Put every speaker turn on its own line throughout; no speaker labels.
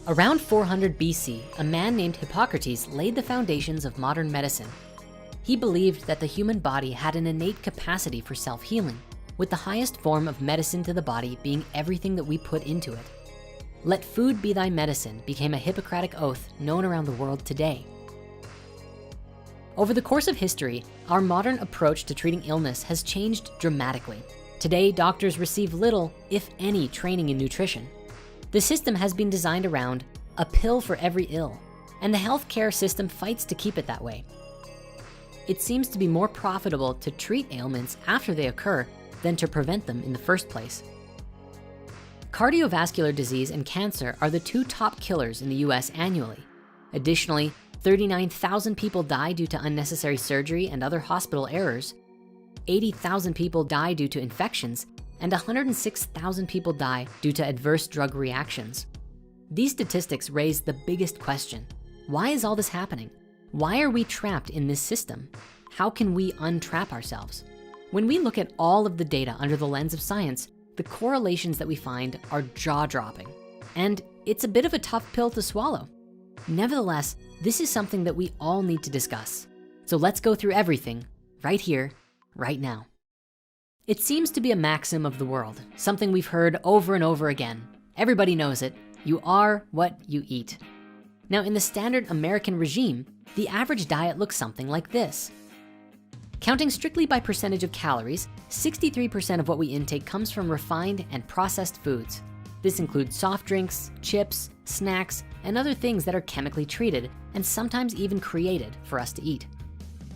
Around 400 BC, a man named Hippocrates laid the foundations of modern medicine. He believed that the human body had an innate capacity for self-healing, with the highest form of medicine to the body being everything that we put into it. Let food be thy medicine became a Hippocratic oath known around the world today. Over the course of history, our modern approach to treating illness has changed dramatically. Today, doctors receive little, if any, training in nutrition. The system has been designed around a pill for every ill, and the healthcare system fights to keep it that way. It seems to be more profitable to treat ailments after they occur than to prevent them in the first place. Cardiovascular disease and cancer are the two top killers in the US annually. Additionally, 39,000 people die due to unnecessary surgery and other hospital errors. 80,000 people die due to infections, and 106,000 people die due to adverse drug reactions. These statistics raise the biggest question. Why is all this happening? Why are we trapped in this system? How can we untrap ourselves? When we look at all of the data under the lens of science, the correlations that we find are jaw-dropping. And it's a bit of a tough pill to swallow. Nevertheless, this is something that we all need to discuss. So let's go through everything right here, right now. It seems to be a maxim of the world, something we've heard over and over again. Everybody knows it. You are what you eat. Now, in the standard American regime, the average diet looks something like this. Counting strictly by percentage of calories, 63% of what we intake comes from refined and processed foods. This includes soft drinks, chips, snacks, and other things that are chemically treated and sometimes even created for us to eat.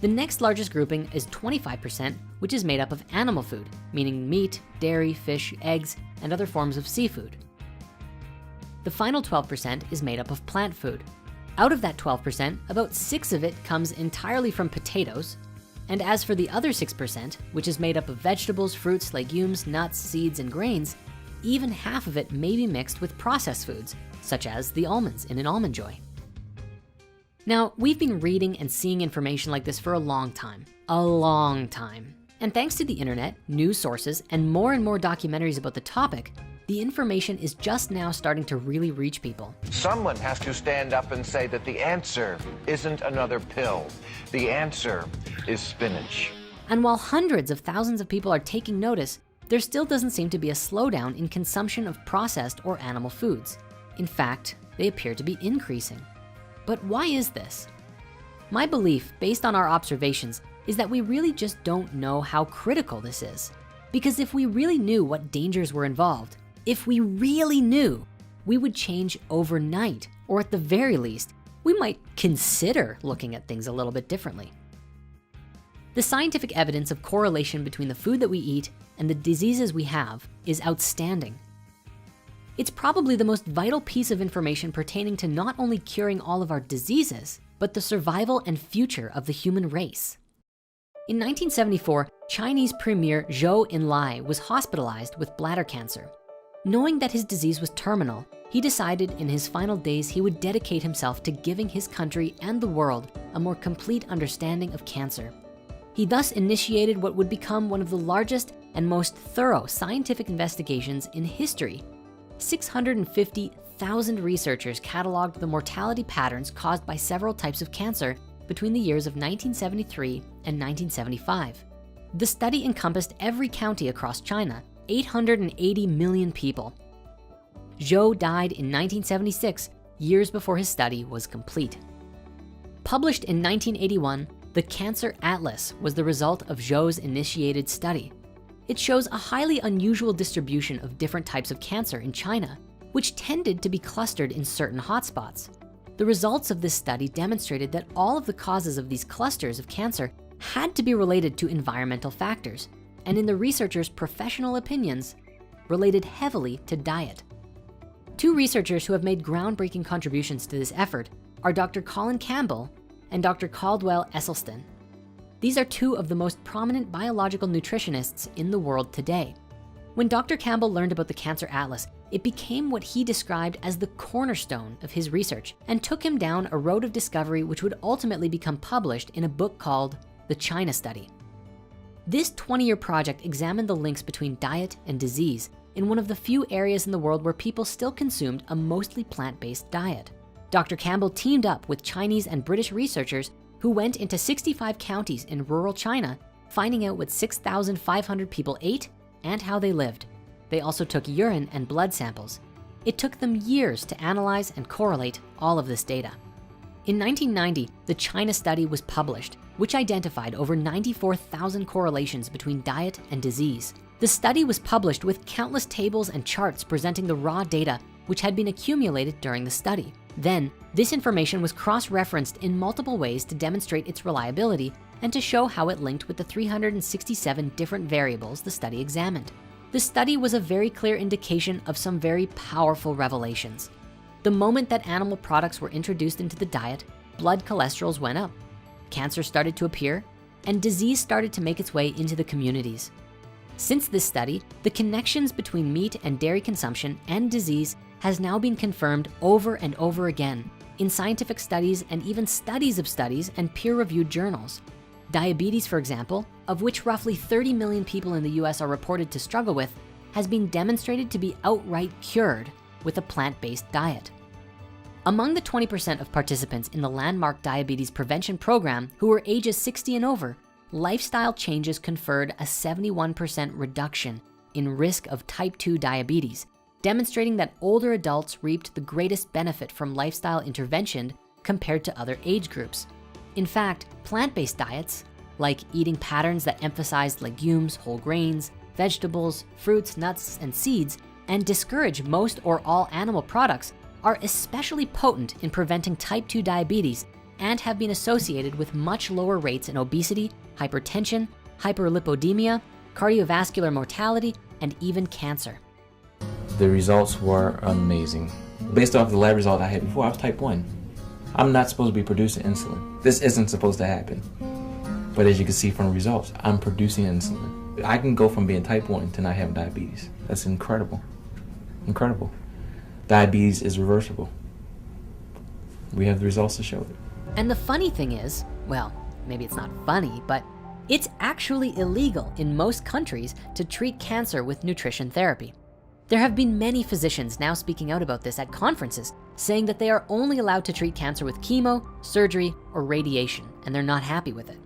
The next largest grouping is 25%, which is made up of animal food, meaning meat, dairy, fish, eggs, and other forms of seafood. The final 12% is made up of plant food. Out of that 12%, about 6 of it comes entirely from potatoes. And as for the other 6%, which is made up of vegetables, fruits, legumes, nuts, seeds, and grains, even half of it may be mixed with processed foods, such as the almonds in an Almond Joy. Now, we've been reading and seeing information like this for a long time. And thanks to the internet, news sources, and more documentaries about the topic, the information is just now starting to really reach people.
Someone has to stand up and say that the answer isn't another pill. The answer is spinach.
And while hundreds of thousands of people are taking notice, there still doesn't seem to be a slowdown in consumption of processed or animal foods. In fact, they appear to be increasing. But why is this? My belief, based on our observations, is that we really just don't know how critical this is. Because if we really knew what dangers were involved, if we really knew, we would change overnight, or at the very least, we might consider looking at things a little bit differently. The scientific evidence of correlation between the food that we eat and the diseases we have is outstanding. It's probably the most vital piece of information pertaining to not only curing all of our diseases, but the survival and future of the human race. In 1974, Chinese Premier Zhou Enlai was hospitalized with bladder cancer. Knowing that his disease was terminal, he decided in his final days he would dedicate himself to giving his country and the world a more complete understanding of cancer. He thus initiated what would become one of the largest and most thorough scientific investigations in history. 650,000 researchers cataloged the mortality patterns caused by several types of cancer between the years of 1973 and 1975. The study encompassed every county across China, 880 million people. Zhou died in 1976, years before his study was complete. Published in 1981, the Cancer Atlas was the result of Zhou's initiated study. It shows a highly unusual distribution of different types of cancer in China, which tended to be clustered in certain hotspots. The results of this study demonstrated that all of the causes of these clusters of cancer had to be related to environmental factors, and in the researchers' professional opinions, related heavily to diet. Two researchers who have made groundbreaking contributions to this effort are Dr. Colin Campbell and Dr. Caldwell Esselstyn. These are two of the most prominent biological nutritionists in the world today. When Dr. Campbell learned about the Cancer Atlas, it became what he described as the cornerstone of his research and took him down a road of discovery which would ultimately become published in a book called The China Study. This 20-year project examined the links between diet and disease in one of the few areas in the world where people still consumed a mostly plant-based diet. Dr. Campbell teamed up with Chinese and British researchers who went into 65 counties in rural China, finding out what 6,500 people ate and how they lived. They also took urine and blood samples. It took them years to analyze and correlate all of this data. In 1990, the China study was published, which identified over 94,000 correlations between diet and disease. The study was published with countless tables and charts presenting the raw data which had been accumulated during the study. Then, this information was cross-referenced in multiple ways to demonstrate its reliability and to show how it linked with the 367 different variables the study examined. The study was a very clear indication of some very powerful revelations. The moment that animal products were introduced into the diet, blood cholesterols went up, cancer started to appear, and disease started to make its way into the communities. Since this study, the connections between meat and dairy consumption and disease has now been confirmed over and over again in scientific studies and even studies of studies and peer-reviewed journals. Diabetes, for example, of which roughly 30 million people in the US are reported to struggle with, has been demonstrated to be outright cured with a plant-based diet. Among the 20% of participants in the landmark diabetes prevention program who were ages 60 and over, lifestyle changes conferred a 71% reduction in risk of type 2 diabetes, demonstrating that older adults reaped the greatest benefit from lifestyle intervention compared to other age groups. In fact, plant-based diets, like eating patterns that emphasize legumes, whole grains, vegetables, fruits, nuts, and seeds, and discourage most or all animal products, are especially potent in preventing type 2 diabetes and have been associated with much lower rates in obesity, hypertension, hyperlipidemia, cardiovascular mortality, and even cancer.
The results were amazing. Based off the lab result I had before, I was type 1. I'm not supposed to be producing insulin. This isn't supposed to happen. But as you can see from the results, I'm producing insulin. I can go from being type 1 to not having diabetes. That's incredible. Incredible. Diabetes is reversible. We have the results to show it.
And the funny thing is, well, maybe it's not funny, but it's actually illegal in most countries to treat cancer with nutrition therapy. There have been many physicians now speaking out about this at conferences, saying that they are only allowed to treat cancer with chemo, surgery, or radiation, and they're not happy with it.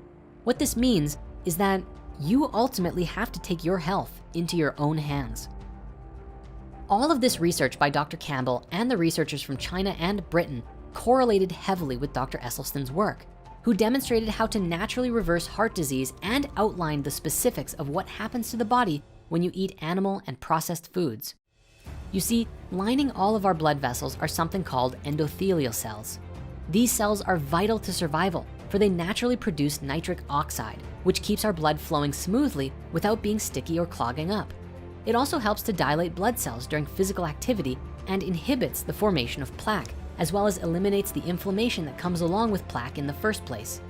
What this means is that you ultimately have to take your health into your own hands. All of this research by Dr. Campbell and the researchers from China and Britain correlated heavily with Dr. Esselstyn's work, who demonstrated how to naturally reverse heart disease and outlined the specifics of what happens to the body when you eat animal and processed foods. You see, lining all of our blood vessels are something called endothelial cells. These cells are vital to survival, for they naturally produce nitric oxide, which keeps our blood flowing smoothly without being sticky or clogging up. It also helps to dilate blood cells during physical activity and inhibits the formation of plaque, as well as eliminates the inflammation that comes along with plaque in the first place.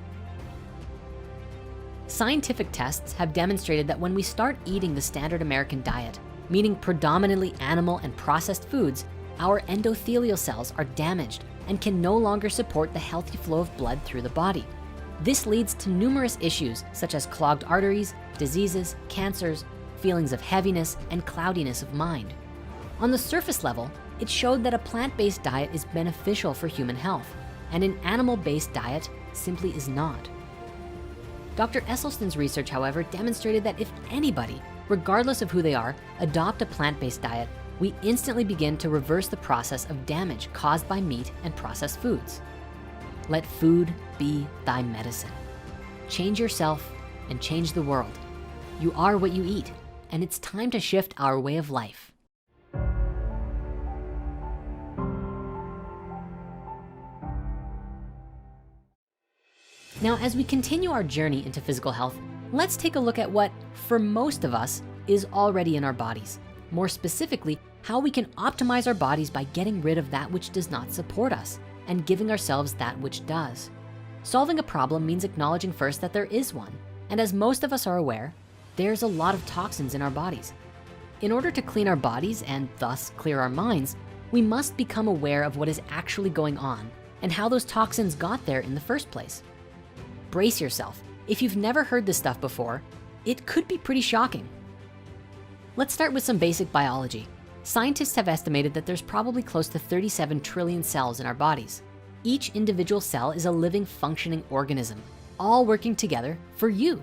Scientific tests have demonstrated that when we start eating the standard American diet, meaning predominantly animal and processed foods, our endothelial cells are damaged and can no longer support the healthy flow of blood through the body. This leads to numerous issues such as clogged arteries, diseases, cancers, feelings of heaviness, and cloudiness of mind. On the surface level, it showed that a plant-based diet is beneficial for human health, and an animal-based diet simply is not. Dr. Esselstyn's research, however, demonstrated that if anybody, regardless of who they are, adopt a plant-based diet, we instantly begin to reverse the process of damage caused by meat and processed foods. Let food be thy medicine. Change yourself and change the world. You are what you eat, and it's time to shift our way of life. Now, as we continue our journey into physical health, let's take a look at what, for most of us, is already in our bodies. More specifically, how we can optimize our bodies by getting rid of that which does not support us and giving ourselves that which does. Solving a problem means acknowledging first that there is one. And as most of us are aware, there's a lot of toxins in our bodies. In order to clean our bodies and thus clear our minds, we must become aware of what is actually going on and how those toxins got there in the first place. Brace yourself. If you've never heard this stuff before, it could be pretty shocking. Let's start with some basic biology. Scientists have estimated that there's probably close to 37 trillion cells in our bodies. Each individual cell is a living, functioning organism, all working together for you.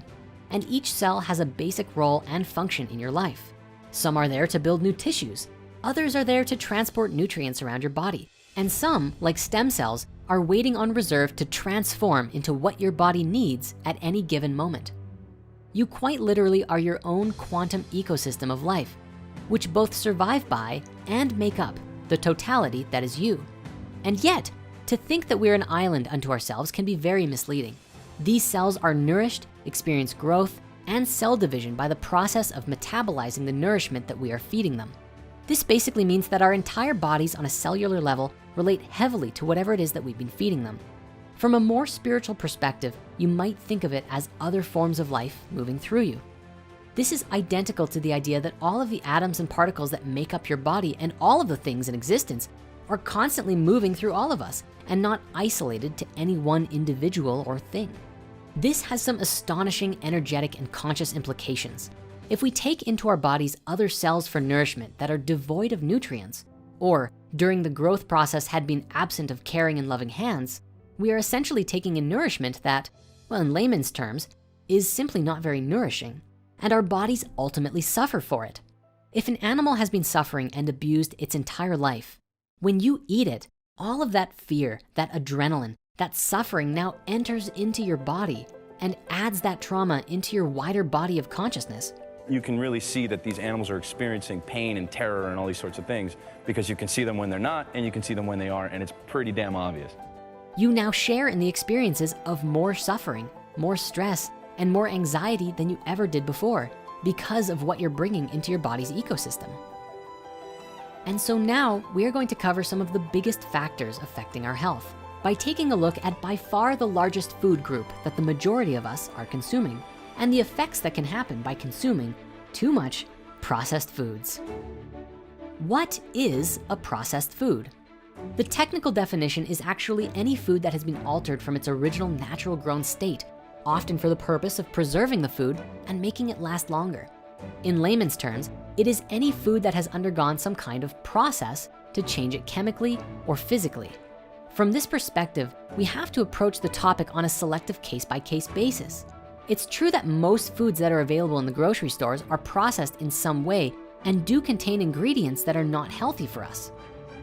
And each cell has a basic role and function in your life. Some are there to build new tissues. Others are there to transport nutrients around your body. And some, like stem cells, are waiting on reserve to transform into what your body needs at any given moment. You quite literally are your own quantum ecosystem of life, which both survive by and make up the totality that is you. And yet, to think that we're an island unto ourselves can be very misleading. These cells are nourished, experience growth, and cell division by the process of metabolizing the nourishment that we are feeding them. This basically means that our entire bodies on a cellular level relate heavily to whatever it is that we've been feeding them. From a more spiritual perspective, you might think of it as other forms of life moving through you. This is identical to the idea that all of the atoms and particles that make up your body and all of the things in existence are constantly moving through all of us and not isolated to any one individual or thing. This has some astonishing energetic and conscious implications. If we take into our bodies other cells for nourishment that are devoid of nutrients, or during the growth process had been absent of caring and loving hands, we are essentially taking in nourishment that, well, in layman's terms, is simply not very nourishing, and our bodies ultimately suffer for it. If an animal has been suffering and abused its entire life, when you eat it, all of that fear, that adrenaline, that suffering now enters into your body and adds that trauma into your wider body of consciousness.
You can really see that these animals are experiencing pain and terror and all these sorts of things because you can see them when they're not and you can see them when they are, and it's pretty damn obvious.
You now share in the experiences of more suffering, more stress, and more anxiety than you ever did before because of what you're bringing into your body's ecosystem. And so now we are going to cover some of the biggest factors affecting our health by taking a look at by far the largest food group that the majority of us are consuming and the effects that can happen by consuming too much processed foods. What is a processed food? The technical definition is actually any food that has been altered from its original natural grown state, often for the purpose of preserving the food and making it last longer. In layman's terms, it is any food that has undergone some kind of process to change it chemically or physically. From this perspective, we have to approach the topic on a selective case-by-case basis. It's true that most foods that are available in the grocery stores are processed in some way and do contain ingredients that are not healthy for us.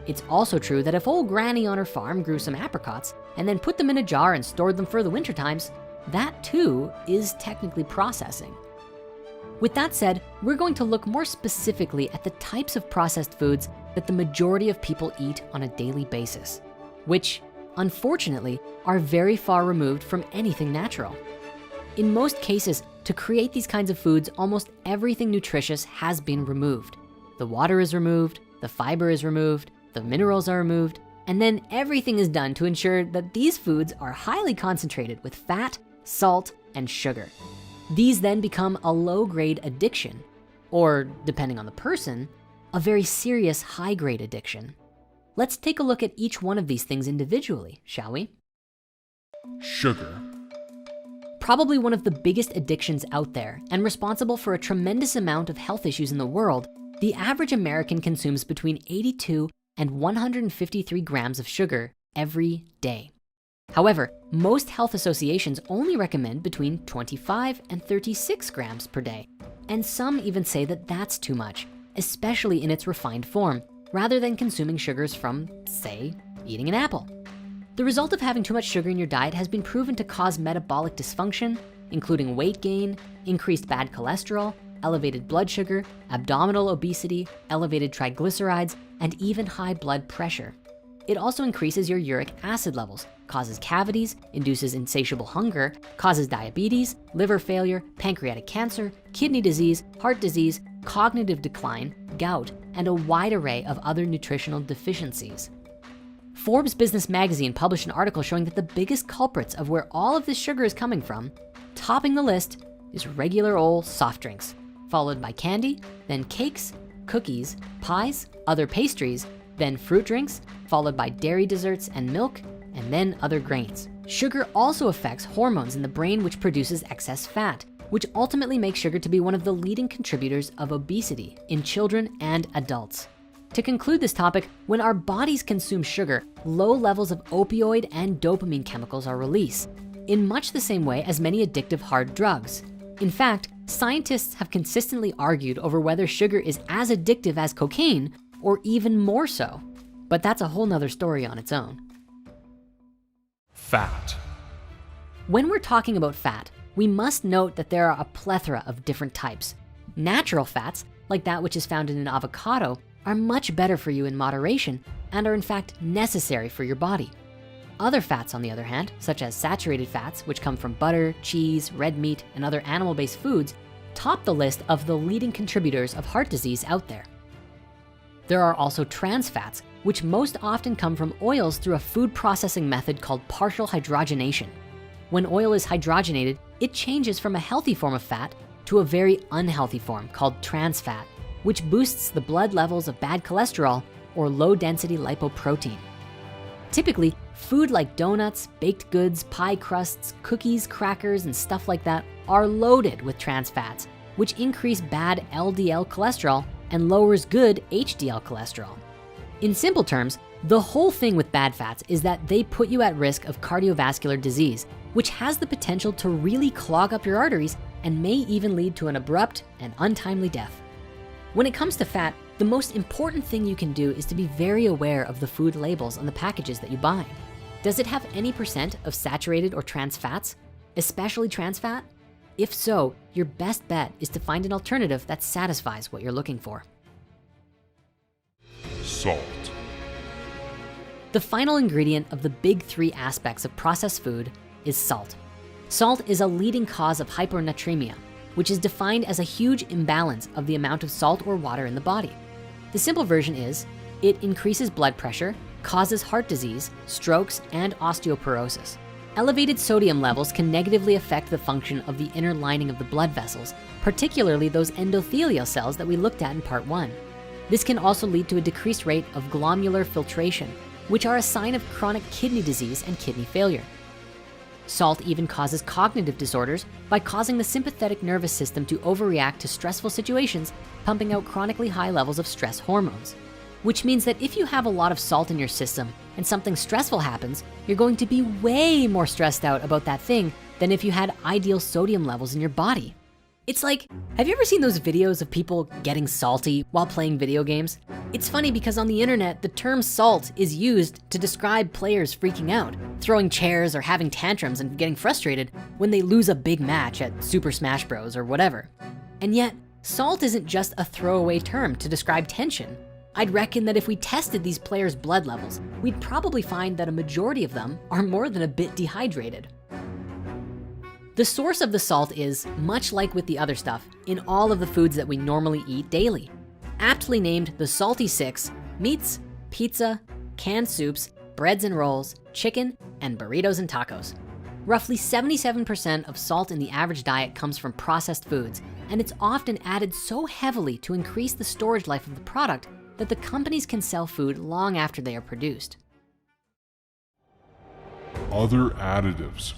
It's also true that if old granny on her farm grew some apricots and then put them in a jar and stored them for the winter times, that too is technically processing. With that said, we're going to look more specifically at the types of processed foods that the majority of people eat on a daily basis, which unfortunately are very far removed from anything natural. In most cases, to create these kinds of foods, almost everything nutritious has been removed. The water is removed, the fiber is removed, the minerals are removed, and then everything is done to ensure that these foods are highly concentrated with fat, salt, and sugar. These then become a low-grade addiction, or depending on the person, a very serious high-grade addiction. Let's take a look at each one of these things individually, shall we?
Sugar.
Probably one of the biggest addictions out there and responsible for a tremendous amount of health issues in the world, the average American consumes between 82 and 153 grams of sugar every day. However, most health associations only recommend between 25 and 36 grams per day. And some even say that that's too much, especially in its refined form, rather than consuming sugars from, say, eating an apple. The result of having too much sugar in your diet has been proven to cause metabolic dysfunction, including weight gain, increased bad cholesterol, elevated blood sugar, abdominal obesity, elevated triglycerides, and even high blood pressure. It also increases your uric acid levels, causes cavities, induces insatiable hunger, causes diabetes, liver failure, pancreatic cancer, kidney disease, heart disease, cognitive decline, gout, and a wide array of other nutritional deficiencies. Forbes Business Magazine published an article showing that the biggest culprits of where all of this sugar is coming from, topping the list, is regular old soft drinks, followed by candy, then cakes, cookies, pies, other pastries, then fruit drinks, followed by dairy desserts and milk, and then other grains. Sugar also affects hormones in the brain, which produces excess fat, which ultimately makes sugar to be one of the leading contributors of obesity in children and adults. To conclude this topic, when our bodies consume sugar, low levels of opioid and dopamine chemicals are released, in much the same way as many addictive hard drugs. In fact, scientists have consistently argued over whether sugar is as addictive as cocaine or even more so. But that's a whole nother story on its own.
Fat.
When we're talking about fat, we must note that there are a plethora of different types. Natural fats, like that which is found in an avocado, are much better for you in moderation and are in fact necessary for your body. Other fats, on the other hand, such as saturated fats, which come from butter, cheese, red meat, and other animal-based foods, top the list of the leading contributors of heart disease out there. There are also trans fats, which most often come from oils through a food processing method called partial hydrogenation. When oil is hydrogenated, it changes from a healthy form of fat to a very unhealthy form called trans fat, which boosts the blood levels of bad cholesterol or low-density lipoprotein. Typically, food like donuts, baked goods, pie crusts, cookies, crackers, and stuff like that are loaded with trans fats, which increase bad LDL cholesterol and lowers good HDL cholesterol. In simple terms, the whole thing with bad fats is that they put you at risk of cardiovascular disease, which has the potential to really clog up your arteries and may even lead to an abrupt and untimely death. When it comes to fat, the most important thing you can do is to be very aware of the food labels on the packages that you buy. Does it have any % of saturated or trans fats, especially trans fat? If so, your best bet is to find an alternative that satisfies what you're looking for.
Salt.
The final ingredient of the big three aspects of processed food is salt. Salt is a leading cause of hyponatremia, which is defined as a huge imbalance of the amount of salt or water in the body. The simple version is, it increases blood pressure, causes heart disease, strokes, and osteoporosis. Elevated sodium levels can negatively affect the function of the inner lining of the blood vessels, particularly those endothelial cells that we looked at in part 1. This can also lead to a decreased rate of glomerular filtration, which are a sign of chronic kidney disease and kidney failure. Salt even causes cognitive disorders by causing the sympathetic nervous system to overreact to stressful situations, pumping out chronically high levels of stress hormones. Which means that if you have a lot of salt in your system and something stressful happens, you're going to be way more stressed out about that thing than if you had ideal sodium levels in your body. It's like, have you ever seen those videos of people getting salty while playing video games? It's funny because on the internet, the term salt is used to describe players freaking out, throwing chairs or having tantrums and getting frustrated when they lose a big match at Super Smash Bros. Or whatever. And yet, salt isn't just a throwaway term to describe tension. I'd reckon that if we tested these players' blood levels, we'd probably find that a majority of them are more than a bit dehydrated. The source of the salt is, much like with the other stuff, in all of the foods that we normally eat daily. Aptly named the Salty Six: meats, pizza, canned soups, breads and rolls, chicken, and burritos and tacos. Roughly 77% of salt in the average diet comes from processed foods, and it's often added so heavily to increase the storage life of the product that the companies can sell food long after they are produced.
Other additives.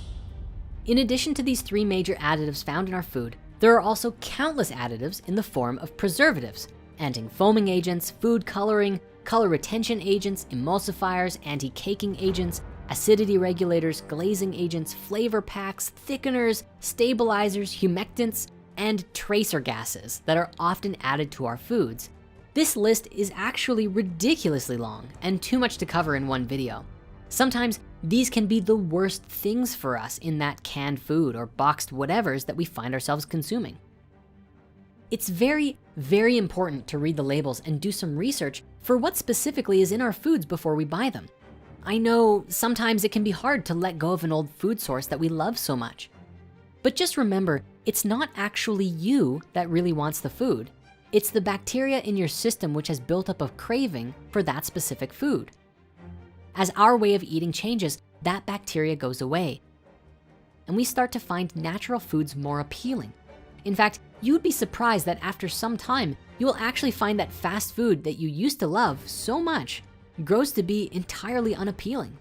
In addition to these three major additives found in our food, there are also countless additives in the form of preservatives, anti-foaming agents, food coloring, color retention agents, emulsifiers, anti-caking agents, acidity regulators, glazing agents, flavor packs, thickeners, stabilizers, humectants, and tracer gases that are often added to our foods. This list is actually ridiculously long and too much to cover in one video. Sometimes these can be the worst things for us in that canned food or boxed whatevers that we find ourselves consuming. It's very, very important to read the labels and do some research for what specifically is in our foods before we buy them. I know sometimes it can be hard to let go of an old food source that we love so much. But just remember, it's not actually you that really wants the food. It's the bacteria in your system which has built up a craving for that specific food. As our way of eating changes, that bacteria goes away, and we start to find natural foods more appealing. In fact, you'd be surprised that after some time, you will actually find that fast food that you used to love so much grows to be entirely unappealing.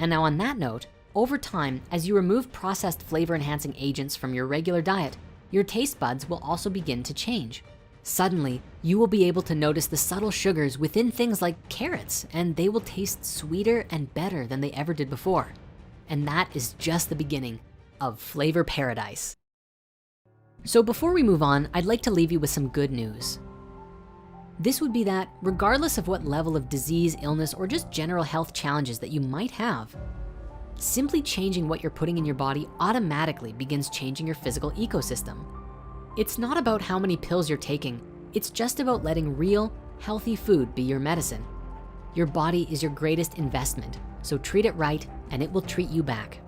And now on that note, over time, as you remove processed flavor enhancing agents from your regular diet, your taste buds will also begin to change. Suddenly, you will be able to notice the subtle sugars within things like carrots, and they will taste sweeter and better than they ever did before. And that is just the beginning of flavor paradise. So before we move on, I'd like to leave you with some good news. This would be that regardless of what level of disease, illness, or just general health challenges that you might have, simply changing what you're putting in your body automatically begins changing your physical ecosystem. It's not about how many pills you're taking. It's just about letting real, healthy food be your medicine. Your body is your greatest investment, so treat it right and it will treat you back.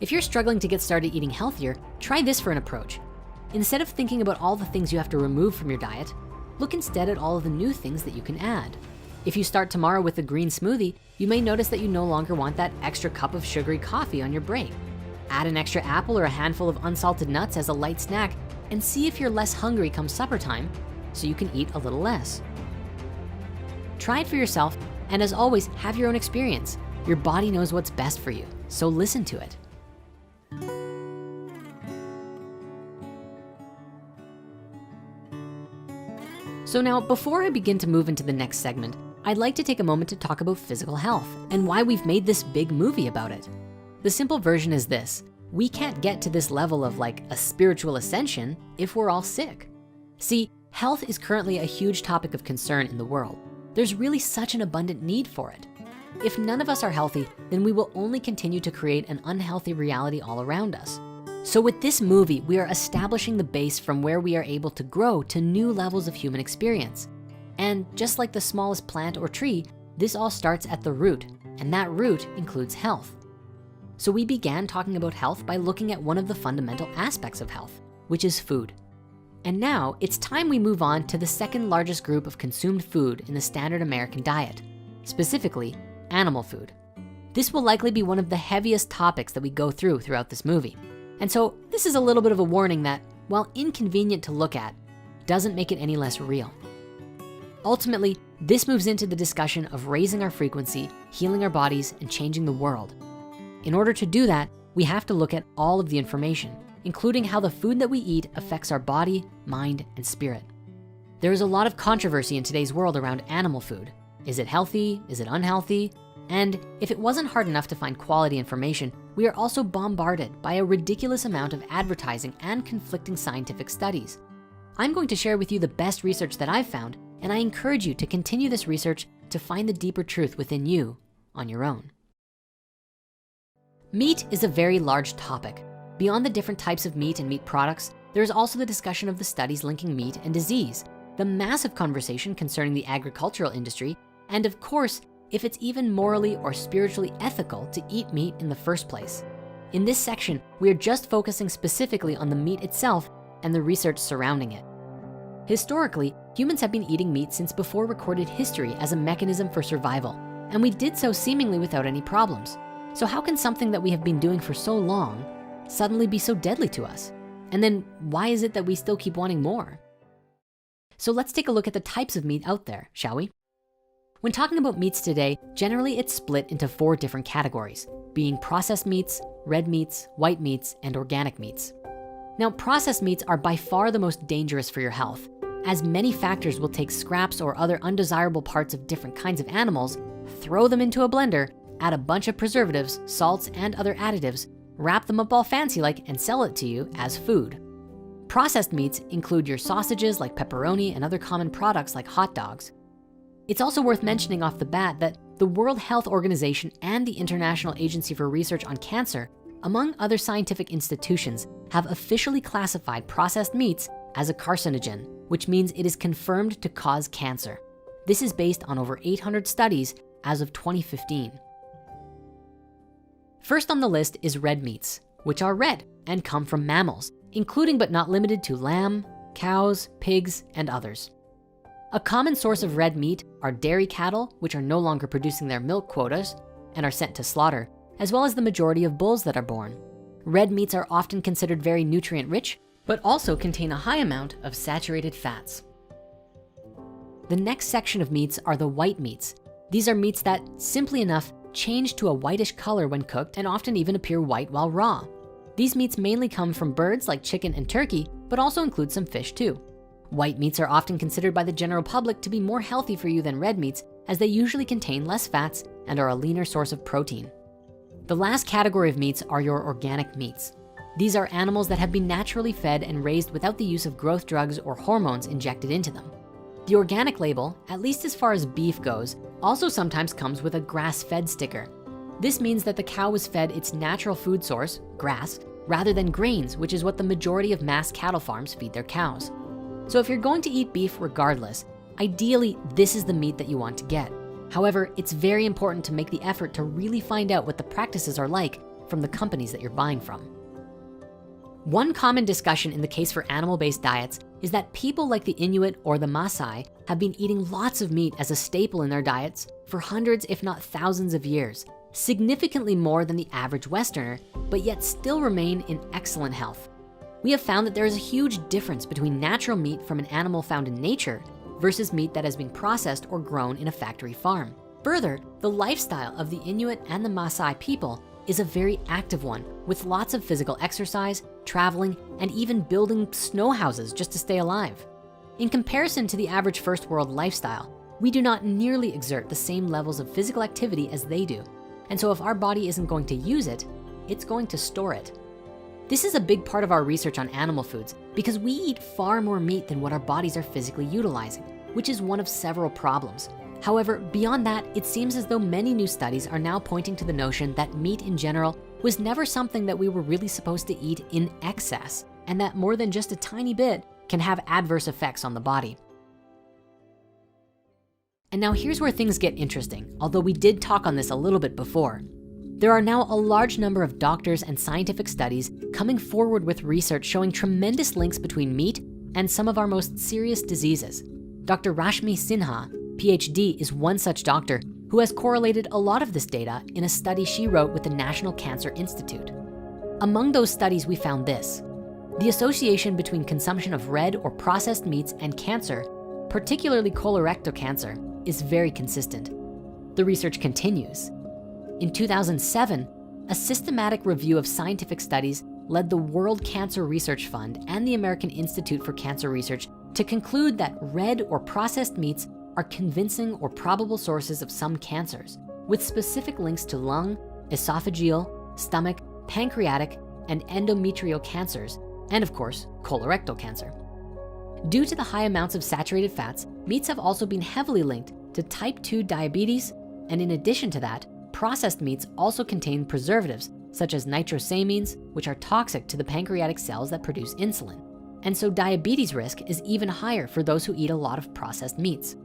If you're struggling to get started eating healthier, try this for an approach. Instead of thinking about all the things you have to remove from your diet, look instead at all of the new things that you can add. If you start tomorrow with a green smoothie, you may notice that you no longer want that extra cup of sugary coffee on your break. Add an extra apple or a handful of unsalted nuts as a light snack and see if you're less hungry come supper time so you can eat a little less. Try it for yourself, and as always, have your own experience. Your body knows what's best for you, so listen to it. So now, before I begin to move into the next segment, I'd like to take a moment to talk about physical health and why we've made this big movie about it. The simple version is this: we can't get to this level of like a spiritual ascension if we're all sick. See, health is currently a huge topic of concern in the world. There's really such an abundant need for it. If none of us are healthy, then we will only continue to create an unhealthy reality all around us. So with this movie, we are establishing the base from where we are able to grow to new levels of human experience. And just like the smallest plant or tree, this all starts at the root, and that root includes health. So we began talking about health by looking at one of the fundamental aspects of health, which is food. And now it's time we move on to the second largest group of consumed food in the standard American diet, specifically animal food. This will likely be one of the heaviest topics that we go throughout this movie. And so this is a little bit of a warning that, while inconvenient to look at, doesn't make it any less real. Ultimately, this moves into the discussion of raising our frequency, healing our bodies, and changing the world. In order to do that, we have to look at all of the information, including how the food that we eat affects our body, mind, and spirit. There is a lot of controversy in today's world around animal food. Is it healthy? Is it unhealthy? And if it wasn't hard enough to find quality information, we are also bombarded by a ridiculous amount of advertising and conflicting scientific studies. I'm going to share with you the best research that I've found, and I encourage you to continue this research to find the deeper truth within you on your own. Meat is a very large topic. Beyond the different types of meat and meat products, there is also the discussion of the studies linking meat and disease, the massive conversation concerning the agricultural industry, and of course, if it's even morally or spiritually ethical to eat meat in the first place. In this section, we are just focusing specifically on the meat itself and the research surrounding it. Historically, humans have been eating meat since before recorded history as a mechanism for survival, and we did so seemingly without any problems. So how can something that we have been doing for so long suddenly be so deadly to us? And then why is it that we still keep wanting more? So let's take a look at the types of meat out there, shall we? When talking about meats today, generally it's split into 4 different categories, being processed meats, red meats, white meats, and organic meats. Now, processed meats are by far the most dangerous for your health, as many factors will take scraps or other undesirable parts of different kinds of animals, throw them into a blender, add a bunch of preservatives, salts, and other additives, wrap them up all fancy like, and sell it to you as food. Processed meats include your sausages like pepperoni and other common products like hot dogs. It's also worth mentioning off the bat that the World Health Organization and the International Agency for Research on Cancer, among other scientific institutions, have officially classified processed meats as a carcinogen, which means it is confirmed to cause cancer. This is based on over 800 studies as of 2015. First on the list is red meats, which are red and come from mammals, including but not limited to lamb, cows, pigs, and others. A common source of red meat are dairy cattle, which are no longer producing their milk quotas and are sent to slaughter, as well as the majority of bulls that are born. Red meats are often considered very nutrient rich, but also contain a high amount of saturated fats. The next section of meats are the white meats. These are meats that, simply enough, change to a whitish color when cooked and often even appear white while raw. These meats mainly come from birds like chicken and turkey, but also include some fish too. White meats are often considered by the general public to be more healthy for you than red meats, as they usually contain less fats and are a leaner source of protein. The last category of meats are your organic meats. These are animals that have been naturally fed and raised without the use of growth drugs or hormones injected into them. The organic label, at least as far as beef goes, also sometimes comes with a grass-fed sticker. This means that the cow was fed its natural food source, grass, rather than grains, which is what the majority of mass cattle farms feed their cows. So if you're going to eat beef regardless, ideally, this is the meat that you want to get. However, it's very important to make the effort to really find out what the practices are like from the companies that you're buying from. One common discussion in the case for animal-based diets is that people like the Inuit or the Maasai have been eating lots of meat as a staple in their diets for hundreds, if not thousands of years, significantly more than the average Westerner, but yet still remain in excellent health. We have found that there is a huge difference between natural meat from an animal found in nature versus meat that has been processed or grown in a factory farm. Further, the lifestyle of the Inuit and the Maasai people is a very active one, with lots of physical exercise, traveling, and even building snow houses just to stay alive. In comparison to the average first world lifestyle, we do not nearly exert the same levels of physical activity as they do. And so if our body isn't going to use it, it's going to store it. This is a big part of our research on animal foods because we eat far more meat than what our bodies are physically utilizing, which is one of several problems. However, beyond that, it seems as though many new studies are now pointing to the notion that meat in general was never something that we were really supposed to eat in excess, and that more than just a tiny bit can have adverse effects on the body. And now here's where things get interesting, although we did talk on this a little bit before. There are now a large number of doctors and scientific studies coming forward with research showing tremendous links between meat and some of our most serious diseases. Dr. Rashmi Sinha, PhD, is one such doctor who has correlated a lot of this data in a study she wrote with the National Cancer Institute. Among those studies, we found this: the association between consumption of red or processed meats and cancer, particularly colorectal cancer, is very consistent. The research continues. In 2007, a systematic review of scientific studies led the World Cancer Research Fund and the American Institute for Cancer Research to conclude that red or processed meats are convincing or probable sources of some cancers, with specific links to lung, esophageal, stomach, pancreatic, and endometrial cancers, and of course, colorectal cancer. Due to the high amounts of saturated fats, meats have also been heavily linked to type 2 diabetes, and in addition to that, processed meats also contain preservatives such as nitrosamines, which are toxic to the pancreatic cells that produce insulin. And so diabetes risk is even higher for those who eat a lot of processed meats.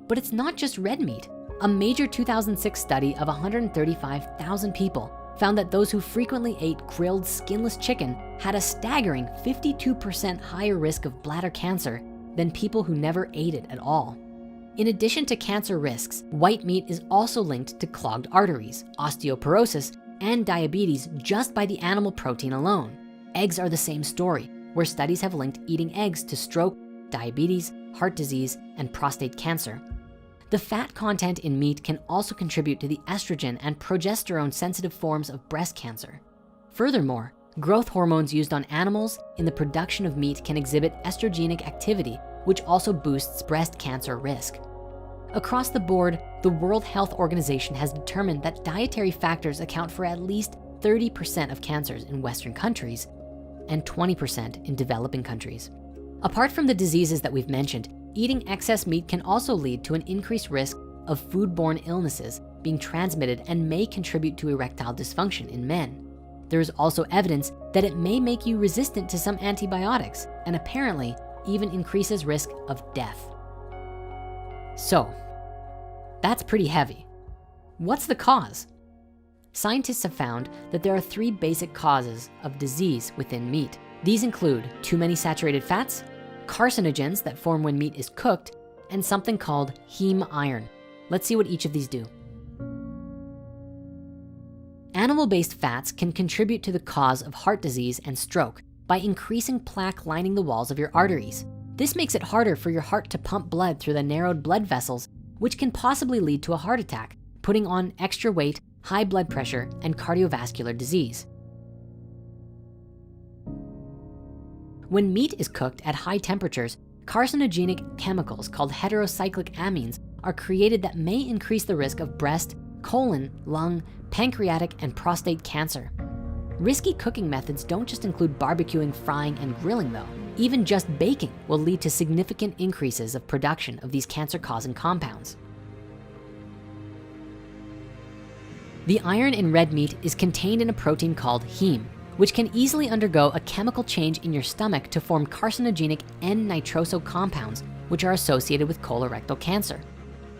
But it's not just red meat. A major 2006 study of 135,000 people found that those who frequently ate grilled skinless chicken had a staggering 52% higher risk of bladder cancer than people who never ate it at all. In addition to cancer risks, white meat is also linked to clogged arteries, osteoporosis, and diabetes just by the animal protein alone. Eggs are the same story, where studies have linked eating eggs to stroke, diabetes, heart disease, and prostate cancer. The fat content in meat can also contribute to the estrogen and progesterone sensitive forms of breast cancer. Furthermore, growth hormones used on animals in the production of meat can exhibit estrogenic activity, which also boosts breast cancer risk. Across the board, the World Health Organization has determined that dietary factors account for at least 30% of cancers in Western countries and 20% in developing countries. Apart from the diseases that we've mentioned, eating excess meat can also lead to an increased risk of foodborne illnesses being transmitted and may contribute to erectile dysfunction in men. There is also evidence that it may make you resistant to some antibiotics and apparently even increases risk of death. So, that's pretty heavy. What's the cause? Scientists have found that there are 3 basic causes of disease within meat. These include too many saturated fats, carcinogens that form when meat is cooked, and something called heme iron. Let's see what each of these do. Animal-based fats can contribute to the cause of heart disease and stroke by increasing plaque lining the walls of your arteries. This makes it harder for your heart to pump blood through the narrowed blood vessels, which can possibly lead to a heart attack putting on extra weight, high blood pressure, and cardiovascular disease. When meat is cooked at high temperatures, carcinogenic chemicals called heterocyclic amines are created that may increase the risk of breast, colon, lung, pancreatic, and prostate cancer. Risky cooking methods don't just include barbecuing, frying, and grilling though. Even just baking will lead to significant increases of production of these cancer-causing compounds. The iron in red meat is contained in a protein called heme, which can easily undergo a chemical change in your stomach to form carcinogenic N-nitroso compounds, which are associated with colorectal cancer.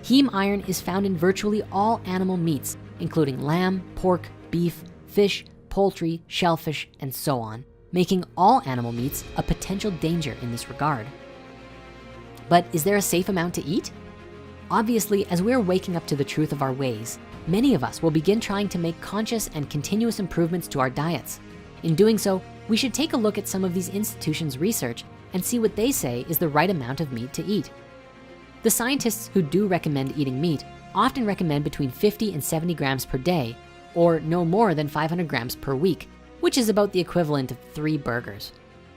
Heme iron is found in virtually all animal meats, including lamb, pork, beef, fish, poultry, shellfish, and so on, making all animal meats a potential danger in this regard. But is there a safe amount to eat? Obviously, as we're waking up to the truth of our ways, many of us will begin trying to make conscious and continuous improvements to our diets. In doing so, we should take a look at some of these institutions' research and see what they say is the right amount of meat to eat. The scientists who do recommend eating meat often recommend between 50 and 70 grams per day, or no more than 500 grams per week, which is about the equivalent of 3 burgers.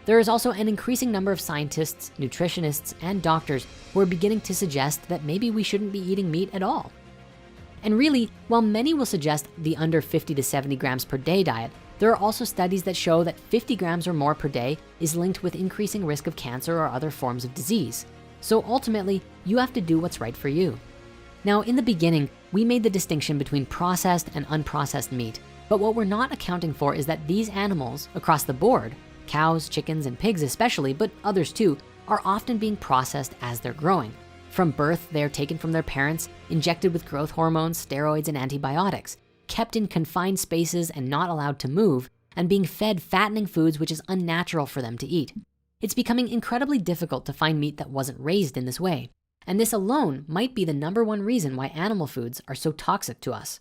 There is also an increasing number of scientists, nutritionists, and doctors who are beginning to suggest that maybe we shouldn't be eating meat at all. And really, while many will suggest the under 50 to 70 grams per day diet, there are also studies that show that 50 grams or more per day is linked with increasing risk of cancer or other forms of disease. So ultimately, you have to do what's right for you. Now, in the beginning, we made the distinction between processed and unprocessed meat, but what we're not accounting for is that these animals across the board, cows, chickens, and pigs especially, but others too, are often being processed as they're growing. From birth, they're taken from their parents, injected with growth hormones, steroids, and antibiotics, kept in confined spaces and not allowed to move, and being fed fattening foods which is unnatural for them to eat. It's becoming incredibly difficult to find meat that wasn't raised in this way. And this alone might be the #1 reason why animal foods are so toxic to us.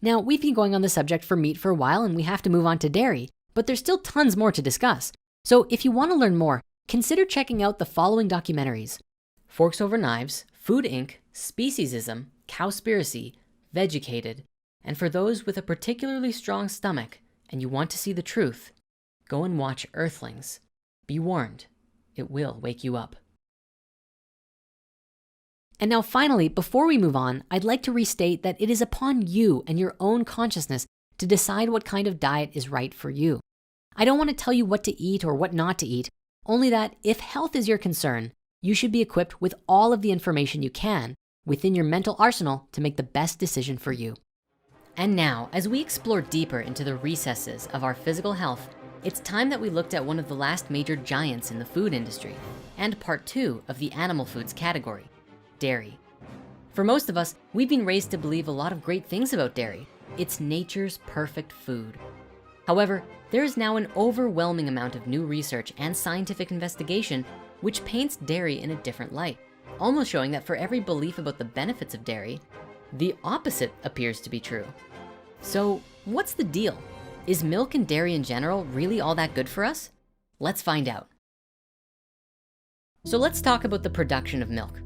Now, we've been going on the subject for meat for a while and we have to move on to dairy, but there's still tons more to discuss. So if you wanna learn more, consider checking out the following documentaries: Forks Over Knives, Food Inc., Speciesism, Cowspiracy, Vegucated, and for those with a particularly strong stomach and you want to see the truth, go and watch Earthlings. Be warned, it will wake you up. And now finally, before we move on, I'd like to restate that it is upon you and your own consciousness to decide what kind of diet is right for you. I don't want to tell you what to eat or what not to eat, only that if health is your concern, you should be equipped with all of the information you can within your mental arsenal to make the best decision for you. And now, as we explore deeper into the recesses of our physical health, it's time that we looked at one of the last major giants in the food industry and part 2 of the animal foods category, dairy. For most of us, we've been raised to believe a lot of great things about dairy. It's nature's perfect food. However, there is now an overwhelming amount of new research and scientific investigation which paints dairy in a different light, almost showing that for every belief about the benefits of dairy, the opposite appears to be true. So what's the deal? Is milk and dairy in general really all that good for us? Let's find out. So let's talk about the production of milk.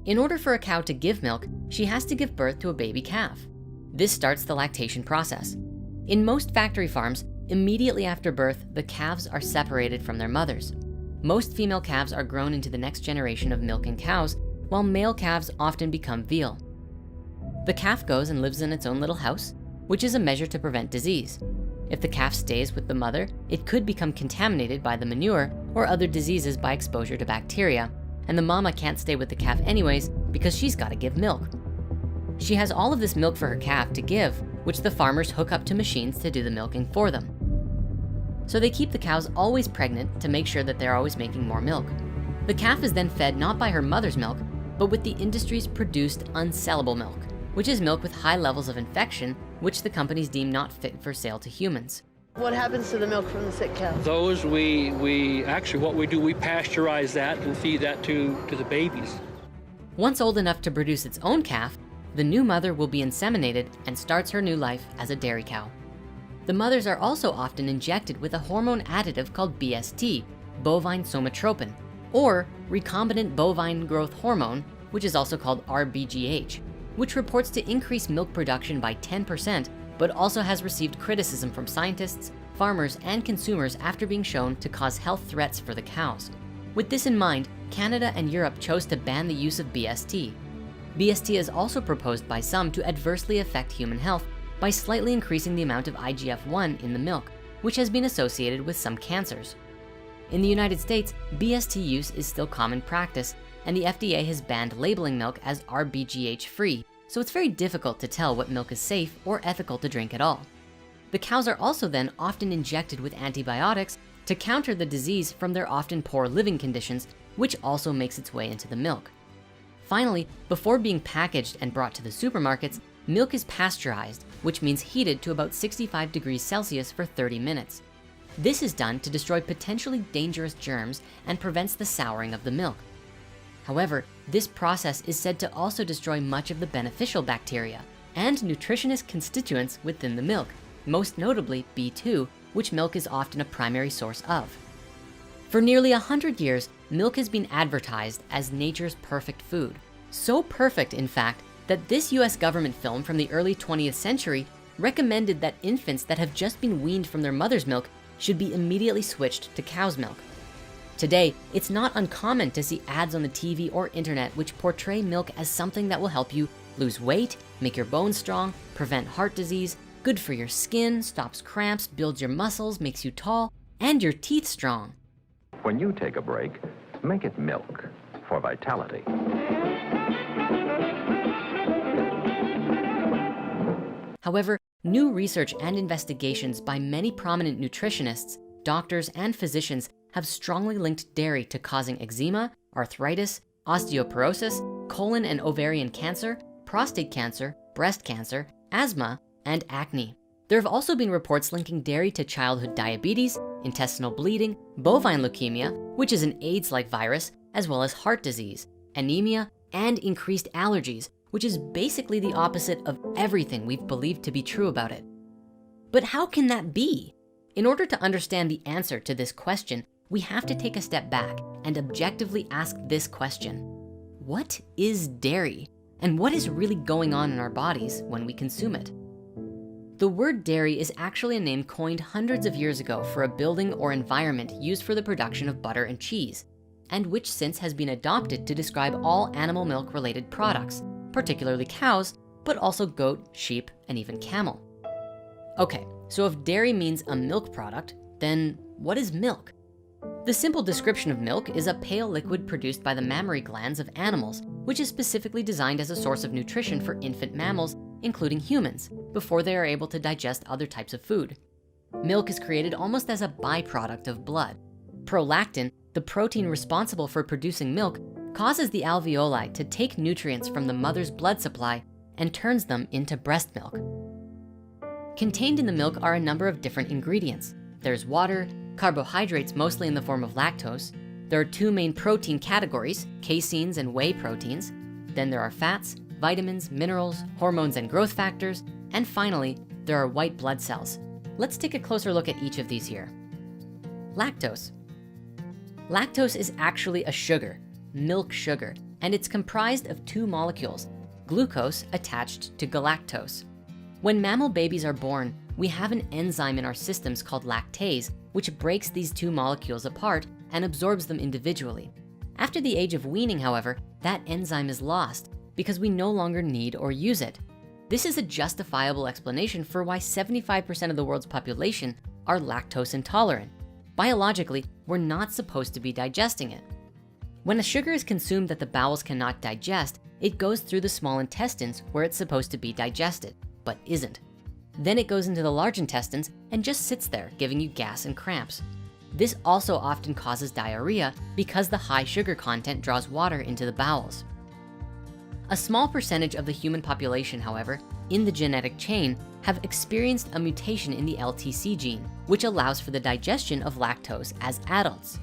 In order for a cow to give milk, she has to give birth to a baby calf. This starts the lactation process. In most factory farms, immediately after birth, the calves are separated from their mothers. Most female calves are grown into the next generation of milking cows, while male calves often become veal. The calf goes and lives in its own little house, which is a measure to prevent disease. If the calf stays with the mother, it could become contaminated by the manure or other diseases by exposure to bacteria, and the mama can't stay with the calf anyways because she's gotta give milk. She has all of this milk for her calf to give, which the farmers hook up to machines to do the milking for them. So they keep the cows always pregnant to make sure that they're always making more milk. The calf is then fed not by her mother's milk, but with the industry's produced unsellable milk, which is milk with high levels of infection, which the companies deem not fit for sale to humans.
What happens to the milk from the sick cows?
Those we actually, what we do, we pasteurize that and feed that to the babies.
Once old enough to produce its own calf, the new mother will be inseminated and starts her new life as a dairy cow. The mothers are also often injected with a hormone additive called BST, bovine somatropin, or recombinant bovine growth hormone, which is also called RBGH. which reports to increase milk production by 10%, but also has received criticism from scientists, farmers, and consumers after being shown to cause health threats for the cows. With this in mind, Canada and Europe chose to ban the use of BST. BST is also proposed by some to adversely affect human health by slightly increasing the amount of IGF-1 in the milk, which has been associated with some cancers. In the United States, BST use is still common practice, and the FDA has banned labeling milk as RBGH free, so it's very difficult to tell what milk is safe or ethical to drink at all. The cows are also then often injected with antibiotics to counter the disease from their often poor living conditions, which also makes its way into the milk. Finally, before being packaged and brought to the supermarkets, milk is pasteurized, which means heated to about 65 degrees Celsius for 30 minutes. This is done to destroy potentially dangerous germs and prevents the souring of the milk. However, this process is said to also destroy much of the beneficial bacteria and nutritious constituents within the milk, most notably B2, which milk is often a primary source of. For nearly 100 years, milk has been advertised as nature's perfect food. So perfect, in fact, that this US government film from the early 20th century recommended that infants that have just been weaned from their mother's milk should be immediately switched to cow's milk. Today, it's not uncommon to see ads on the TV or internet which portray milk as something that will help you lose weight, make your bones strong, prevent heart disease, good for your skin, stops cramps, builds your muscles, makes you tall, and your teeth strong.
When you take a break, make it milk for vitality.
However, new research and investigations by many prominent nutritionists, doctors, and physicians have strongly linked dairy to causing eczema, arthritis, osteoporosis, colon and ovarian cancer, prostate cancer, breast cancer, asthma, and acne. There have also been reports linking dairy to childhood diabetes, intestinal bleeding, bovine leukemia, which is an AIDS-like virus, as well as heart disease, anemia, and increased allergies, which is basically the opposite of everything we've believed to be true about it. But how can that be? In order to understand the answer to this question, we have to take a step back and objectively ask this question: what is dairy? And what is really going on in our bodies when we consume it? The word dairy is actually a name coined hundreds of years ago for a building or environment used for the production of butter and cheese, and which since has been adopted to describe all animal milk related products, particularly cows, but also goat, sheep, and even camel. Okay, so if dairy means a milk product, then what is milk? The simple description of milk is a pale liquid produced by the mammary glands of animals, which is specifically designed as a source of nutrition for infant mammals, including humans, before they are able to digest other types of food. Milk is created almost as a byproduct of blood. Prolactin, the protein responsible for producing milk, causes the alveoli to take nutrients from the mother's blood supply and turns them into breast milk. Contained in the milk are a number of different ingredients. There's water, carbohydrates mostly in the form of lactose. There are two main protein categories, caseins and whey proteins. Then there are fats, vitamins, minerals, hormones, and growth factors. And finally, there are white blood cells. Let's take a closer look at each of these here. Lactose. Lactose is actually a sugar, milk sugar, and it's comprised of two molecules, glucose attached to galactose. When mammal babies are born, we have an enzyme in our systems called lactase, which breaks these two molecules apart and absorbs them individually. After the age of weaning, however, that enzyme is lost because we no longer need or use it. This is a justifiable explanation for why 75% of the world's population are lactose intolerant. Biologically, we're not supposed to be digesting it. When a sugar is consumed that the bowels cannot digest, it goes through the small intestines where it's supposed to be digested, but isn't. Then it goes into the large intestines and just sits there, giving you gas and cramps. This also often causes diarrhea because the high sugar content draws water into the bowels. A small percentage of the human population, however, in the genetic chain have experienced a mutation in the LTC gene, which allows for the digestion of lactose as adults.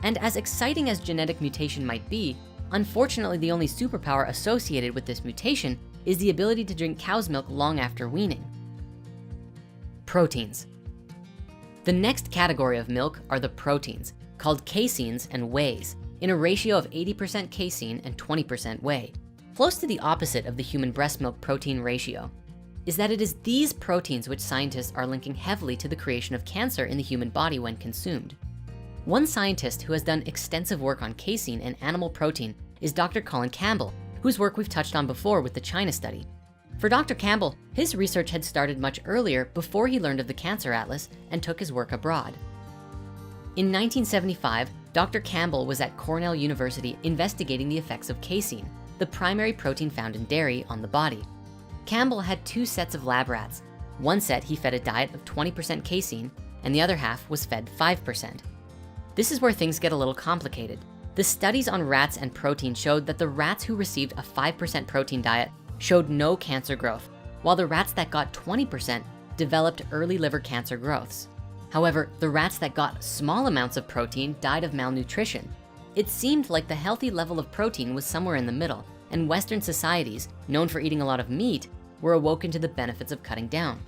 And as exciting as genetic mutation might be, unfortunately, the only superpower associated with this mutation is the ability to drink cow's milk long after weaning. Proteins. The next category of milk are the proteins, called caseins and wheys, in a ratio of 80% casein and 20% whey. close to the opposite of the human breast milk protein ratio, is that it is these proteins which scientists are linking heavily to the creation of cancer in the human body when consumed. One scientist who has done extensive work on casein and animal protein is Dr. Colin Campbell, whose work we've touched on before with the China study. For Dr. Campbell, his research had started much earlier before he learned of the Cancer Atlas and took his work abroad. In 1975, Dr. Campbell was at Cornell University investigating the effects of casein, the primary protein found in dairy, on the body. Campbell had 2 sets of lab rats. One set he fed a diet of 20% casein, and the other half was fed 5%. This is where things get a little complicated. The studies on rats and protein showed that the rats who received a 5% protein diet showed no cancer growth, while the rats that got 20% developed early liver cancer growths. However, the rats that got small amounts of protein died of malnutrition. It seemed like the healthy level of protein was somewhere in the middle, and Western societies, known for eating a lot of meat, were awoken to the benefits of cutting down.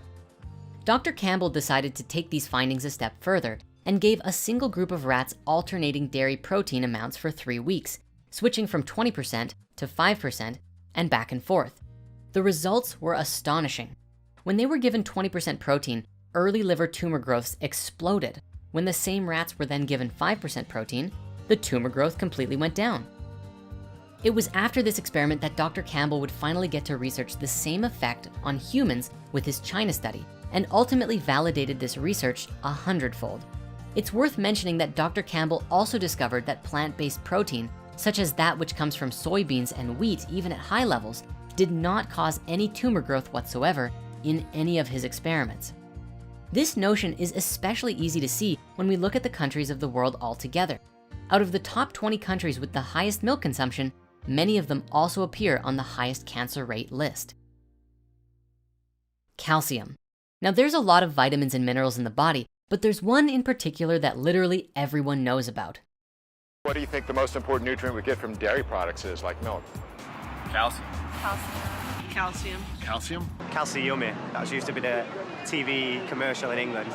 Dr. Campbell decided to take these findings a step further and gave a single group of rats alternating dairy protein amounts for 3 weeks, switching from 20% to 5% and back and forth. The results were astonishing. When they were given 20% protein, early liver tumor growths exploded. When the same rats were then given 5% protein, the tumor growth completely went down. It was after this experiment that Dr. Campbell would finally get to research the same effect on humans with his China study, and ultimately validated this research 100-fold. It's worth mentioning that Dr. Campbell also discovered that plant-based protein, such as that which comes from soybeans and wheat, even at high levels, did not cause any tumor growth whatsoever in any of his experiments. This notion is especially easy to see when we look at the countries of the world altogether. Out of the top 20 countries with the highest milk consumption, many of them also appear on the highest cancer rate list. Calcium. Now, there's a lot of vitamins and minerals in the body, but there's one in particular that literally everyone knows about.
What do you think the most important nutrient we get from dairy products is, like milk?
Calcium.
Calcium.
Calcium?
Calcium. That used to be the TV commercial in England.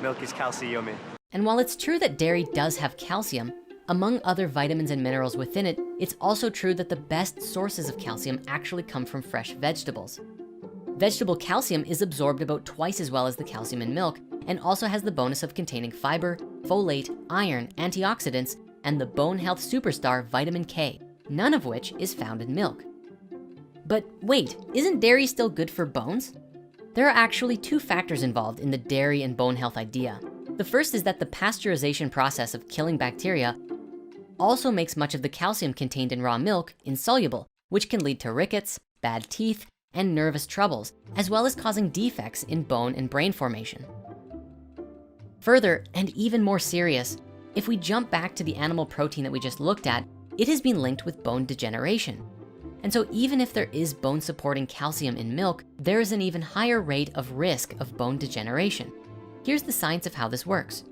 Milk is calcium.
And while it's true that dairy does have calcium, among other vitamins and minerals within it, it's also true that the best sources of calcium actually come from fresh vegetables. Vegetable calcium is absorbed about twice as well as the calcium in milk, and also has the bonus of containing fiber, folate, iron, antioxidants, and the bone health superstar vitamin K, none of which is found in milk. But wait, isn't dairy still good for bones? There are actually 2 factors involved in the dairy and bone health idea. The first is that the pasteurization process of killing bacteria also makes much of the calcium contained in raw milk insoluble, which can lead to rickets, bad teeth, and nervous troubles, as well as causing defects in bone and brain formation. Further, and even more serious, if we jump back to the animal protein that we just looked at, it has been linked with bone degeneration. And so even if there is bone supporting calcium in milk, there is an even higher rate of risk of bone degeneration. Here's the science of how this works.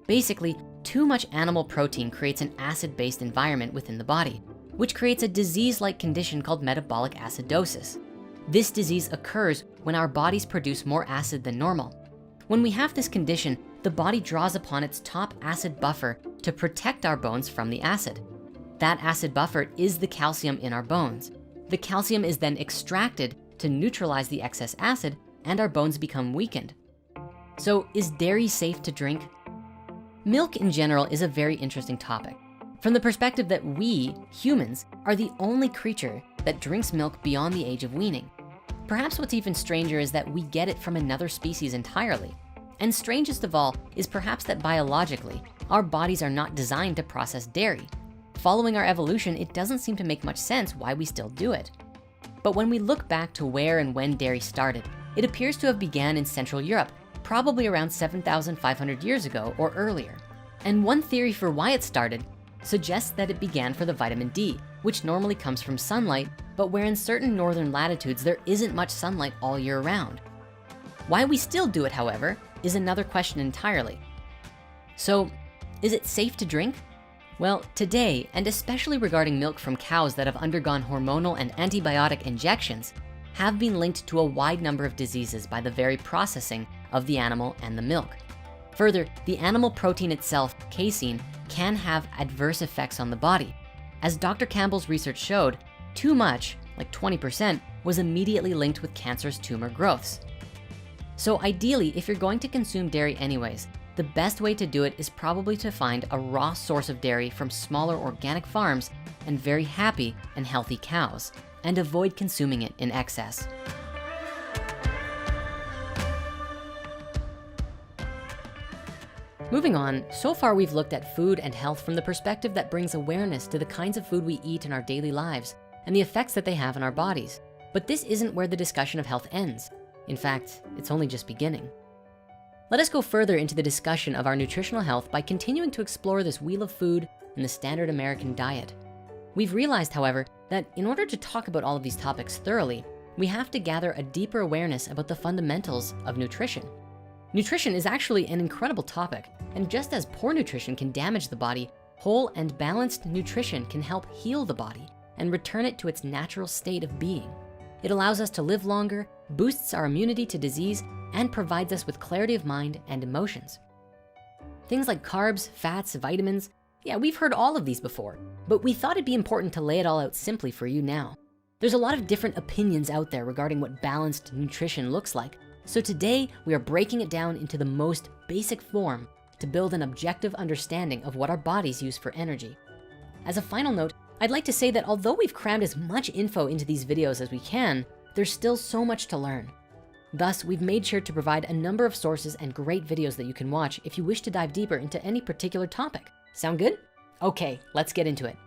Basically, too much animal protein creates an acid-based environment within the body, which creates a disease-like condition called metabolic acidosis. This disease occurs when our bodies produce more acid than normal. When we have this condition, the body draws upon its top acid buffer to protect our bones from the acid. That acid buffer is the calcium in our bones. The calcium is then extracted to neutralize the excess acid, and our bones become weakened. So is dairy safe to drink? Milk in general is a very interesting topic, from the perspective that we, humans, are the only creature that drinks milk beyond the age of weaning. Perhaps what's even stranger is that we get it from another species entirely. And strangest of all is perhaps that biologically, our bodies are not designed to process dairy. Following our evolution, it doesn't seem to make much sense why we still do it. But when we look back to where and when dairy started, it appears to have began in Central Europe, probably around 7,500 years ago or earlier. And one theory for why it started suggests that it began for the vitamin D, which normally comes from sunlight, but where in certain northern latitudes there isn't much sunlight all year round. Why we still do it, however, is another question entirely. So, is it safe to drink? Well, today, and especially regarding milk from cows that have undergone hormonal and antibiotic injections, have been linked to a wide number of diseases by the very processing of the animal and the milk. Further, the animal protein itself, casein, can have adverse effects on the body. As Dr. Campbell's research showed, Too much, like 20%, was immediately linked with cancerous tumor growths. So ideally, if you're going to consume dairy anyways, the best way to do it is probably to find a raw source of dairy from smaller organic farms and very happy and healthy cows, and avoid consuming it in excess. Moving on, so far we've looked at food and health from the perspective that brings awareness to the kinds of food we eat in our daily lives and the effects that they have on our bodies. But this isn't where the discussion of health ends. In fact, it's only just beginning. Let us go further into the discussion of our nutritional health by continuing to explore this wheel of food and the standard American diet. We've realized, however, that in order to talk about all of these topics thoroughly, we have to gather a deeper awareness about the fundamentals of nutrition. Nutrition is actually an incredible topic, and just as poor nutrition can damage the body, whole and balanced nutrition can help heal the body and return it to its natural state of being. It allows us to live longer, boosts our immunity to disease, and provides us with clarity of mind and emotions. Things like carbs, fats, vitamins, yeah, we've heard all of these before, but we thought it'd be important to lay it all out simply for you now. There's a lot of different opinions out there regarding what balanced nutrition looks like. So today we are breaking it down into the most basic form to build an objective understanding of what our bodies use for energy. As a final note, I'd like to say that although we've crammed as much info into these videos as we can, there's still so much to learn. Thus, we've made sure to provide a number of sources and great videos that you can watch if you wish to dive deeper into any particular topic. Sound good? Okay, let's get into it.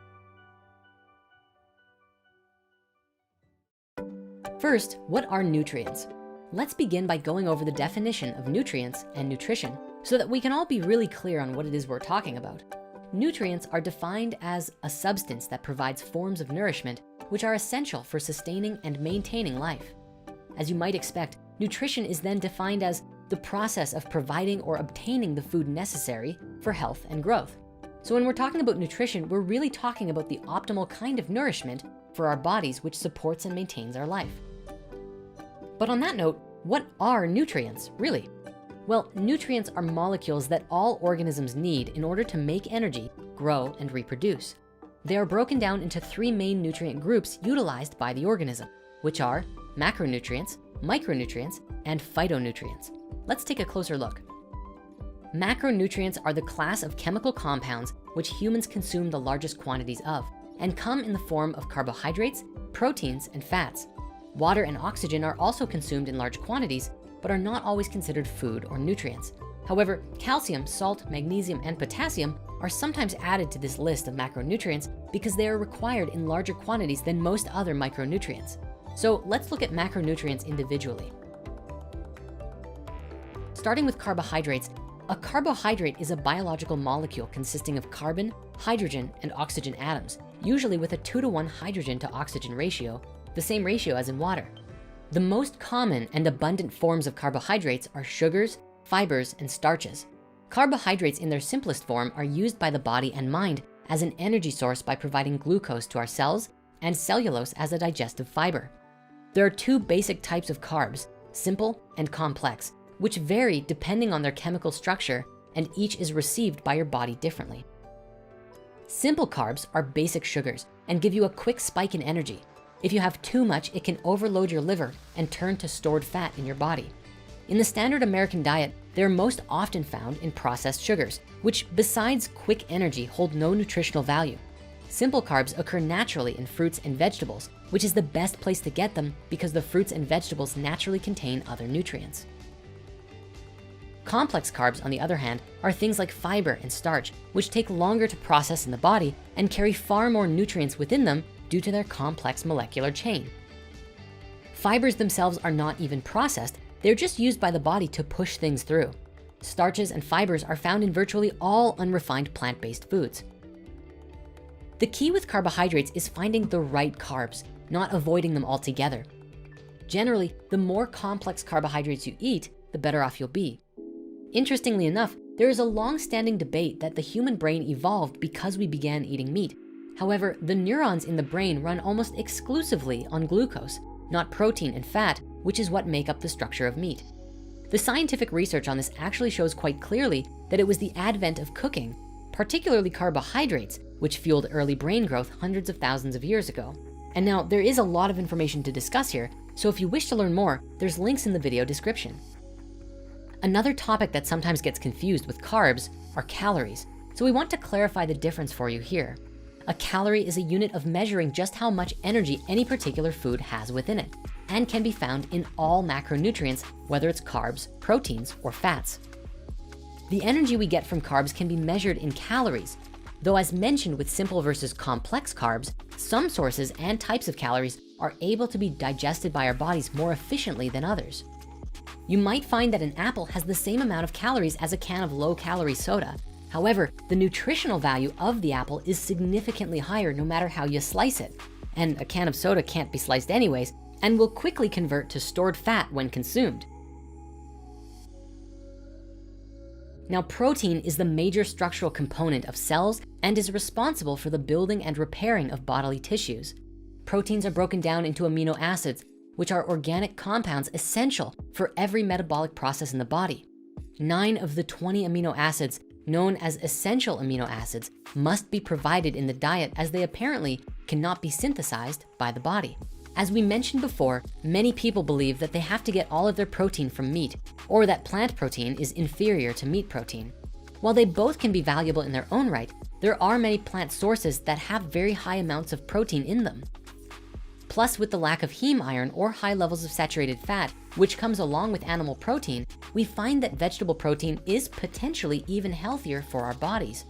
First, what are nutrients? Let's begin by going over the definition of nutrients and nutrition so that we can all be really clear on what it is we're talking about. Nutrients are defined as a substance that provides forms of nourishment which are essential for sustaining and maintaining life. As you might expect, nutrition is then defined as the process of providing or obtaining the food necessary for health and growth. So when we're talking about nutrition, we're really talking about the optimal kind of nourishment for our bodies which supports and maintains our life. But on that note, what are nutrients, really? Well, nutrients are molecules that all organisms need in order to make energy, grow, and reproduce. They are broken down into three main nutrient groups utilized by the organism, which are macronutrients, micronutrients, and phytonutrients. Let's take a closer look. Macronutrients are the class of chemical compounds which humans consume the largest quantities of and come in the form of carbohydrates, proteins, and fats. Water and oxygen are also consumed in large quantities, but are not always considered food or nutrients. However, calcium, salt, magnesium, and potassium are sometimes added to this list of macronutrients because they are required in larger quantities than most other micronutrients. So let's look at macronutrients individually. Starting with carbohydrates, a carbohydrate is a biological molecule consisting of carbon, hydrogen, and oxygen atoms, usually with a 2-to-1 hydrogen to oxygen ratio, the same ratio as in water. The most common and abundant forms of carbohydrates are sugars, fibers, and starches. Carbohydrates in their simplest form are used by the body and mind as an energy source by providing glucose to our cells and cellulose as a digestive fiber. There are two basic types of carbs, simple and complex, which vary depending on their chemical structure, and each is received by your body differently. Simple carbs are basic sugars and give you a quick spike in energy. If you have too much, it can overload your liver and turn to stored fat in your body. In the standard American diet, they're most often found in processed sugars, which besides quick energy, hold no nutritional value. Simple carbs occur naturally in fruits and vegetables, which is the best place to get them because the fruits and vegetables naturally contain other nutrients. Complex carbs, on the other hand, are things like fiber and starch, which take longer to process in the body and carry far more nutrients within them due to their complex molecular chain. Fibers themselves are not even processed, they're just used by the body to push things through. Starches and fibers are found in virtually all unrefined plant-based foods. The key with carbohydrates is finding the right carbs, not avoiding them altogether. Generally, the more complex carbohydrates you eat, the better off you'll be. Interestingly enough, there is a long-standing debate that the human brain evolved because we began eating meat. However, the neurons in the brain run almost exclusively on glucose, not protein and fat, which is what make up the structure of meat. The scientific research on this actually shows quite clearly that it was the advent of cooking, particularly carbohydrates, which fueled early brain growth hundreds of thousands of years ago. And now there is a lot of information to discuss here, so if you wish to learn more, there's links in the video description. Another topic that sometimes gets confused with carbs are calories, so we want to clarify the difference for you here. A calorie is a unit of measuring just how much energy any particular food has within it, and can be found in all macronutrients, whether it's carbs, proteins, or fats. The energy we get from carbs can be measured in calories, though as mentioned with simple versus complex carbs, some sources and types of calories are able to be digested by our bodies more efficiently than others. You might find that an apple has the same amount of calories as a can of low-calorie soda. However, the nutritional value of the apple is significantly higher no matter how you slice it. And a can of soda can't be sliced anyways, and will quickly convert to stored fat when consumed. Now, protein is the major structural component of cells and is responsible for the building and repairing of bodily tissues. Proteins are broken down into amino acids, which are organic compounds essential for every metabolic process in the body. 9 of the 20 amino acids, known as essential amino acids, must be provided in the diet as they apparently cannot be synthesized by the body. As we mentioned before, many people believe that they have to get all of their protein from meat, or that plant protein is inferior to meat protein. While they both can be valuable in their own right, there are many plant sources that have very high amounts of protein in them. Plus, with the lack of heme iron or high levels of saturated fat, which comes along with animal protein, we find that vegetable protein is potentially even healthier for our bodies.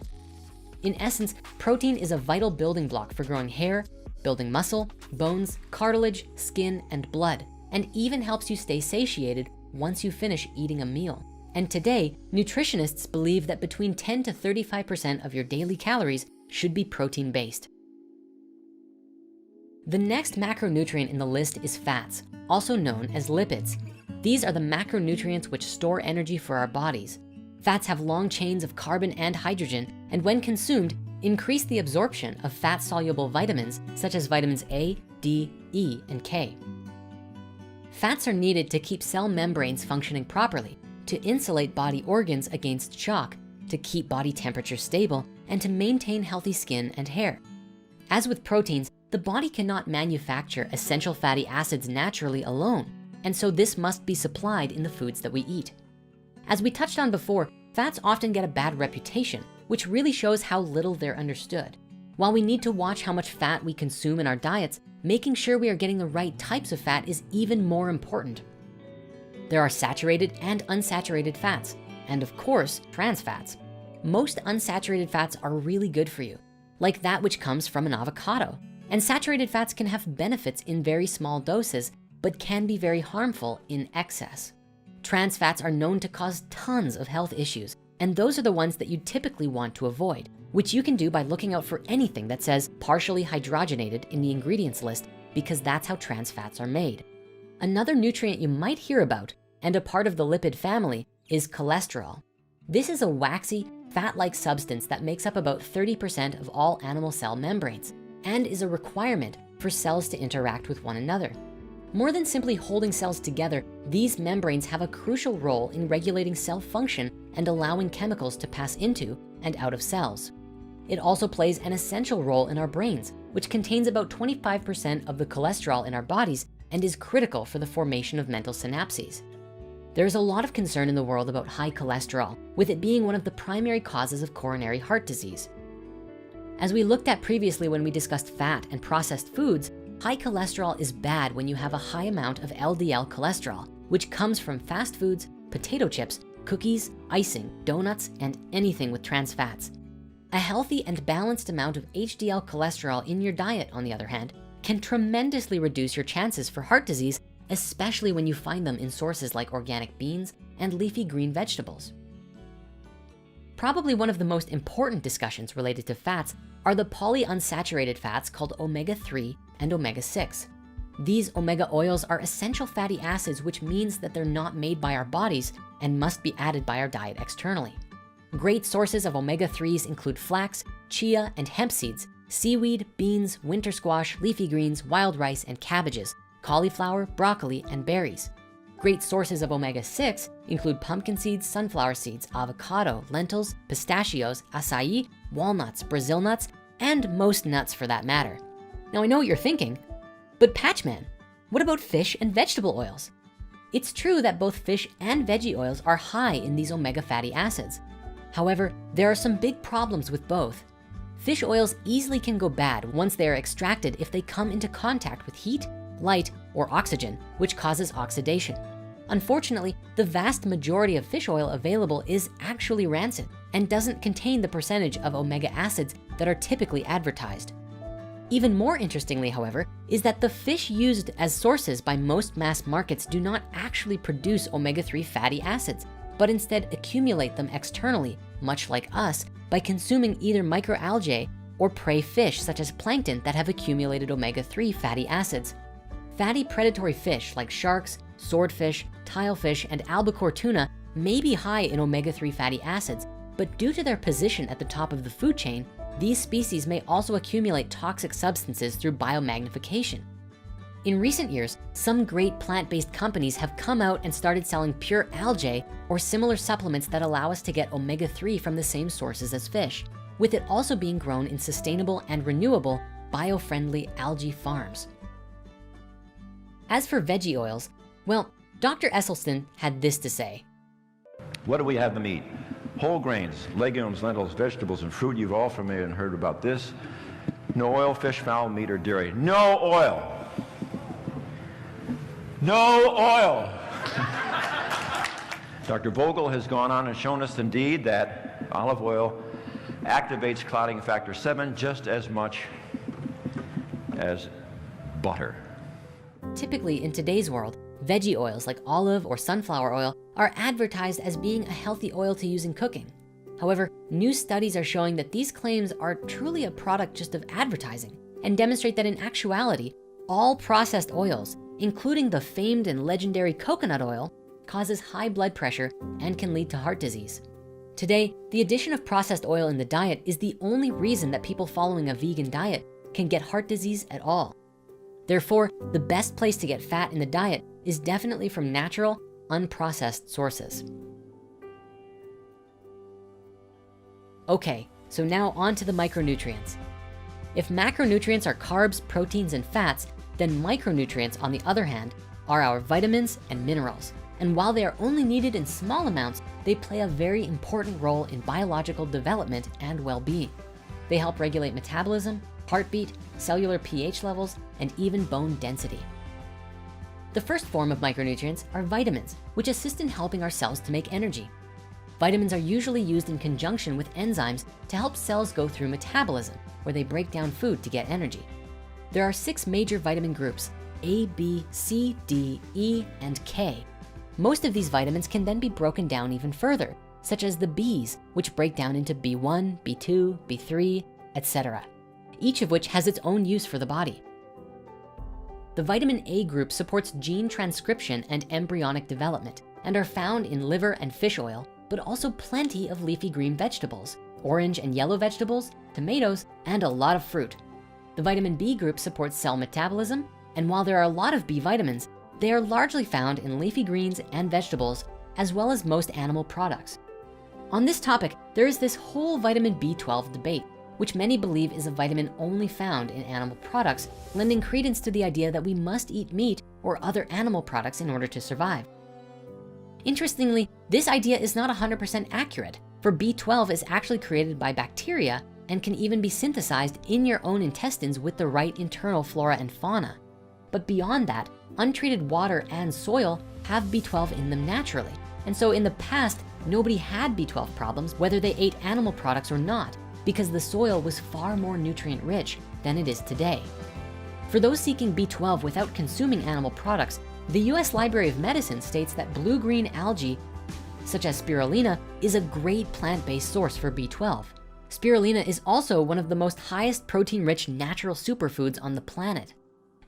In essence, protein is a vital building block for growing hair, building muscle, bones, cartilage, skin, and blood, and even helps you stay satiated once you finish eating a meal. And today, nutritionists believe that between 10 to 35% of your daily calories should be protein-based. The next macronutrient in the list is fats, also known as lipids. These are the macronutrients which store energy for our bodies. Fats have long chains of carbon and hydrogen, and when consumed, increase the absorption of fat-soluble vitamins such as vitamins A, D, E, and K. Fats are needed to keep cell membranes functioning properly, to insulate body organs against shock, to keep body temperature stable, and to maintain healthy skin and hair. As with proteins, the body cannot manufacture essential fatty acids naturally alone, and so this must be supplied in the foods that we eat. As we touched on before, fats often get a bad reputation, which really shows how little they're understood. While we need to watch how much fat we consume in our diets, making sure we are getting the right types of fat is even more important. There are saturated and unsaturated fats, and of course, trans fats. Most unsaturated fats are really good for you, like that which comes from an avocado. And saturated fats can have benefits in very small doses, but can be very harmful in excess. Trans fats are known to cause tons of health issues, and those are the ones that you typically want to avoid, which you can do by looking out for anything that says partially hydrogenated in the ingredients list, because that's how trans fats are made. Another nutrient you might hear about, and a part of the lipid family, is cholesterol. This is a waxy, fat-like substance that makes up about 30% of all animal cell membranes, and is a requirement for cells to interact with one another. More than simply holding cells together, these membranes have a crucial role in regulating cell function and allowing chemicals to pass into and out of cells. It also plays an essential role in our brains, which contains about 25% of the cholesterol in our bodies and is critical for the formation of mental synapses. There's a lot of concern in the world about high cholesterol, with it being one of the primary causes of coronary heart disease. As we looked at previously when we discussed fat and processed foods, high cholesterol is bad when you have a high amount of LDL cholesterol, which comes from fast foods, potato chips, cookies, icing, donuts, and anything with trans fats. A healthy and balanced amount of HDL cholesterol in your diet, on the other hand, can tremendously reduce your chances for heart disease, especially when you find them in sources like organic beans and leafy green vegetables. Probably one of the most important discussions related to fats are the polyunsaturated fats called omega-3 and omega-6. These omega oils are essential fatty acids, which means that they're not made by our bodies and must be added by our diet externally. Great sources of omega-3s include flax, chia, and hemp seeds, seaweed, beans, winter squash, leafy greens, wild rice, and cabbages, cauliflower, broccoli, and berries. Great sources of omega-6 include pumpkin seeds, sunflower seeds, avocado, lentils, pistachios, acai, walnuts, Brazil nuts, and most nuts for that matter. Now I know what you're thinking, But Patchman, what about fish and vegetable oils? It's true that both fish and veggie oils are high in these omega fatty acids. However, there are some big problems with both. Fish oils easily can go bad once they are extracted if they come into contact with heat, light, or oxygen, which causes oxidation. Unfortunately, the vast majority of fish oil available is actually rancid and doesn't contain the percentage of omega acids that are typically advertised. Even more interestingly, however, is that the fish used as sources by most mass markets do not actually produce omega-3 fatty acids, but instead accumulate them externally, much like us, by consuming either microalgae or prey fish such as plankton that have accumulated omega-3 fatty acids. Fatty predatory fish like sharks, swordfish, tilefish, and albacore tuna may be high in omega-3 fatty acids, but due to their position at the top of the food chain, these species may also accumulate toxic substances through biomagnification. In recent years, some great plant-based companies have come out and started selling pure algae or similar supplements that allow us to get omega-3 from the same sources as fish, with it also being grown in sustainable and renewable bio-friendly algae farms. As for veggie oils, well, Dr. Esselstyn had this to say.
What do we have them eat? Whole grains, legumes, lentils, vegetables, and fruit. You've all familiar and heard about this. No oil, fish, fowl, meat, or dairy. No oil. No oil. Dr. Vogel has gone on and shown us indeed that olive oil activates clotting factor 7 just as much as butter.
Typically in today's world, veggie oils like olive or sunflower oil are advertised as being a healthy oil to use in cooking. However, new studies are showing that these claims are truly a product just of advertising and demonstrate that in actuality, all processed oils, including the famed and legendary coconut oil, causes high blood pressure and can lead to heart disease. Today, the addition of processed oil in the diet is the only reason that people following a vegan diet can get heart disease at all. Therefore, the best place to get fat in the diet is definitely from natural, unprocessed sources. Okay, so now on to the micronutrients. If macronutrients are carbs, proteins, and fats, then micronutrients, on the other hand, are our vitamins and minerals. And while they are only needed in small amounts, they play a very important role in biological development and well-being. They help regulate metabolism, heartbeat, cellular pH levels, and even bone density. The first form of micronutrients are vitamins, which assist in helping our cells to make energy. Vitamins are usually used in conjunction with enzymes to help cells go through metabolism, where they break down food to get energy. There are 6 major vitamin groups: A, B, C, D, E, and K. Most of these vitamins can then be broken down even further, such as the Bs, which break down into B1, B2, B3, etc., each of which has its own use for the body. The vitamin A group supports gene transcription and embryonic development and are found in liver and fish oil, but also plenty of leafy green vegetables, orange and yellow vegetables, tomatoes, and a lot of fruit. The vitamin B group supports cell metabolism, and while there are a lot of B vitamins, they are largely found in leafy greens and vegetables, as well as most animal products. On this topic, there is this whole vitamin B12 debate, which many believe is a vitamin only found in animal products, lending credence to the idea that we must eat meat or other animal products in order to survive. Interestingly, this idea is not 100% accurate, for B12 is actually created by bacteria and can even be synthesized in your own intestines with the right internal flora and fauna. But beyond that, untreated water and soil have B12 in them naturally. And so in the past, nobody had B12 problems whether they ate animal products or not, because the soil was far more nutrient rich than it is today. For those seeking B12 without consuming animal products, the US Library of Medicine states that blue-green algae, such as spirulina, is a great plant-based source for B12. Spirulina is also one of the most highest protein-rich natural superfoods on the planet.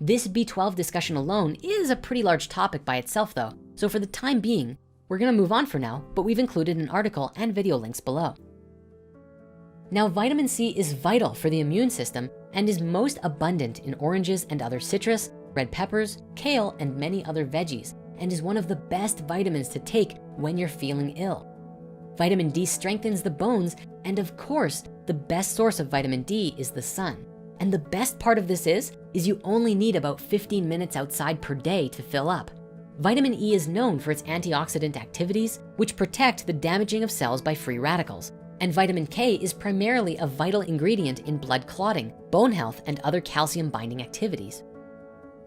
This B12 discussion alone is a pretty large topic by itself though, so for the time being, we're gonna move on for now, but we've included an article and video links below. Now, vitamin C is vital for the immune system and is most abundant in oranges and other citrus, red peppers, kale, and many other veggies, and is one of the best vitamins to take when you're feeling ill. Vitamin D strengthens the bones, and of course, the best source of vitamin D is the sun. And the best part of this is you only need about 15 minutes outside per day to fill up. Vitamin E is known for its antioxidant activities, which protect the damaging of cells by free radicals. And vitamin K is primarily a vital ingredient in blood clotting, bone health, and other calcium binding activities.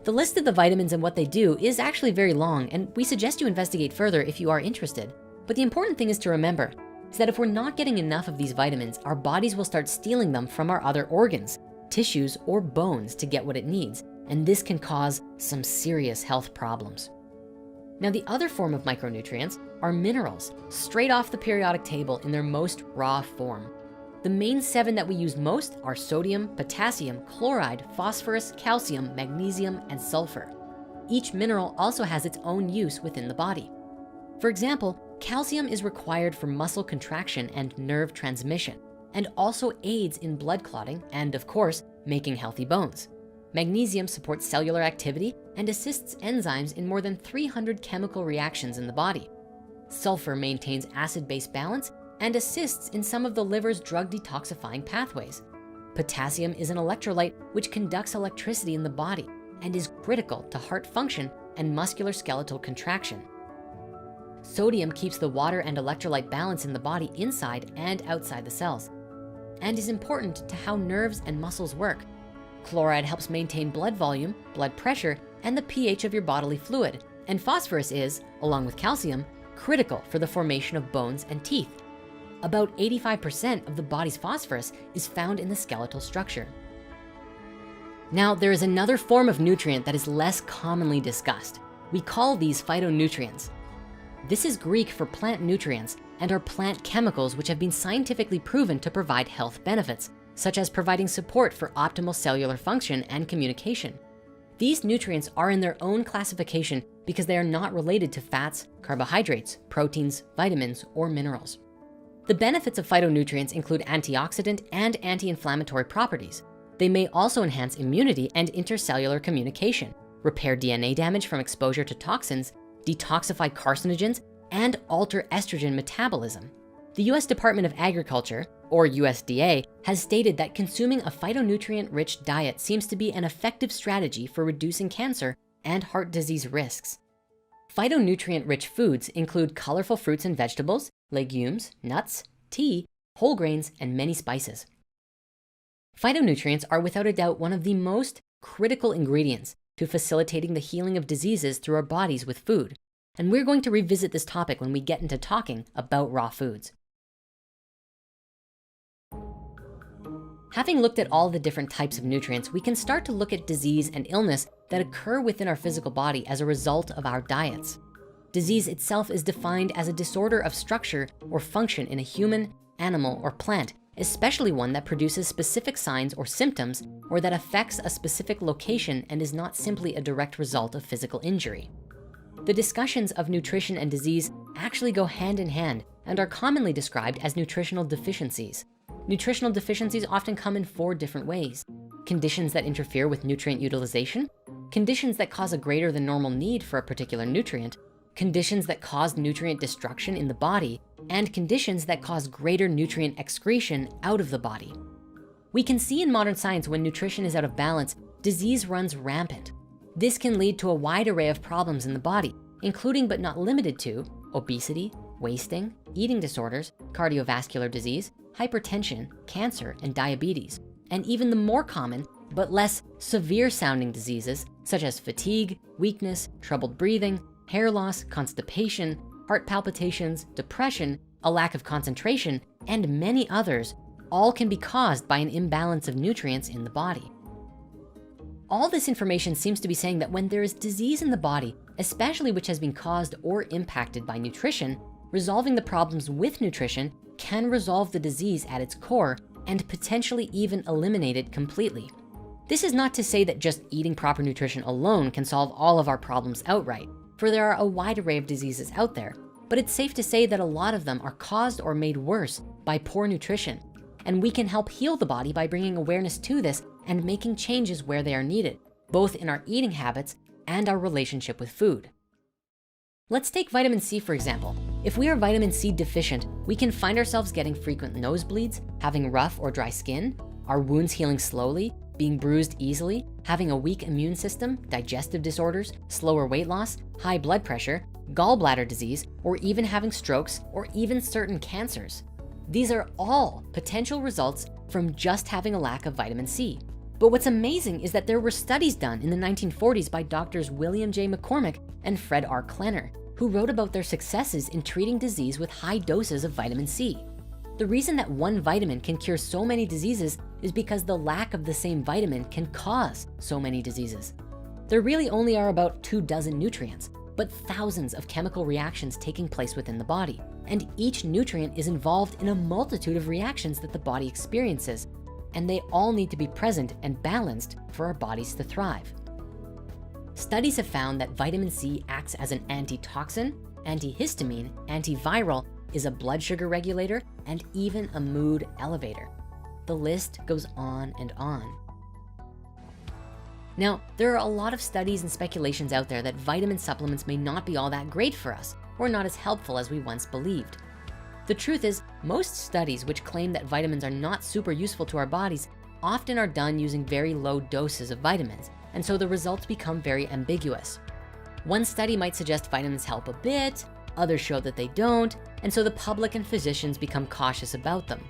The list of the vitamins and what they do is actually very long, and we suggest you investigate further if you are interested. But the important thing is to remember is that if we're not getting enough of these vitamins, our bodies will start stealing them from our other organs, tissues, or bones to get what it needs. And this can cause some serious health problems. Now, the other form of micronutrients are minerals, straight off the periodic table in their most raw form. The main 7 that we use most are sodium, potassium, chloride, phosphorus, calcium, magnesium, and sulfur. Each mineral also has its own use within the body. For example, calcium is required for muscle contraction and nerve transmission, and also aids in blood clotting and, of course, making healthy bones. Magnesium supports cellular activity and assists enzymes in more than 300 chemical reactions in the body. Sulfur maintains acid-base balance and assists in some of the liver's drug detoxifying pathways. Potassium is an electrolyte which conducts electricity in the body and is critical to heart function and musculoskeletal contraction. Sodium keeps the water and electrolyte balance in the body inside and outside the cells, and is important to how nerves and muscles work. Chloride helps maintain blood volume, blood pressure, and the pH of your bodily fluid. And phosphorus is, along with calcium, critical for the formation of bones and teeth. About 85% of the body's phosphorus is found in the skeletal structure. Now, there is another form of nutrient that is less commonly discussed. We call these phytonutrients. This is Greek for plant nutrients and are plant chemicals which have been scientifically proven to provide health benefits, such as providing support for optimal cellular function and communication. These nutrients are in their own classification because they are not related to fats, carbohydrates, proteins, vitamins, or minerals. The benefits of phytonutrients include antioxidant and anti-inflammatory properties. They may also enhance immunity and intercellular communication, repair DNA damage from exposure to toxins, detoxify carcinogens, and alter estrogen metabolism. The US Department of Agriculture, or USDA, has stated that consuming a phytonutrient-rich diet seems to be an effective strategy for reducing cancer and heart disease risks. Phytonutrient-rich foods include colorful fruits and vegetables, legumes, nuts, tea, whole grains, and many spices. Phytonutrients are without a doubt one of the most critical ingredients to facilitating the healing of diseases through our bodies with food. And we're going to revisit this topic when we get into talking about raw foods. Having looked at all the different types of nutrients, we can start to look at disease and illness that occur within our physical body as a result of our diets. Disease itself is defined as a disorder of structure or function in a human, animal, or plant, especially one that produces specific signs or symptoms, or that affects a specific location and is not simply a direct result of physical injury. The discussions of nutrition and disease actually go hand in hand and are commonly described as nutritional deficiencies. Nutritional deficiencies often come in 4 different ways: conditions that interfere with nutrient utilization, conditions that cause a greater than normal need for a particular nutrient, conditions that cause nutrient destruction in the body, and conditions that cause greater nutrient excretion out of the body. We can see in modern science when nutrition is out of balance, disease runs rampant. This can lead to a wide array of problems in the body, including but not limited to obesity, wasting, eating disorders, cardiovascular disease, hypertension, cancer, and diabetes, and even the more common but less severe sounding diseases such as fatigue, weakness, troubled breathing, hair loss, constipation, heart palpitations, depression, a lack of concentration, and many others, all can be caused by an imbalance of nutrients in the body. All this information seems to be saying that when there is disease in the body, especially which has been caused or impacted by nutrition, resolving the problems with nutrition can resolve the disease at its core and potentially even eliminate it completely. This is not to say that just eating proper nutrition alone can solve all of our problems outright, for there are a wide array of diseases out there, but it's safe to say that a lot of them are caused or made worse by poor nutrition. And we can help heal the body by bringing awareness to this and making changes where they are needed, both in our eating habits and our relationship with food. Let's take vitamin C, for example. If we are vitamin C deficient, we can find ourselves getting frequent nosebleeds, having rough or dry skin, our wounds healing slowly, being bruised easily, having a weak immune system, digestive disorders, slower weight loss, high blood pressure, gallbladder disease, or even having strokes, or even certain cancers. These are all potential results from just having a lack of vitamin C. But what's amazing is that there were studies done in the 1940s by doctors William J. McCormick and Fred R. Klenner, who wrote about their successes in treating disease with high doses of vitamin C. The reason that one vitamin can cure so many diseases is because the lack of the same vitamin can cause so many diseases. There really only are about 24 nutrients, but thousands of chemical reactions taking place within the body. And each nutrient is involved in a multitude of reactions that the body experiences, and they all need to be present and balanced for our bodies to thrive. Studies have found that vitamin C acts as an antitoxin, antihistamine, antiviral, is a blood sugar regulator, and even a mood elevator. The list goes on and on. Now, there are a lot of studies and speculations out there that vitamin supplements may not be all that great for us, or not as helpful as we once believed. The truth is, most studies which claim that vitamins are not super useful to our bodies often are done using very low doses of vitamins, and so the results become very ambiguous. One study might suggest vitamins help a bit, others show that they don't, and so the public and physicians become cautious about them.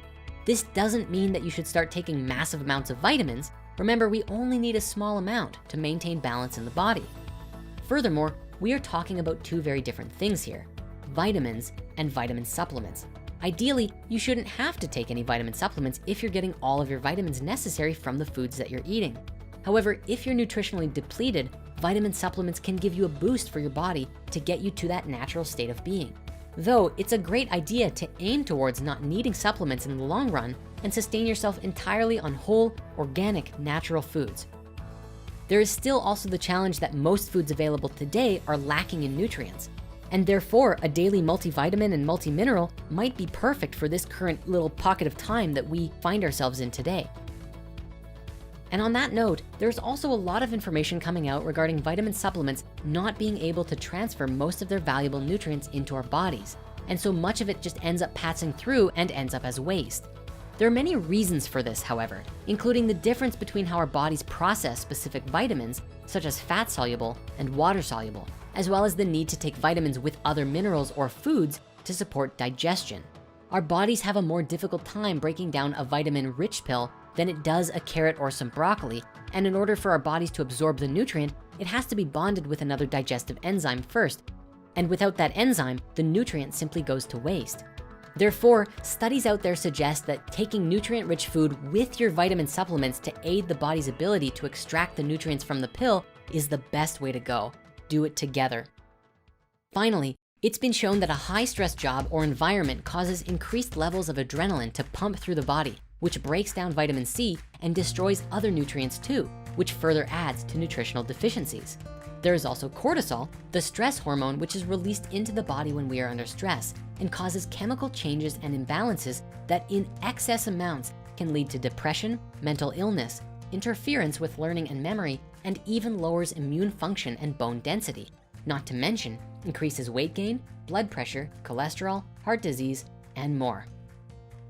This doesn't mean that you should start taking massive amounts of vitamins. Remember, we only need a small amount to maintain balance in the body. Furthermore, we are talking about two very different things here: vitamins and vitamin supplements. Ideally, you shouldn't have to take any vitamin supplements if you're getting all of your vitamins necessary from the foods that you're eating. However, if you're nutritionally depleted, vitamin supplements can give you a boost for your body to get you to that natural state of being. Though it's a great idea to aim towards not needing supplements in the long run and sustain yourself entirely on whole, organic, natural foods. There is still also the challenge that most foods available today are lacking in nutrients, and therefore a daily multivitamin and multimineral might be perfect for this current little pocket of time that we find ourselves in today. And on that note, there's also a lot of information coming out regarding vitamin supplements not being able to transfer most of their valuable nutrients into our bodies. And so much of it just ends up passing through and ends up as waste. There are many reasons for this, however, including the difference between how our bodies process specific vitamins, such as fat soluble and water soluble, as well as the need to take vitamins with other minerals or foods to support digestion. Our bodies have a more difficult time breaking down a vitamin-rich pill than it does a carrot or some broccoli. And in order for our bodies to absorb the nutrient, it has to be bonded with another digestive enzyme first. And without that enzyme, the nutrient simply goes to waste. Therefore, studies out there suggest that taking nutrient-rich food with your vitamin supplements to aid the body's ability to extract the nutrients from the pill is the best way to go. Do it together. Finally, it's been shown that a high-stress job or environment causes increased levels of adrenaline to pump through the body, which breaks down vitamin C and destroys other nutrients too, which further adds to nutritional deficiencies. There is also cortisol, the stress hormone, which is released into the body when we are under stress and causes chemical changes and imbalances that in excess amounts can lead to depression, mental illness, interference with learning and memory, and even lowers immune function and bone density. Not to mention, increases weight gain, blood pressure, cholesterol, heart disease, and more.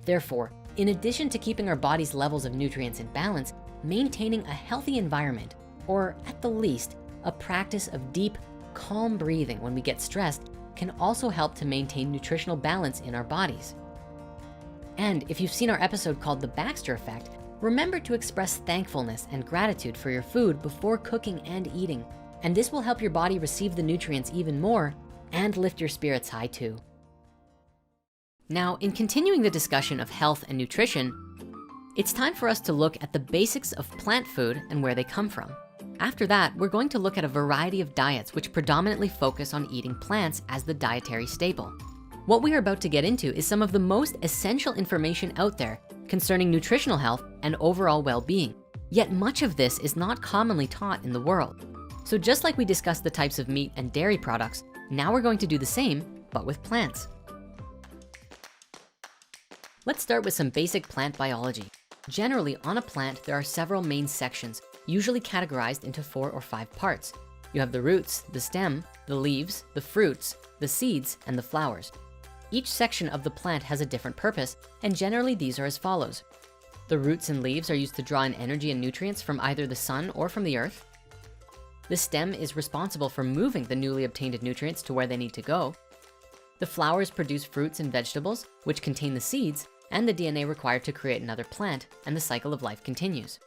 Therefore, in addition to keeping our body's levels of nutrients in balance, maintaining a healthy environment, or at the least, a practice of deep, calm breathing when we get stressed can also help to maintain nutritional balance in our bodies. And if you've seen our episode called The Baxter Effect, remember to express thankfulness and gratitude for your food before cooking and eating. And this will help your body receive the nutrients even more and lift your spirits high too. Now, in continuing the discussion of health and nutrition, it's time for us to look at the basics of plant food and where they come from. After that, we're going to look at a variety of diets which predominantly focus on eating plants as the dietary staple. What we are about to get into is some of the most essential information out there concerning nutritional health and overall well-being. Yet much of this is not commonly taught in the world. So just like we discussed the types of meat and dairy products, now we're going to do the same, but with plants. Let's start with some basic plant biology. Generally, on a plant, there are several main sections, usually categorized into 4 or 5 parts. You have the roots, the stem, the leaves, the fruits, the seeds, and the flowers. Each section of the plant has a different purpose, and generally these are as follows. The roots and leaves are used to draw in energy and nutrients from either the sun or from the earth. The stem is responsible for moving the newly obtained nutrients to where they need to go. The flowers produce fruits and vegetables, which contain the seeds and the DNA required to create another plant, and the cycle of life continues.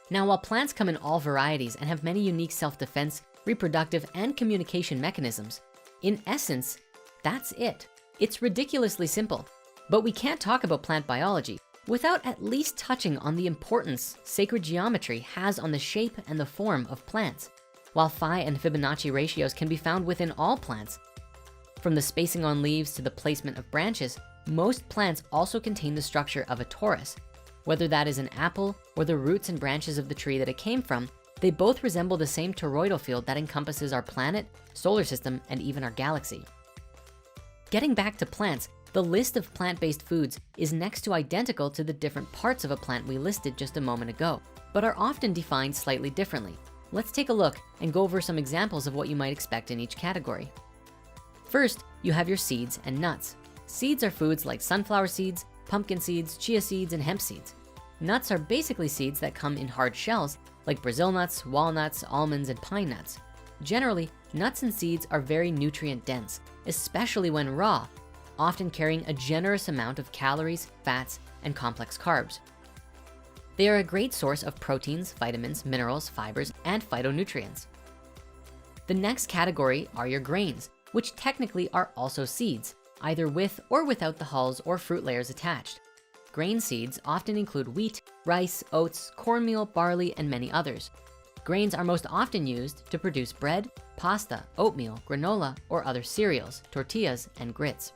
Now, while plants come in all varieties and have many unique self-defense, reproductive, and communication mechanisms, in essence, that's it. It's ridiculously simple, but we can't talk about plant biology without at least touching on the importance sacred geometry has on the shape and the form of plants. While phi and Fibonacci ratios can be found within all plants, from the spacing on leaves to the placement of branches, most plants also contain the structure of a torus. Whether that is an apple or the roots and branches of the tree that it came from, they both resemble the same toroidal field that encompasses our planet, solar system, and even our galaxy. Getting back to plants, the list of plant-based foods is next to identical to the different parts of a plant we listed just a moment ago, but are often defined slightly differently. Let's take a look and go over some examples of what you might expect in each category. First, you have your seeds and nuts. Seeds are foods like sunflower seeds, pumpkin seeds, chia seeds, and hemp seeds. Nuts are basically seeds that come in hard shells like Brazil nuts, walnuts, almonds, and pine nuts. Generally, nuts and seeds are very nutrient dense, especially when raw, often carrying a generous amount of calories, fats, and complex carbs. They are a great source of proteins, vitamins, minerals, fibers, and phytonutrients. The next category are your grains, which technically are also seeds, either with or without the hulls or fruit layers attached. Grain seeds often include wheat, rice, oats, cornmeal, barley, and many others. Grains are most often used to produce bread, pasta, oatmeal, granola, or other cereals, tortillas, and grits.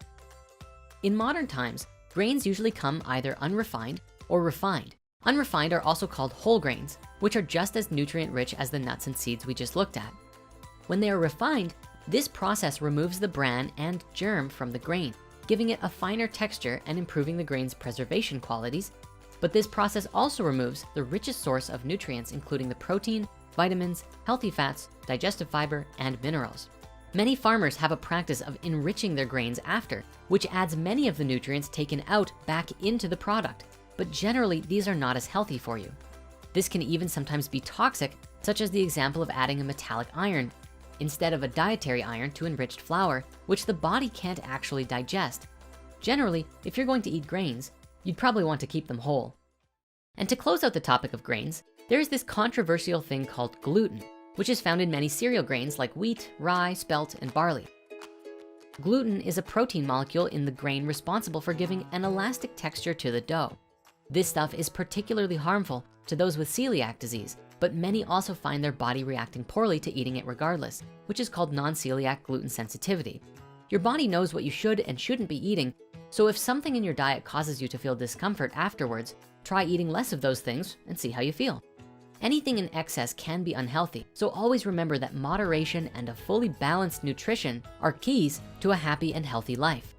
In modern times, grains usually come either unrefined or refined. Unrefined are also called whole grains, which are just as nutrient rich as the nuts and seeds we just looked at. When they are refined, this process removes the bran and germ from the grain, giving it a finer texture and improving the grain's preservation qualities. But this process also removes the richest source of nutrients, including the protein, vitamins, healthy fats, digestive fiber, and minerals. Many farmers have a practice of enriching their grains after, which adds many of the nutrients taken out back into the product. But generally, these are not as healthy for you. This can even sometimes be toxic, such as the example of adding a metallic iron instead of a dietary iron to enriched flour, which the body can't actually digest. Generally, if you're going to eat grains, you'd probably want to keep them whole. And to close out the topic of grains, there's this controversial thing called gluten, which is found in many cereal grains like wheat, rye, spelt, and barley. Gluten is a protein molecule in the grain responsible for giving an elastic texture to the dough. This stuff is particularly harmful to those with celiac disease, but many also find their body reacting poorly to eating it regardless, which is called non-celiac gluten sensitivity. Your body knows what you should and shouldn't be eating, so if something in your diet causes you to feel discomfort afterwards, try eating less of those things and see how you feel. Anything in excess can be unhealthy, so always remember that moderation and a fully balanced nutrition are keys to a happy and healthy life.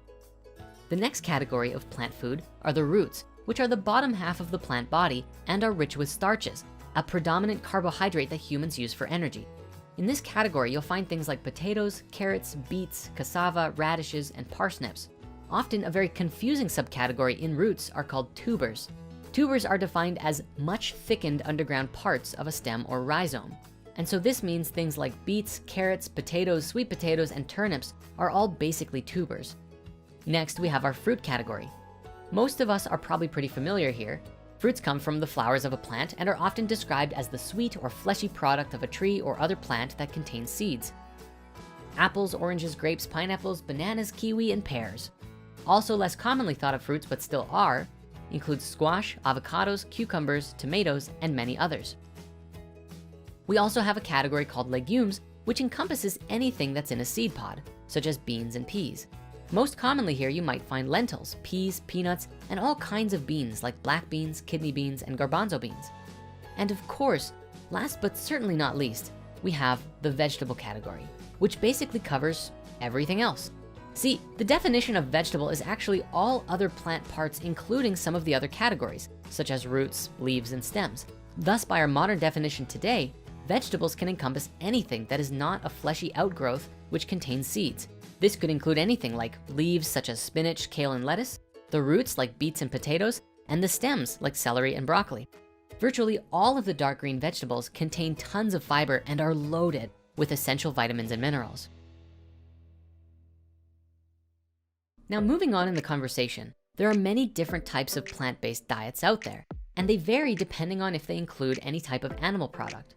The next category of plant food are the roots, which are the bottom half of the plant body and are rich with starches, a predominant carbohydrate that humans use for energy. In this category, you'll find things like potatoes, carrots, beets, cassava, radishes, and parsnips. Often a very confusing subcategory in roots are called tubers. Tubers are defined as much thickened underground parts of a stem or rhizome. And so this means things like beets, carrots, potatoes, sweet potatoes, and turnips are all basically tubers. Next, we have our fruit category. Most of us are probably pretty familiar here. Fruits come from the flowers of a plant and are often described as the sweet or fleshy product of a tree or other plant that contains seeds. Apples, oranges, grapes, pineapples, bananas, kiwi, and pears. Also less commonly thought of fruits, but still are, includes squash, avocados, cucumbers, tomatoes, and many others. We also have a category called legumes, which encompasses anything that's in a seed pod, such as beans and peas. Most commonly here, you might find lentils, peas, peanuts, and all kinds of beans like black beans, kidney beans, and garbanzo beans. And of course, last but certainly not least, we have the vegetable category, which basically covers everything else. See, the definition of vegetable is actually all other plant parts, including some of the other categories, such as roots, leaves, and stems. Thus, by our modern definition today, vegetables can encompass anything that is not a fleshy outgrowth which contains seeds. This could include anything like leaves such as spinach, kale, and lettuce, the roots like beets and potatoes, and the stems like celery and broccoli. Virtually all of the dark green vegetables contain tons of fiber and are loaded with essential vitamins and minerals. Now, moving on in the conversation, there are many different types of plant-based diets out there, and they vary depending on if they include any type of animal product.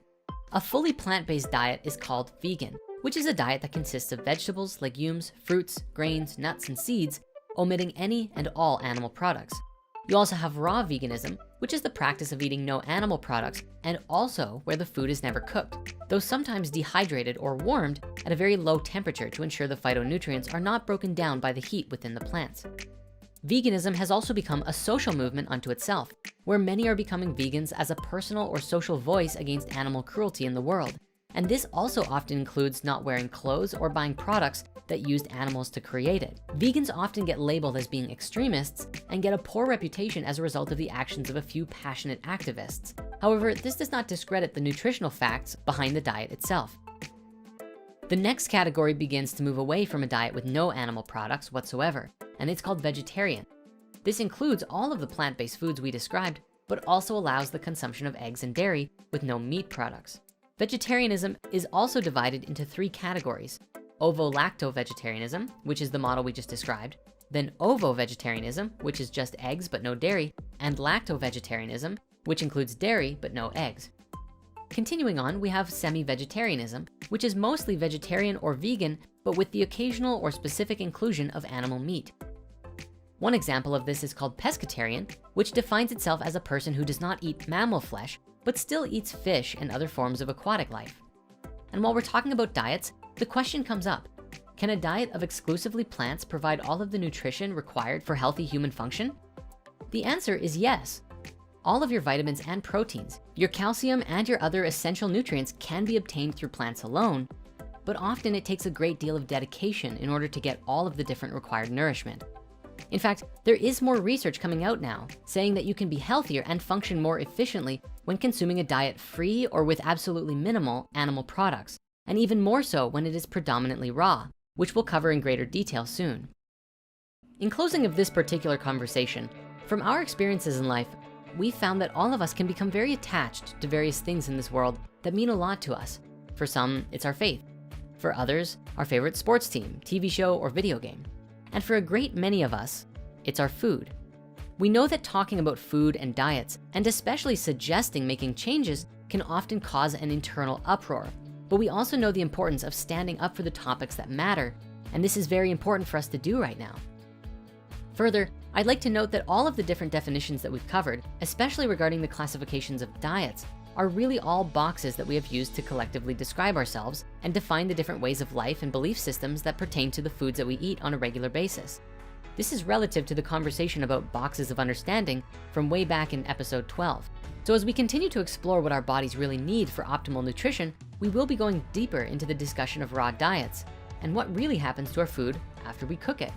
A fully plant-based diet is called vegan, which is a diet that consists of vegetables, legumes, fruits, grains, nuts, and seeds, omitting any and all animal products. You also have raw veganism, which is the practice of eating no animal products and also where the food is never cooked, though sometimes dehydrated or warmed at a very low temperature to ensure the phytonutrients are not broken down by the heat within the plants. Veganism has also become a social movement unto itself, where many are becoming vegans as a personal or social voice against animal cruelty in the world. And this also often includes not wearing clothes or buying products that used animals to create it. Vegans often get labeled as being extremists and get a poor reputation as a result of the actions of a few passionate activists. However, this does not discredit the nutritional facts behind the diet itself. The next category begins to move away from a diet with no animal products whatsoever, and it's called vegetarian. This includes all of the plant-based foods we described, but also allows the consumption of eggs and dairy with no meat products. Vegetarianism is also divided into 3 categories: ovo-lacto-vegetarianism, which is the model we just described, then ovo-vegetarianism, which is just eggs but no dairy, and lacto-vegetarianism, which includes dairy but no eggs. Continuing on, we have semi-vegetarianism, which is mostly vegetarian or vegan, but with the occasional or specific inclusion of animal meat. One example of this is called pescatarian, which defines itself as a person who does not eat mammal flesh, but still eats fish and other forms of aquatic life. And while we're talking about diets, the question comes up, can a diet of exclusively plants provide all of the nutrition required for healthy human function? The answer is yes. All of your vitamins and proteins, your calcium and your other essential nutrients can be obtained through plants alone, but often it takes a great deal of dedication in order to get all of the different required nourishment. In fact, there is more research coming out now saying that you can be healthier and function more efficiently when consuming a diet free or with absolutely minimal animal products, and even more so when it is predominantly raw, which we'll cover in greater detail soon. In closing of this particular conversation, from our experiences in life, we found that all of us can become very attached to various things in this world that mean a lot to us. For some, it's our faith. For others, our favorite sports team, TV show, or video game. And for a great many of us, it's our food. We know that talking about food and diets, and especially suggesting making changes, can often cause an internal uproar. But we also know the importance of standing up for the topics that matter, and this is very important for us to do right now. Further, I'd like to note that all of the different definitions that we've covered, especially regarding the classifications of diets, are really all boxes that we have used to collectively describe ourselves and define the different ways of life and belief systems that pertain to the foods that we eat on a regular basis. This is relative to the conversation about boxes of understanding from way back in episode 12. So as we continue to explore what our bodies really need for optimal nutrition, we will be going deeper into the discussion of raw diets and what really happens to our food after we cook it.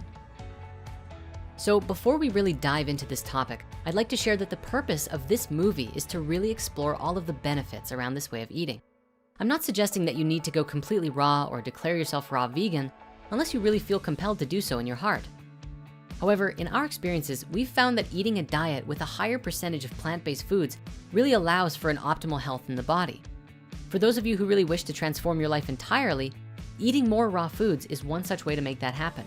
So before we really dive into this topic, I'd like to share that the purpose of this movie is to really explore all of the benefits around this way of eating. I'm not suggesting that you need to go completely raw or declare yourself raw vegan unless you really feel compelled to do so in your heart. However, in our experiences, we've found that eating a diet with a higher percentage of plant-based foods really allows for an optimal health in the body. For those of you who really wish to transform your life entirely, eating more raw foods is one such way to make that happen.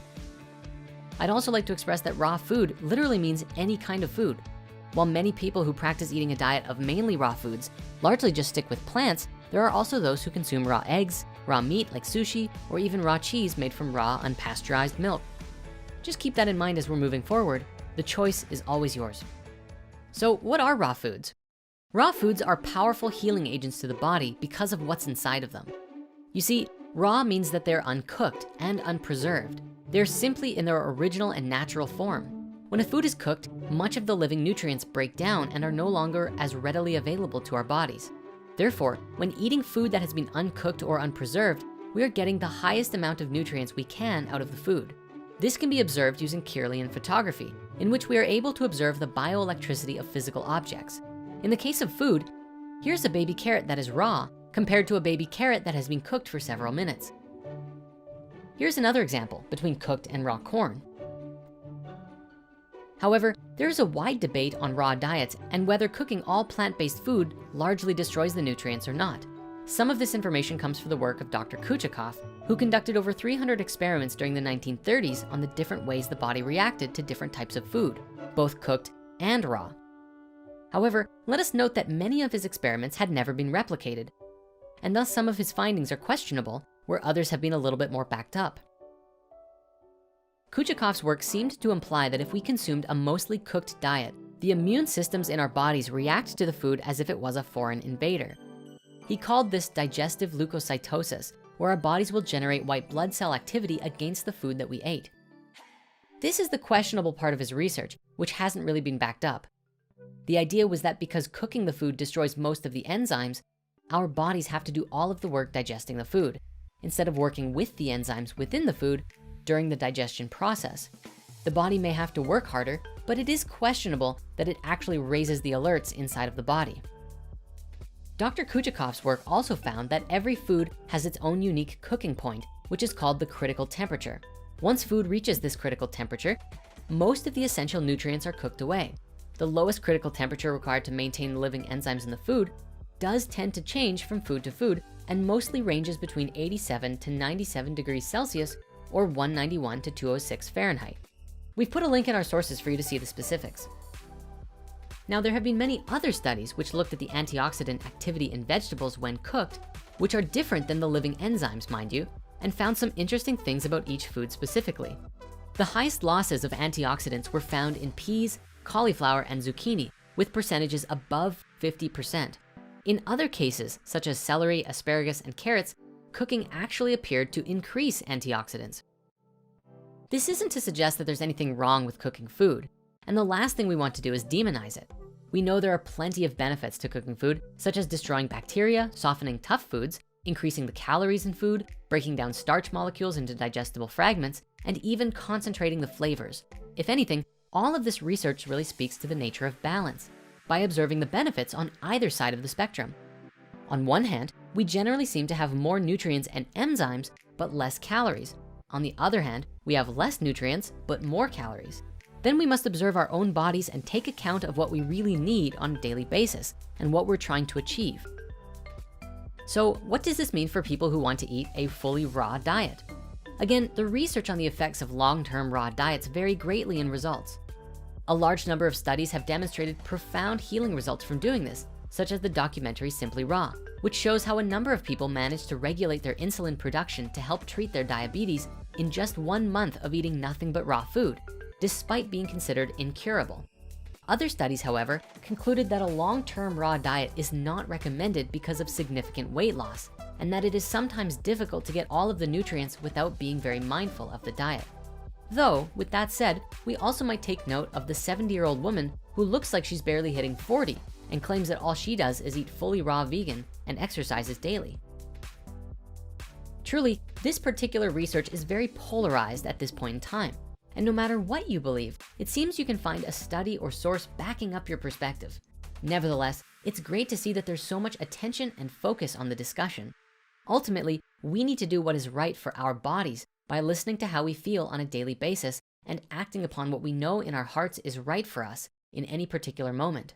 I'd also like to express that raw food literally means any kind of food. While many people who practice eating a diet of mainly raw foods largely just stick with plants, there are also those who consume raw eggs, raw meat like sushi, or even raw cheese made from raw unpasteurized milk. Just keep that in mind as we're moving forward. The choice is always yours. So what are raw foods? Raw foods are powerful healing agents to the body because of what's inside of them. You see, raw means that they're uncooked and unpreserved. They're simply in their original and natural form. When a food is cooked, much of the living nutrients break down and are no longer as readily available to our bodies. Therefore, when eating food that has been uncooked or unpreserved, we are getting the highest amount of nutrients we can out of the food. This can be observed using Kirlian photography, in which we are able to observe the bioelectricity of physical objects. In the case of food, here's a baby carrot that is raw compared to a baby carrot that has been cooked for several minutes. Here's another example between cooked and raw corn. However, There is a wide debate on raw diets and whether cooking all plant-based food largely destroys the nutrients or not. Some of this information comes from the work of Dr. Kuchikov, who conducted over 300 experiments during the 1930s on the different ways the body reacted to different types of food, both cooked and raw. However, let us note that many of his experiments had never been replicated, and thus some of his findings are questionable, where others have been a little bit more backed up. Kuchikov's work seemed to imply that if we consumed a mostly cooked diet, the immune systems in our bodies react to the food as if it was a foreign invader. He called this digestive leukocytosis, where our bodies will generate white blood cell activity against the food that we ate. This is the questionable part of his research, which hasn't really been backed up. The idea was that because cooking the food destroys most of the enzymes, our bodies have to do all of the work digesting the food, instead of working with the enzymes within the food during the digestion process. The body may have to work harder, but it is questionable that it actually raises the alerts inside of the body. Dr. Kuchikov's work also found that every food has its own unique cooking point, which is called the critical temperature. Once food reaches this critical temperature, most of the essential nutrients are cooked away. The lowest critical temperature required to maintain the living enzymes in the food does tend to change from food to food and mostly ranges between 87 to 97 degrees Celsius or 191 to 206 Fahrenheit. We've put a link in our sources for you to see the specifics. Now, there have been many other studies which looked at the antioxidant activity in vegetables when cooked, which are different than the living enzymes, mind you, and found some interesting things about each food specifically. The highest losses of antioxidants were found in peas, cauliflower, and zucchini, with percentages above 50%. In other cases, such as celery, asparagus, and carrots, cooking actually appeared to increase antioxidants. This isn't to suggest that there's anything wrong with cooking food, and the last thing we want to do is demonize it. We know there are plenty of benefits to cooking food, such as destroying bacteria, softening tough foods, increasing the calories in food, breaking down starch molecules into digestible fragments, and even concentrating the flavors. If anything, all of this research really speaks to the nature of balance by observing the benefits on either side of the spectrum. On one hand, we generally seem to have more nutrients and enzymes, but less calories. On the other hand, we have less nutrients, but more calories. Then we must observe our own bodies and take account of what we really need on a daily basis and what we're trying to achieve. So what does this mean for people who want to eat a fully raw diet? Again, the research on the effects of long-term raw diets vary greatly in results. A large number of studies have demonstrated profound healing results from doing this, such as the documentary Simply Raw, which shows how a number of people managed to regulate their insulin production to help treat their diabetes in just 1 month of eating nothing but raw food, despite being considered incurable. Other studies, however, concluded that a long-term raw diet is not recommended because of significant weight loss, and that it is sometimes difficult to get all of the nutrients without being very mindful of the diet. Though, with that said, we also might take note of the 70-year-old woman who looks like she's barely hitting 40 and claims that all she does is eat fully raw vegan and exercises daily. Truly, this particular research is very polarized at this point in time. And no matter what you believe, it seems you can find a study or source backing up your perspective. Nevertheless, it's great to see that there's so much attention and focus on the discussion. Ultimately, we need to do what is right for our bodies by listening to how we feel on a daily basis and acting upon what we know in our hearts is right for us in any particular moment.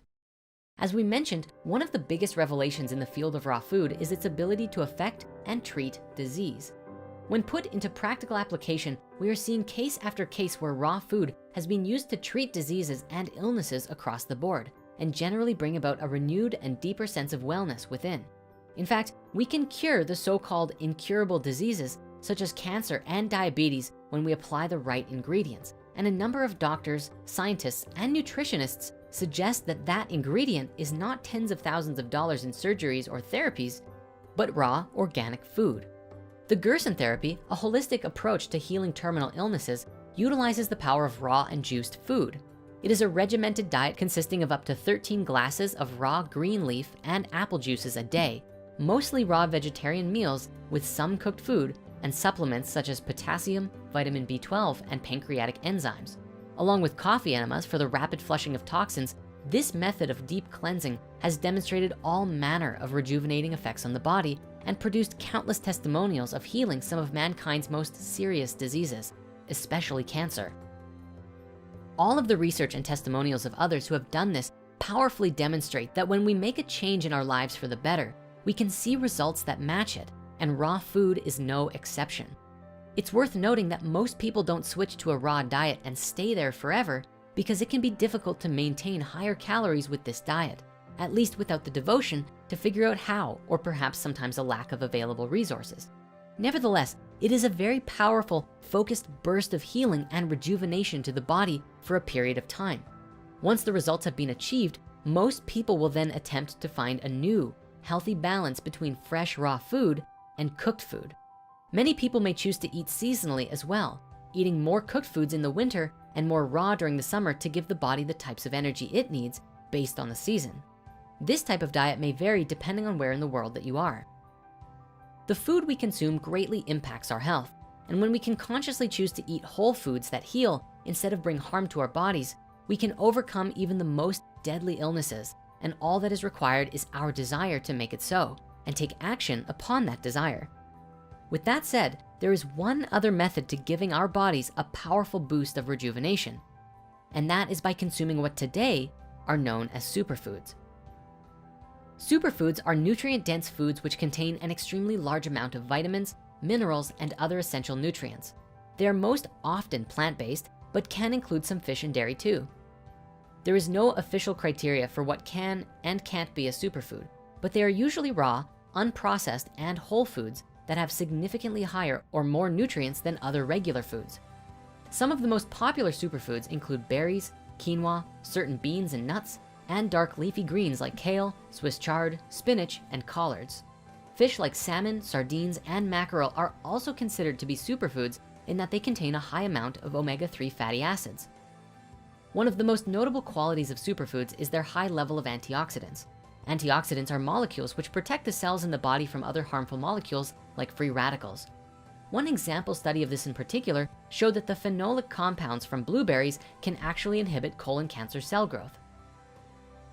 As we mentioned, one of the biggest revelations in the field of raw food is its ability to affect and treat disease. When put into practical application, we are seeing case after case where raw food has been used to treat diseases and illnesses across the board and generally bring about a renewed and deeper sense of wellness within. In fact, we can cure the so-called incurable diseases such as cancer and diabetes when we apply the right ingredients. And a number of doctors, scientists, and nutritionists suggest that that ingredient is not tens of thousands of dollars in surgeries or therapies, but raw organic food. The Gerson therapy, a holistic approach to healing terminal illnesses, utilizes the power of raw and juiced food. It is a regimented diet consisting of up to 13 glasses of raw green leaf and apple juices a day, mostly raw vegetarian meals with some cooked food and supplements such as potassium, vitamin B12, and pancreatic enzymes. Along with coffee enemas for the rapid flushing of toxins, this method of deep cleansing has demonstrated all manner of rejuvenating effects on the body and produced countless testimonials of healing some of mankind's most serious diseases, especially cancer. All of the research and testimonials of others who have done this powerfully demonstrate that when we make a change in our lives for the better, we can see results that match it, and raw food is no exception. It's worth noting that most people don't switch to a raw diet and stay there forever because it can be difficult to maintain higher calories with this diet, at least without the devotion to figure out how, or perhaps sometimes a lack of available resources. Nevertheless, it is a very powerful, focused burst of healing and rejuvenation to the body for a period of time. Once the results have been achieved, most people will then attempt to find a new, healthy balance between fresh raw food and cooked food. Many people may choose to eat seasonally as well, eating more cooked foods in the winter and more raw during the summer to give the body the types of energy it needs based on the season. This type of diet may vary depending on where in the world that you are. The food we consume greatly impacts our health, and when we can consciously choose to eat whole foods that heal instead of bring harm to our bodies, we can overcome even the most deadly illnesses, and all that is required is our desire to make it so and take action upon that desire. With that said, there is one other method to giving our bodies a powerful boost of rejuvenation, and that is by consuming what today are known as superfoods. Superfoods are nutrient-dense foods which contain an extremely large amount of vitamins, minerals, and other essential nutrients. They are most often plant-based, but can include some fish and dairy too. There is no official criteria for what can and can't be a superfood, but they are usually raw, unprocessed, and whole foods that have significantly higher or more nutrients than other regular foods. Some of the most popular superfoods include berries, quinoa, certain beans and nuts, and dark leafy greens like kale, Swiss chard, spinach, and collards. Fish like salmon, sardines, and mackerel are also considered to be superfoods in that they contain a high amount of omega-3 fatty acids. One of the most notable qualities of superfoods is their high level of antioxidants. Antioxidants are molecules which protect the cells in the body from other harmful molecules like free radicals. One example study of this in particular showed that the phenolic compounds from blueberries can actually inhibit colon cancer cell growth.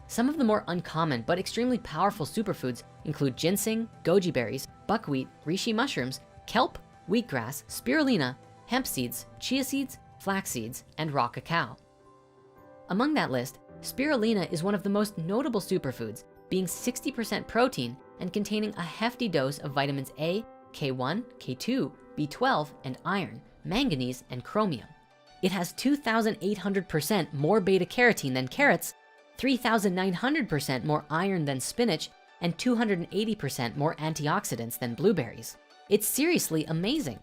Some of the more uncommon but extremely powerful superfoods include ginseng, goji berries, buckwheat, reishi mushrooms, kelp, wheatgrass, spirulina, hemp seeds, chia seeds, flax seeds, and raw cacao. Among that list, spirulina is one of the most notable superfoods, being 60% protein and containing a hefty dose of vitamins A, K1, K2, B12, and iron, manganese, and chromium. It has 2,800% more beta carotene than carrots, 3,900% more iron than spinach, and 280% more antioxidants than blueberries. It's seriously amazing.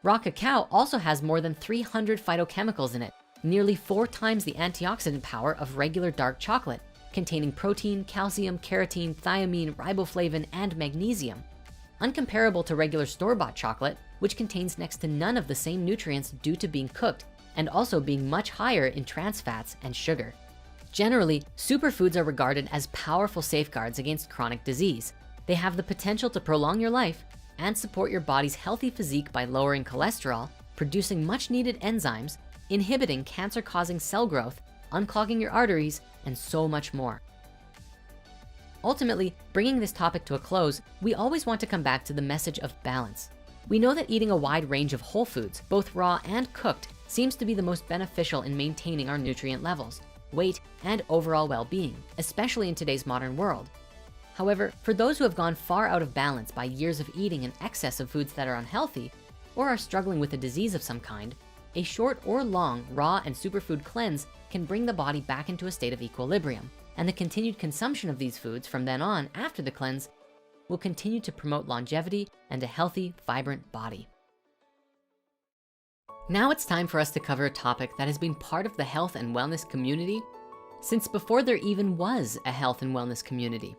Raw cacao also has more than 300 phytochemicals in it, nearly 4 times the antioxidant power of regular dark chocolate, containing protein, calcium, carotene, thiamine, riboflavin, and magnesium. Uncomparable to regular store-bought chocolate, which contains next to none of the same nutrients due to being cooked, and also being much higher in trans fats and sugar. Generally, superfoods are regarded as powerful safeguards against chronic disease. They have the potential to prolong your life and support your body's healthy physique by lowering cholesterol, producing much needed enzymes, inhibiting cancer-causing cell growth, unclogging your arteries, and so much more. Ultimately, bringing this topic to a close, we always want to come back to the message of balance. We know that eating a wide range of whole foods, both raw and cooked, seems to be the most beneficial in maintaining our nutrient levels, weight, and overall well-being, especially in today's modern world. However, for those who have gone far out of balance by years of eating in excess of foods that are unhealthy, or are struggling with a disease of some kind, a short or long raw and superfood cleanse can bring the body back into a state of equilibrium, and the continued consumption of these foods from then on after the cleanse will continue to promote longevity and a healthy, vibrant body. Now it's time for us to cover a topic that has been part of the health and wellness community since before there even was a health and wellness community.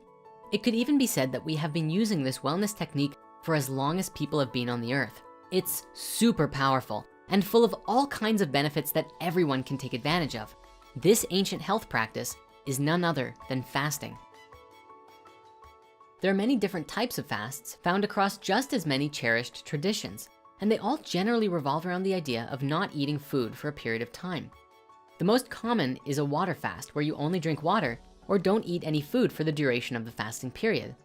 It could even be said that we have been using this wellness technique for as long as people have been on the earth. It's super powerful and full of all kinds of benefits that everyone can take advantage of. This ancient health practice is none other than fasting. There are many different types of fasts found across just as many cherished traditions, and they all generally revolve around the idea of not eating food for a period of time. The most common is a water fast, where you only drink water or don't eat any food for the duration of the fasting period.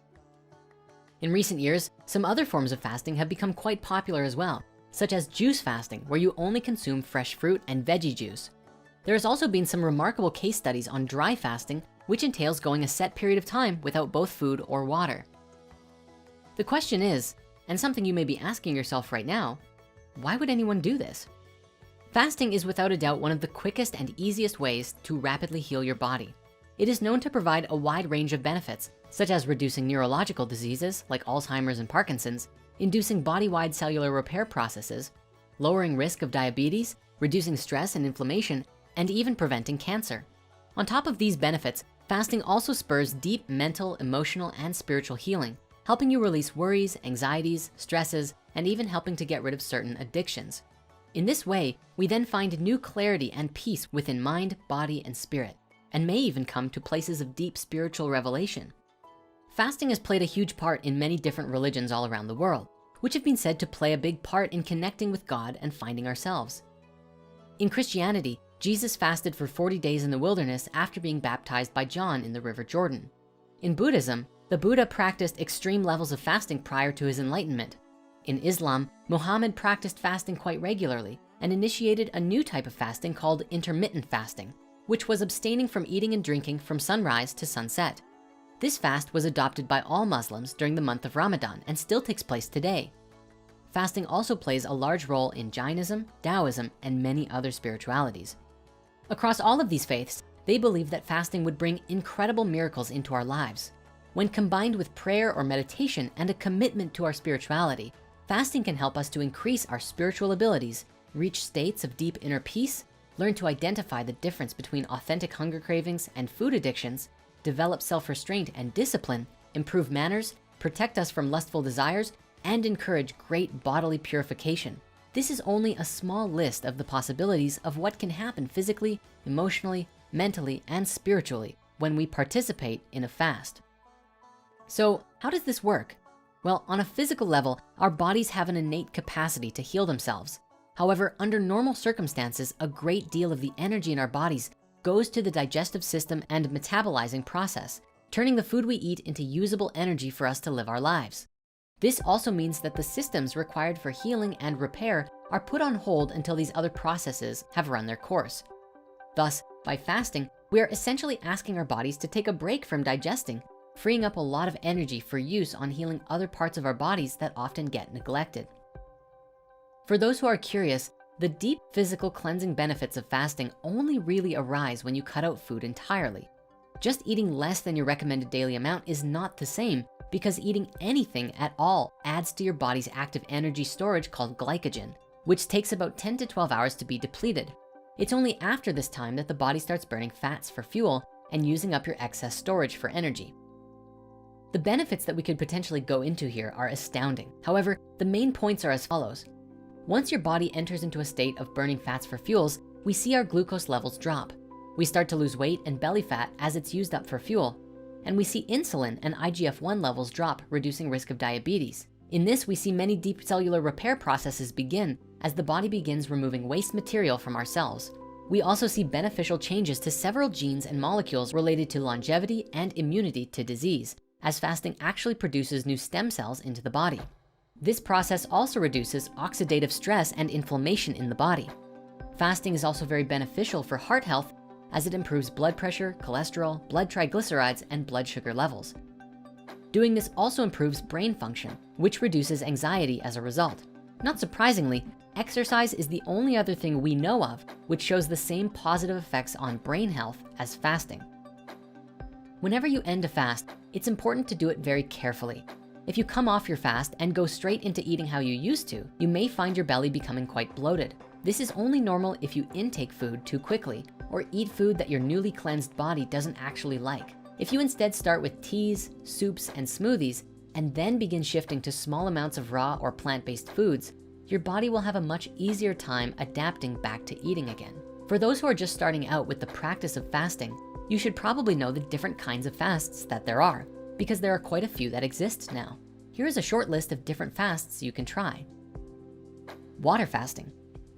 In recent years, some other forms of fasting have become quite popular as well, such as juice fasting, where you only consume fresh fruit and veggie juice. There has also been some remarkable case studies on dry fasting, which entails going a set period of time without both food or water. The question is, and something you may be asking yourself right now, why would anyone do this? Fasting is without a doubt one of the quickest and easiest ways to rapidly heal your body. It is known to provide a wide range of benefits, such as reducing neurological diseases like Alzheimer's and Parkinson's, inducing body-wide cellular repair processes, lowering risk of diabetes, reducing stress and inflammation, and even preventing cancer. On top of these benefits, fasting also spurs deep mental, emotional, and spiritual healing, helping you release worries, anxieties, stresses, and even helping to get rid of certain addictions. In this way, we then find new clarity and peace within mind, body, and spirit, and may even come to places of deep spiritual revelation. Fasting has played a huge part in many different religions all around the world, which have been said to play a big part in connecting with God and finding ourselves. In Christianity, Jesus fasted for 40 days in the wilderness after being baptized by John in the River Jordan. In Buddhism, the Buddha practiced extreme levels of fasting prior to his enlightenment. In Islam, Muhammad practiced fasting quite regularly and initiated a new type of fasting called intermittent fasting, which was abstaining from eating and drinking from sunrise to sunset. This fast was adopted by all Muslims during the month of Ramadan and still takes place today. Fasting also plays a large role in Jainism, Taoism, and many other spiritualities. Across all of these faiths, they believe that fasting would bring incredible miracles into our lives. When combined with prayer or meditation and a commitment to our spirituality, fasting can help us to increase our spiritual abilities, reach states of deep inner peace, learn to identify the difference between authentic hunger cravings and food addictions, develop self-restraint and discipline, improve manners, protect us from lustful desires, and encourage great bodily purification. This is only a small list of the possibilities of what can happen physically, emotionally, mentally, and spiritually when we participate in a fast. So how does this work? Well, on a physical level, our bodies have an innate capacity to heal themselves. However, under normal circumstances, a great deal of the energy in our bodies goes to the digestive system and metabolizing process, turning the food we eat into usable energy for us to live our lives. This also means that the systems required for healing and repair are put on hold until these other processes have run their course. Thus, by fasting, we are essentially asking our bodies to take a break from digesting, freeing up a lot of energy for use on healing other parts of our bodies that often get neglected. For those who are curious, the deep physical cleansing benefits of fasting only really arise when you cut out food entirely. Just eating less than your recommended daily amount is not the same, because eating anything at all adds to your body's active energy storage called glycogen, which takes about 10 to 12 hours to be depleted. It's only after this time that the body starts burning fats for fuel and using up your excess storage for energy. The benefits that we could potentially go into here are astounding. However, the main points are as follows. Once your body enters into a state of burning fats for fuels, we see our glucose levels drop. We start to lose weight and belly fat as it's used up for fuel. And we see insulin and IGF-1 levels drop, reducing risk of diabetes. In this, we see many deep cellular repair processes begin as the body begins removing waste material from our cells. We also see beneficial changes to several genes and molecules related to longevity and immunity to disease, as fasting actually produces new stem cells into the body. This process also reduces oxidative stress and inflammation in the body. Fasting is also very beneficial for heart health as it improves blood pressure, cholesterol, blood triglycerides, and blood sugar levels. Doing this also improves brain function, which reduces anxiety as a result. Not surprisingly, exercise is the only other thing we know of which shows the same positive effects on brain health as fasting. Whenever you end a fast, it's important to do it very carefully. If you come off your fast and go straight into eating how you used to, you may find your belly becoming quite bloated. This is only normal if you intake food too quickly or eat food that your newly cleansed body doesn't actually like. If you instead start with teas, soups, and smoothies, and then begin shifting to small amounts of raw or plant-based foods, your body will have a much easier time adapting back to eating again. For those who are just starting out with the practice of fasting, you should probably know the different kinds of fasts that there are, because there are quite a few that exist now. Here is a short list of different fasts you can try. Water fasting.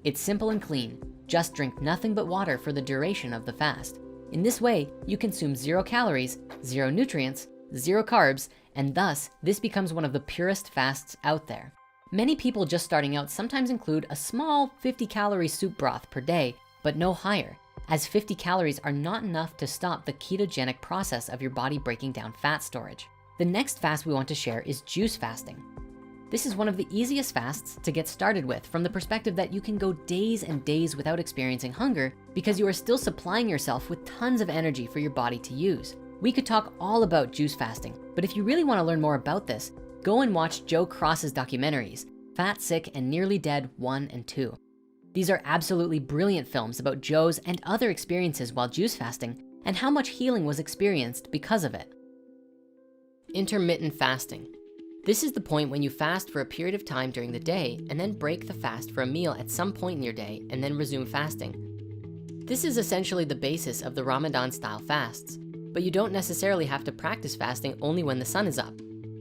It's simple and clean. Just drink nothing but water for the duration of the fast. In this way, you consume 0 calories, 0 nutrients, 0 carbs, and thus this becomes one of the purest fasts out there. Many people just starting out sometimes include a small 50-calorie soup broth per day, but no higher, as 50 calories are not enough to stop the ketogenic process of your body breaking down fat storage. The next fast we want to share is juice fasting. This is one of the easiest fasts to get started with from the perspective that you can go days and days without experiencing hunger because you are still supplying yourself with tons of energy for your body to use. We could talk all about juice fasting, but if you really wanna learn more about this, go and watch Joe Cross's documentaries, Fat, Sick, and Nearly Dead 1 and 2. These are absolutely brilliant films about Joe's and other experiences while juice fasting and how much healing was experienced because of it. Intermittent fasting. This is the point when you fast for a period of time during the day and then break the fast for a meal at some point in your day and then resume fasting. This is essentially the basis of the Ramadan style fasts, but you don't necessarily have to practice fasting only when the sun is up.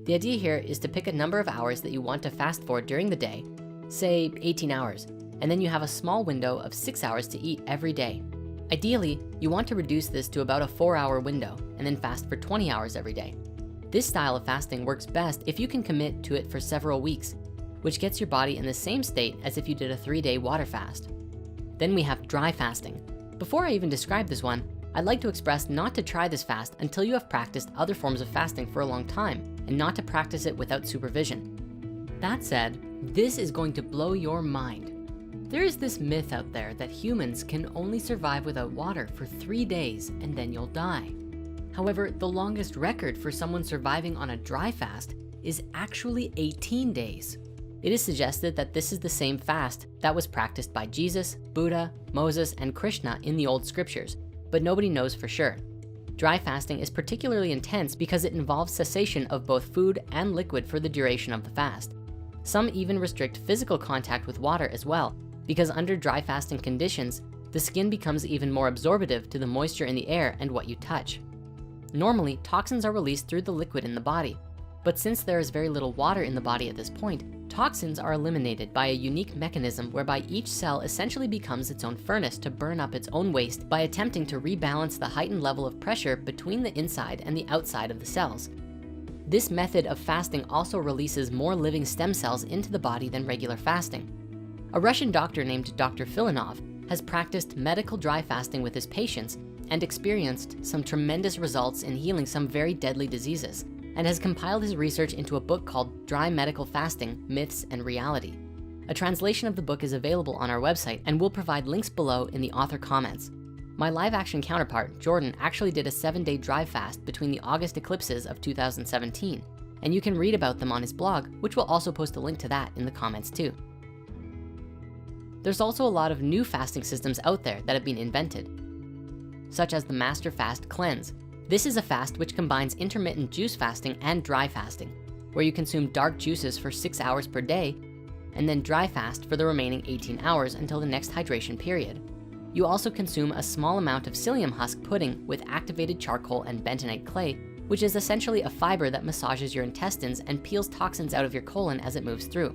The idea here is to pick a number of hours that you want to fast for during the day, say 18 hours, and then you have a small window of 6 hours to eat every day. Ideally, you want to reduce this to about a 4-hour window and then fast for 20 hours every day. This style of fasting works best if you can commit to it for several weeks, which gets your body in the same state as if you did a 3-day water fast. Then we have dry fasting. Before I even describe this one, I'd like to express not to try this fast until you have practiced other forms of fasting for a long time and not to practice it without supervision. That said, this is going to blow your mind. There is this myth out there that humans can only survive without water for 3 days and then you'll die. However, the longest record for someone surviving on a dry fast is actually 18 days. It is suggested that this is the same fast that was practiced by Jesus, Buddha, Moses, and Krishna in the old scriptures, but nobody knows for sure. Dry fasting is particularly intense because it involves cessation of both food and liquid for the duration of the fast. Some even restrict physical contact with water as well, because under dry fasting conditions, the skin becomes even more absorptive to the moisture in the air and what you touch. Normally, toxins are released through the liquid in the body, but since there is very little water in the body at this point, toxins are eliminated by a unique mechanism whereby each cell essentially becomes its own furnace to burn up its own waste by attempting to rebalance the heightened level of pressure between the inside and the outside of the cells. This method of fasting also releases more living stem cells into the body than regular fasting. A Russian doctor named Dr. Filanov has practiced medical dry fasting with his patients and experienced some tremendous results in healing some very deadly diseases, and has compiled his research into a book called Dry Medical Fasting, Myths and Reality. A translation of the book is available on our website, and we'll provide links below in the author comments. My live action counterpart, Jordan, actually did a 7-day dry fast between the August eclipses of 2017, and you can read about them on his blog, which will also post a link to that in the comments too. There's also a lot of new fasting systems out there that have been invented, such as the Master Fast Cleanse. This is a fast which combines intermittent juice fasting and dry fasting, where you consume dark juices for 6 hours per day, and then dry fast for the remaining 18 hours until the next hydration period. You also consume a small amount of psyllium husk pudding with activated charcoal and bentonite clay, which is essentially a fiber that massages your intestines and peels toxins out of your colon as it moves through.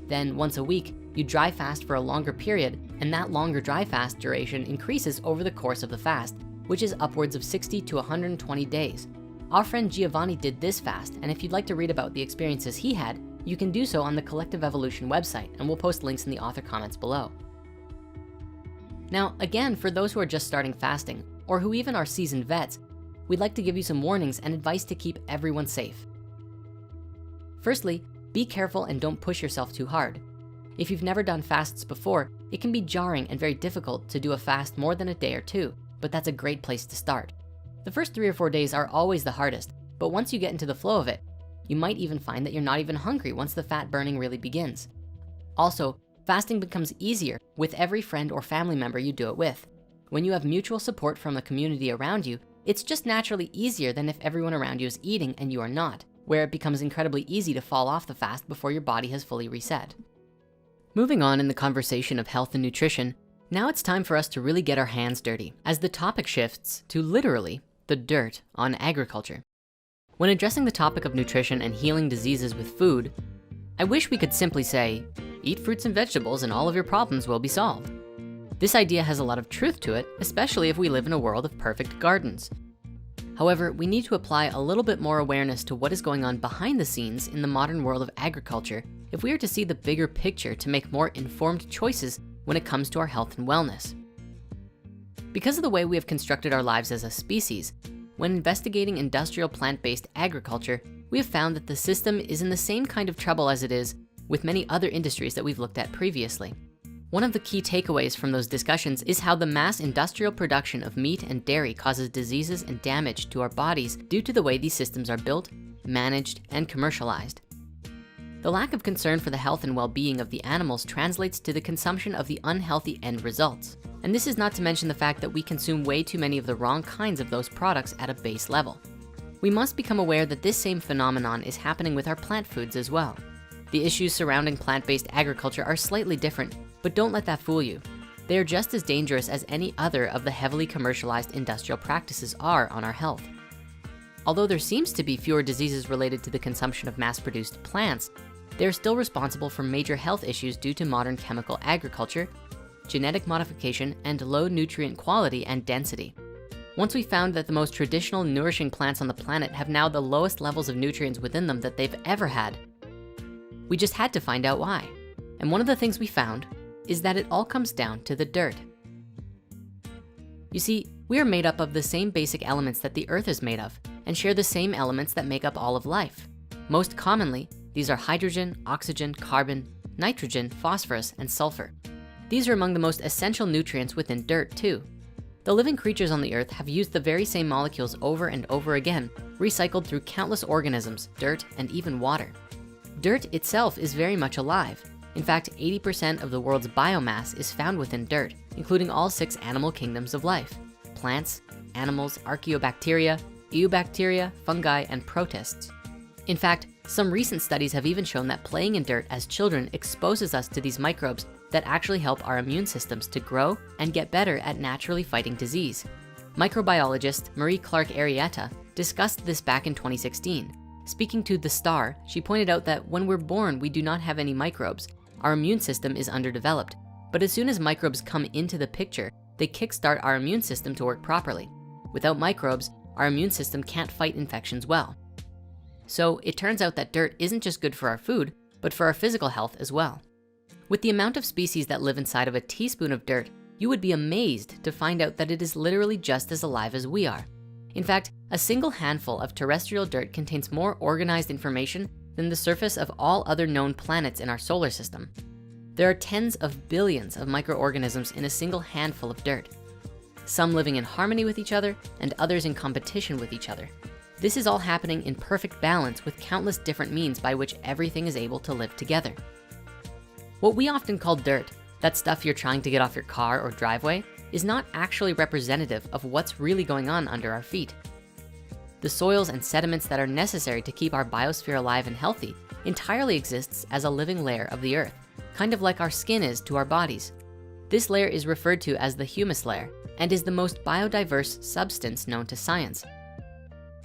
Then once a week, you dry fast for a longer period, and that longer dry fast duration increases over the course of the fast, which is upwards of 60 to 120 days. Our friend Giovanni did this fast, and if you'd like to read about the experiences he had, you can do so on the Collective Evolution website, and we'll post links in the author comments below. Now, again, for those who are just starting fasting, or who even are seasoned vets, we'd like to give you some warnings and advice to keep everyone safe. Firstly, be careful and don't push yourself too hard. If you've never done fasts before, it can be jarring and very difficult to do a fast more than a day or two, but that's a great place to start. The first 3 or 4 days are always the hardest, but once you get into the flow of it, you might even find that you're not even hungry once the fat burning really begins. Also, fasting becomes easier with every friend or family member you do it with. When you have mutual support from the community around you, it's just naturally easier than if everyone around you is eating and you are not, where it becomes incredibly easy to fall off the fast before your body has fully reset. Moving on in the conversation of health and nutrition, now it's time for us to really get our hands dirty as the topic shifts to literally the dirt on agriculture. When addressing the topic of nutrition and healing diseases with food, I wish we could simply say, eat fruits and vegetables and all of your problems will be solved. This idea has a lot of truth to it, especially if we live in a world of perfect gardens. However, we need to apply a little bit more awareness to what is going on behind the scenes in the modern world of agriculture if we are to see the bigger picture to make more informed choices when it comes to our health and wellness. Because of the way we have constructed our lives as a species, when investigating industrial plant-based agriculture, we have found that the system is in the same kind of trouble as it is with many other industries that we've looked at previously. One of the key takeaways from those discussions is how the mass industrial production of meat and dairy causes diseases and damage to our bodies due to the way these systems are built, managed, and commercialized. The lack of concern for the health and well-being of the animals translates to the consumption of the unhealthy end results. And this is not to mention the fact that we consume way too many of the wrong kinds of those products at a base level. We must become aware that this same phenomenon is happening with our plant foods as well. The issues surrounding plant-based agriculture are slightly different, but don't let that fool you. They are just as dangerous as any other of the heavily commercialized industrial practices are on our health. Although there seems to be fewer diseases related to the consumption of mass-produced plants, they are still responsible for major health issues due to modern chemical agriculture, genetic modification, and low nutrient quality and density. Once we found that the most traditional nourishing plants on the planet have now the lowest levels of nutrients within them that they've ever had, we just had to find out why. And one of the things we found is that it all comes down to the dirt. You see, we are made up of the same basic elements that the earth is made of and share the same elements that make up all of life. Most commonly, these are hydrogen, oxygen, carbon, nitrogen, phosphorus, and sulfur. These are among the most essential nutrients within dirt too. The living creatures on the earth have used the very same molecules over and over again, recycled through countless organisms, dirt, and even water. Dirt itself is very much alive. In fact, 80% of the world's biomass is found within dirt, including all 6 animal kingdoms of life: plants, animals, archaeobacteria, eubacteria, fungi, and protists. In fact, some recent studies have even shown that playing in dirt as children exposes us to these microbes that actually help our immune systems to grow and get better at naturally fighting disease. Microbiologist Marie Clark-Arrieta discussed this back in 2016. Speaking to The Star, she pointed out that when we're born, we do not have any microbes. Our immune system is underdeveloped. But as soon as microbes come into the picture, they kickstart our immune system to work properly. Without microbes, our immune system can't fight infections well. So it turns out that dirt isn't just good for our food, but for our physical health as well. With the amount of species that live inside of a teaspoon of dirt, you would be amazed to find out that it is literally just as alive as we are. In fact, a single handful of terrestrial dirt contains more organized information than the surface of all other known planets in our solar system. There are tens of billions of microorganisms in a single handful of dirt, some living in harmony with each other and others in competition with each other. This is all happening in perfect balance with countless different means by which everything is able to live together. What we often call dirt, that stuff you're trying to get off your car or driveway, is not actually representative of what's really going on under our feet. The soils and sediments that are necessary to keep our biosphere alive and healthy entirely exists as a living layer of the earth, kind of like our skin is to our bodies. This layer is referred to as the humus layer and is the most biodiverse substance known to science.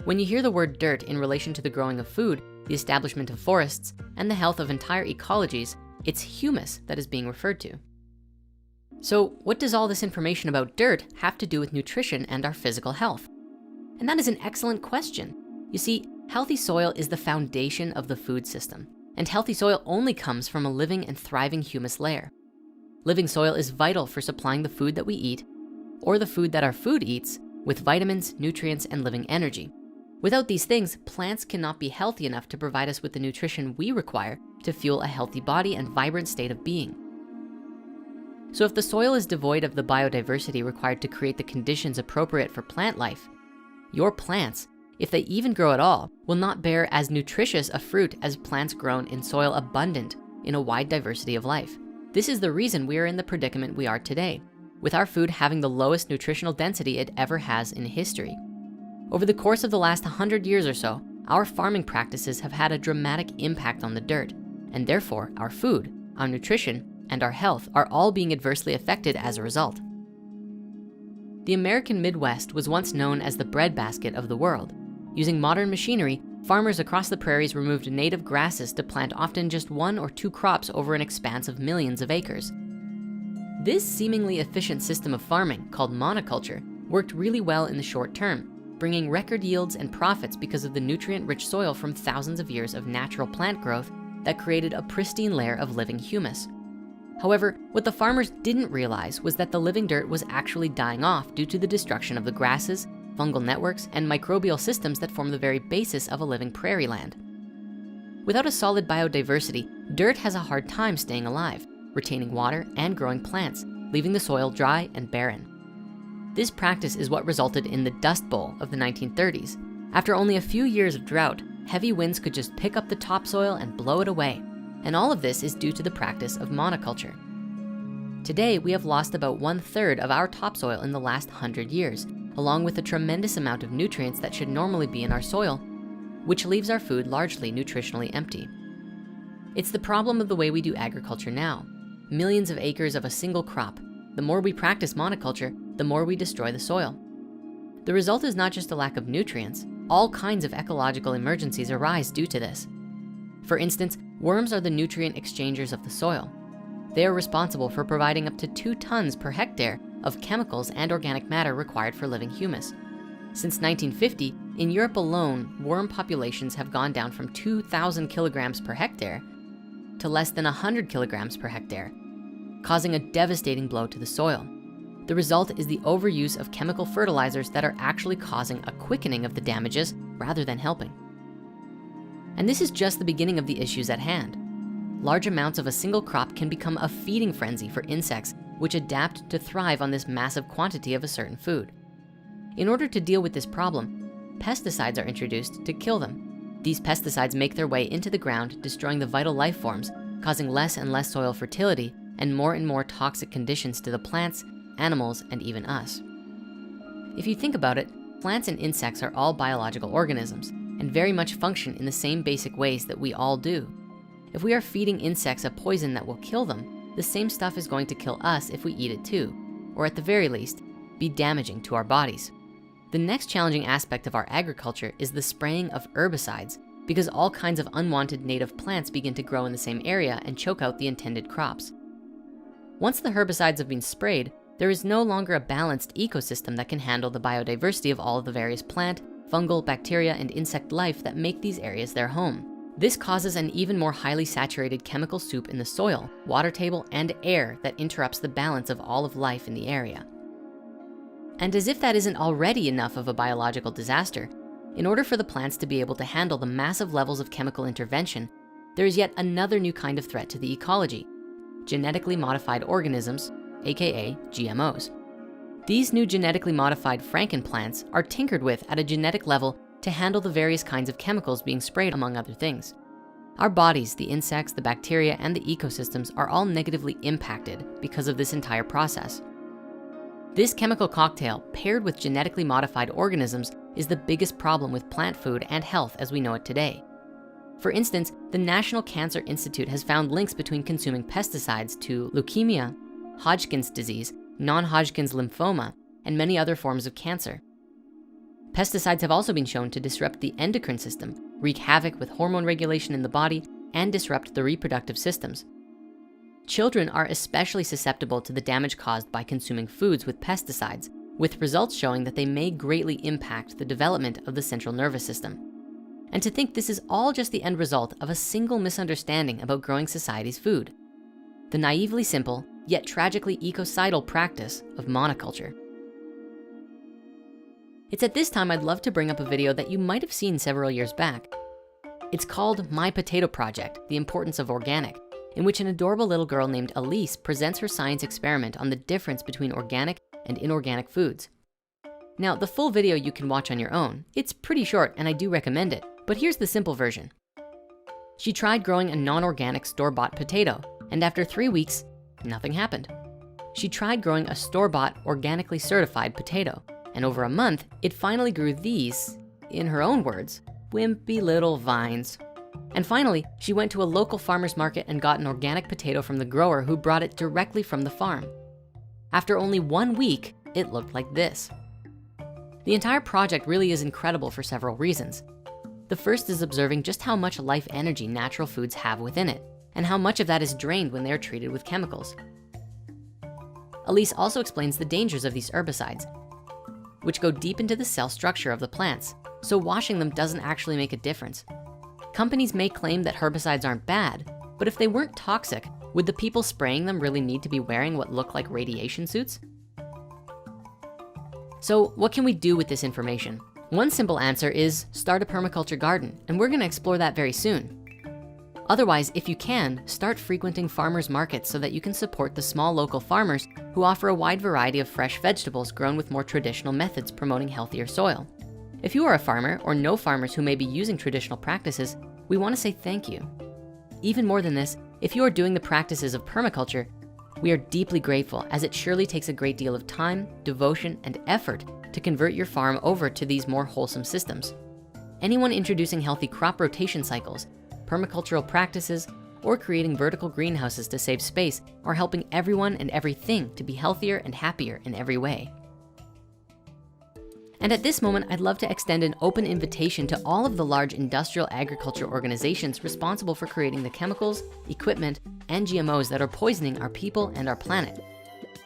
When you hear the word dirt in relation to the growing of food, the establishment of forests, and the health of entire ecologies, it's humus that is being referred to. So what does all this information about dirt have to do with nutrition and our physical health? And that is an excellent question. You see, healthy soil is the foundation of the food system, and healthy soil only comes from a living and thriving humus layer. Living soil is vital for supplying the food that we eat, or the food that our food eats, with vitamins, nutrients, and living energy. Without these things, plants cannot be healthy enough to provide us with the nutrition we require to fuel a healthy body and vibrant state of being. So if the soil is devoid of the biodiversity required to create the conditions appropriate for plant life, your plants, if they even grow at all, will not bear as nutritious a fruit as plants grown in soil abundant in a wide diversity of life. This is the reason we are in the predicament we are today, with our food having the lowest nutritional density it ever has in history. Over the course of the last 100 years or so, our farming practices have had a dramatic impact on the dirt, and therefore our food, our nutrition, and our health are all being adversely affected as a result. The American Midwest was once known as the breadbasket of the world. Using modern machinery, farmers across the prairies removed native grasses to plant often just 1 or 2 crops over an expanse of millions of acres. This seemingly efficient system of farming, called monoculture, worked really well in the short term, bringing record yields and profits because of the nutrient-rich soil from thousands of years of natural plant growth that created a pristine layer of living humus. However, what the farmers didn't realize was that the living dirt was actually dying off due to the destruction of the grasses, fungal networks, and microbial systems that form the very basis of a living prairie land. Without a solid biodiversity, dirt has a hard time staying alive, retaining water and growing plants, leaving the soil dry and barren. This practice is what resulted in the Dust Bowl of the 1930s. After only a few years of drought, heavy winds could just pick up the topsoil and blow it away. And all of this is due to the practice of monoculture. Today, we have lost about 1/3 of our topsoil in the last 100 years, along with a tremendous amount of nutrients that should normally be in our soil, which leaves our food largely nutritionally empty. It's the problem of the way we do agriculture now. Millions of acres of a single crop. The more we practice monoculture, the more we destroy the soil. The result is not just a lack of nutrients. All kinds of ecological emergencies arise due to this. For instance, worms are the nutrient exchangers of the soil. They are responsible for providing up to 2 tons per hectare of chemicals and organic matter required for living humus. Since 1950, in Europe alone, worm populations have gone down from 2,000 kilograms per hectare to less than 100 kilograms per hectare, causing a devastating blow to the soil. The result is the overuse of chemical fertilizers that are actually causing a quickening of the damages rather than helping. And this is just the beginning of the issues at hand. Large amounts of a single crop can become a feeding frenzy for insects, which adapt to thrive on this massive quantity of a certain food. In order to deal with this problem, pesticides are introduced to kill them. These pesticides make their way into the ground, destroying the vital life forms, causing less and less soil fertility and more toxic conditions to the plants, animals, and even us. If you think about it, plants and insects are all biological organisms and very much function in the same basic ways that we all do. If we are feeding insects a poison that will kill them, the same stuff is going to kill us if we eat it too, or at the very least, be damaging to our bodies. The next challenging aspect of our agriculture is the spraying of herbicides, because all kinds of unwanted native plants begin to grow in the same area and choke out the intended crops. Once the herbicides have been sprayed, there is no longer a balanced ecosystem that can handle the biodiversity of all of the various plant, fungal, bacteria, and insect life that make these areas their home. This causes an even more highly saturated chemical soup in the soil, water table, and air that interrupts the balance of all of life in the area. And as if that isn't already enough of a biological disaster, in order for the plants to be able to handle the massive levels of chemical intervention, there is yet another new kind of threat to the ecology: genetically modified organisms, AKA GMOs. These new genetically modified frankenplants are tinkered with at a genetic level to handle the various kinds of chemicals being sprayed, among other things. Our bodies, the insects, the bacteria, and the ecosystems are all negatively impacted because of this entire process. This chemical cocktail, paired with genetically modified organisms, is the biggest problem with plant food and health as we know it today. For instance, the National Cancer Institute has found links between consuming pesticides to leukemia, Hodgkin's disease, non-Hodgkin's lymphoma, and many other forms of cancer. Pesticides have also been shown to disrupt the endocrine system, wreak havoc with hormone regulation in the body, and disrupt the reproductive systems. Children are especially susceptible to the damage caused by consuming foods with pesticides, with results showing that they may greatly impact the development of the central nervous system. And to think this is all just the end result of a single misunderstanding about growing society's food: the naively simple, yet tragically ecocidal practice of monoculture. It's at this time I'd love to bring up a video that you might have seen several years back. It's called My Potato Project: The Importance of Organic, in which an adorable little girl named Elise presents her science experiment on the difference between organic and inorganic foods. Now, the full video you can watch on your own. It's pretty short and I do recommend it, but here's the simple version. She tried growing a non-organic store-bought potato, and after 3 weeks, nothing happened. She tried growing a store-bought, organically certified potato, and over a month, it finally grew these, in her own words, wimpy little vines. And finally, she went to a local farmer's market and got an organic potato from the grower who brought it directly from the farm. After only 1 week, it looked like this. The entire project really is incredible for several reasons. The first is observing just how much life energy natural foods have within it, and how much of that is drained when they are treated with chemicals. Elise also explains the dangers of these herbicides, which go deep into the cell structure of the plants, so washing them doesn't actually make a difference. Companies may claim that herbicides aren't bad, but if they weren't toxic, would the people spraying them really need to be wearing what look like radiation suits? So what can we do with this information? One simple answer is start a permaculture garden, and we're gonna explore that very soon. Otherwise, if you can, start frequenting farmers markets so that you can support the small local farmers who offer a wide variety of fresh vegetables grown with more traditional methods promoting healthier soil. If you are a farmer or know farmers who may be using traditional practices, we wanna say thank you. Even more than this, if you are doing the practices of permaculture, we are deeply grateful, as it surely takes a great deal of time, devotion, and effort to convert your farm over to these more wholesome systems. Anyone introducing healthy crop rotation cycles, permacultural practices, or creating vertical greenhouses to save space are helping everyone and everything to be healthier and happier in every way. And at this moment, I'd love to extend an open invitation to all of the large industrial agriculture organizations responsible for creating the chemicals, equipment, and GMOs that are poisoning our people and our planet.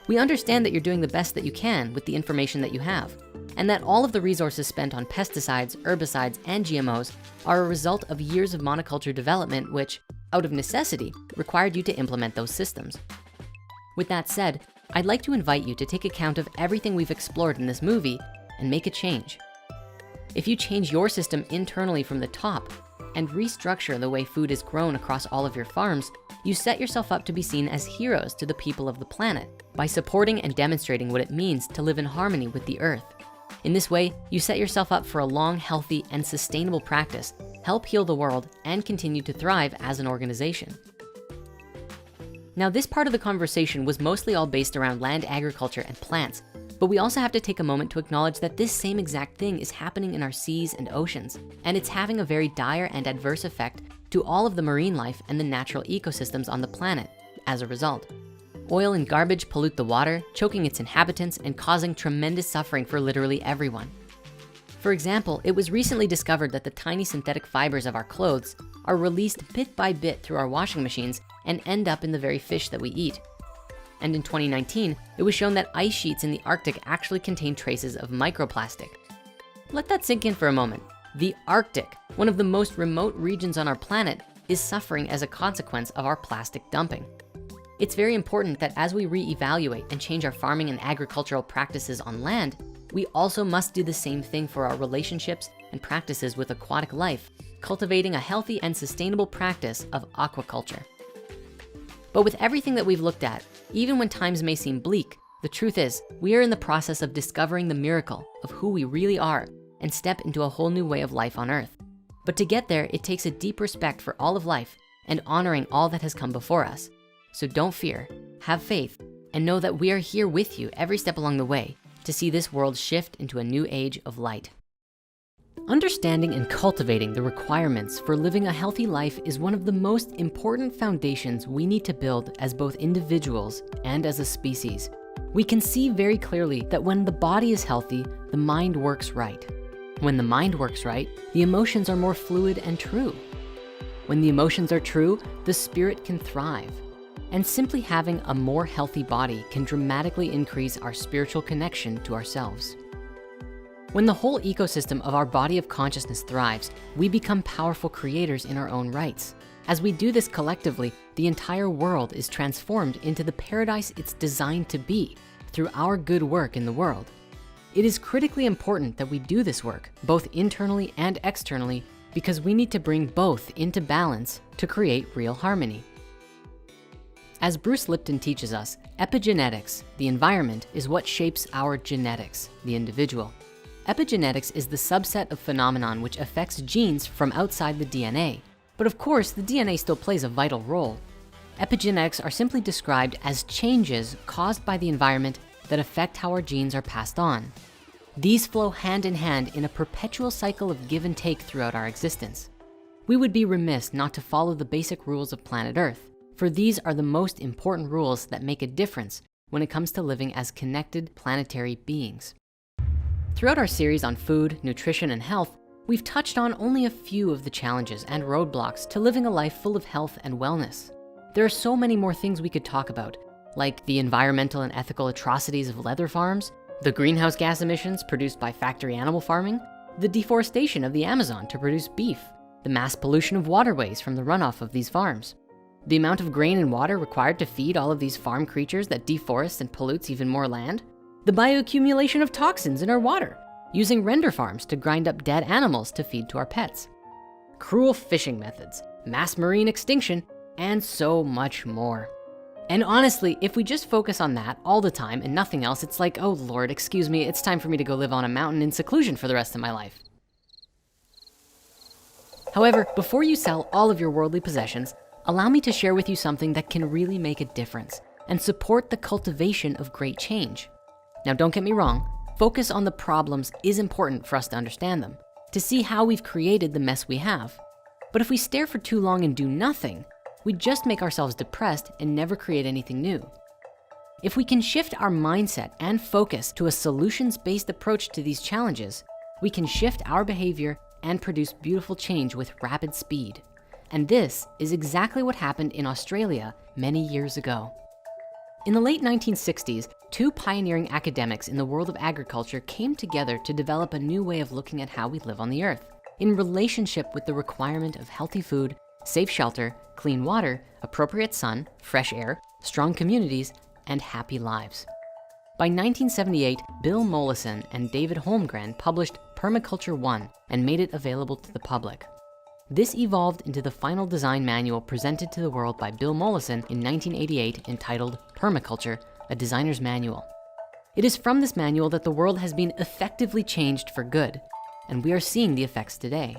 We understand that you're doing the best that you can with the information that you have, and that all of the resources spent on pesticides, herbicides, and GMOs are a result of years of monoculture development, which, out of necessity, required you to implement those systems. With that said, I'd like to invite you to take account of everything we've explored in this movie and make a change. If you change your system internally from the top and restructure the way food is grown across all of your farms, you set yourself up to be seen as heroes to the people of the planet by supporting and demonstrating what it means to live in harmony with the earth. In this way, you set yourself up for a long, healthy, and sustainable practice, help heal the world, and continue to thrive as an organization. Now, this part of the conversation was mostly all based around land agriculture and plants, but we also have to take a moment to acknowledge that this same exact thing is happening in our seas and oceans, and it's having a very dire and adverse effect to all of the marine life and the natural ecosystems on the planet as a result. Oil and garbage pollute the water, choking its inhabitants and causing tremendous suffering for literally everyone. For example, it was recently discovered that the tiny synthetic fibers of our clothes are released bit by bit through our washing machines and end up in the very fish that we eat. And in 2019, it was shown that ice sheets in the Arctic actually contain traces of microplastic. Let that sink in for a moment. The Arctic, one of the most remote regions on our planet, is suffering as a consequence of our plastic dumping. It's very important that as we reevaluate and change our farming and agricultural practices on land, we also must do the same thing for our relationships and practices with aquatic life, cultivating a healthy and sustainable practice of aquaculture. But with everything that we've looked at, even when times may seem bleak, the truth is we are in the process of discovering the miracle of who we really are and step into a whole new way of life on Earth. But to get there, it takes a deep respect for all of life and honoring all that has come before us. So don't fear, have faith, and know that we are here with you every step along the way to see this world shift into a new age of light. Understanding and cultivating the requirements for living a healthy life is one of the most important foundations we need to build as both individuals and as a species. We can see very clearly that when the body is healthy, the mind works right. When the mind works right, the emotions are more fluid and true. When the emotions are true, the spirit can thrive. And simply having a more healthy body can dramatically increase our spiritual connection to ourselves. When the whole ecosystem of our body of consciousness thrives, we become powerful creators in our own rights. As we do this collectively, the entire world is transformed into the paradise it's designed to be through our good work in the world. It is critically important that we do this work, both internally and externally, because we need to bring both into balance to create real harmony. As Bruce Lipton teaches us, epigenetics, the environment, is what shapes our genetics, the individual. Epigenetics is the subset of phenomenon which affects genes from outside the DNA. But of course, the DNA still plays a vital role. Epigenetics are simply described as changes caused by the environment that affect how our genes are passed on. These flow hand in hand in a perpetual cycle of give and take throughout our existence. We would be remiss not to follow the basic rules of planet Earth, for these are the most important rules that make a difference when it comes to living as connected planetary beings. Throughout our series on food, nutrition, and health, we've touched on only a few of the challenges and roadblocks to living a life full of health and wellness. There are so many more things we could talk about, like the environmental and ethical atrocities of leather farms, the greenhouse gas emissions produced by factory animal farming, the deforestation of the Amazon to produce beef, the mass pollution of waterways from the runoff of these farms, the amount of grain and water required to feed all of these farm creatures that deforests and pollutes even more land, the bioaccumulation of toxins in our water, using render farms to grind up dead animals to feed to our pets, cruel fishing methods, mass marine extinction, and so much more. And honestly, if we just focus on that all the time and nothing else, it's like, oh Lord, excuse me, it's time for me to go live on a mountain in seclusion for the rest of my life. However, before you sell all of your worldly possessions, allow me to share with you something that can really make a difference and support the cultivation of great change. Now, don't get me wrong, focus on the problems is important for us to understand them, to see how we've created the mess we have. But if we stare for too long and do nothing, we just make ourselves depressed and never create anything new. If we can shift our mindset and focus to a solutions-based approach to these challenges, we can shift our behavior and produce beautiful change with rapid speed. And this is exactly what happened in Australia many years ago. In the late 1960s, two pioneering academics in the world of agriculture came together to develop a new way of looking at how we live on the earth in relationship with the requirement of healthy food, safe shelter, clean water, appropriate sun, fresh air, strong communities, and happy lives. By 1978, Bill Mollison and David Holmgren published Permaculture 1 and made it available to the public. This evolved into the final design manual presented to the world by Bill Mollison in 1988 entitled Permaculture, a Designer's Manual. It is from this manual that the world has been effectively changed for good, and we are seeing the effects today.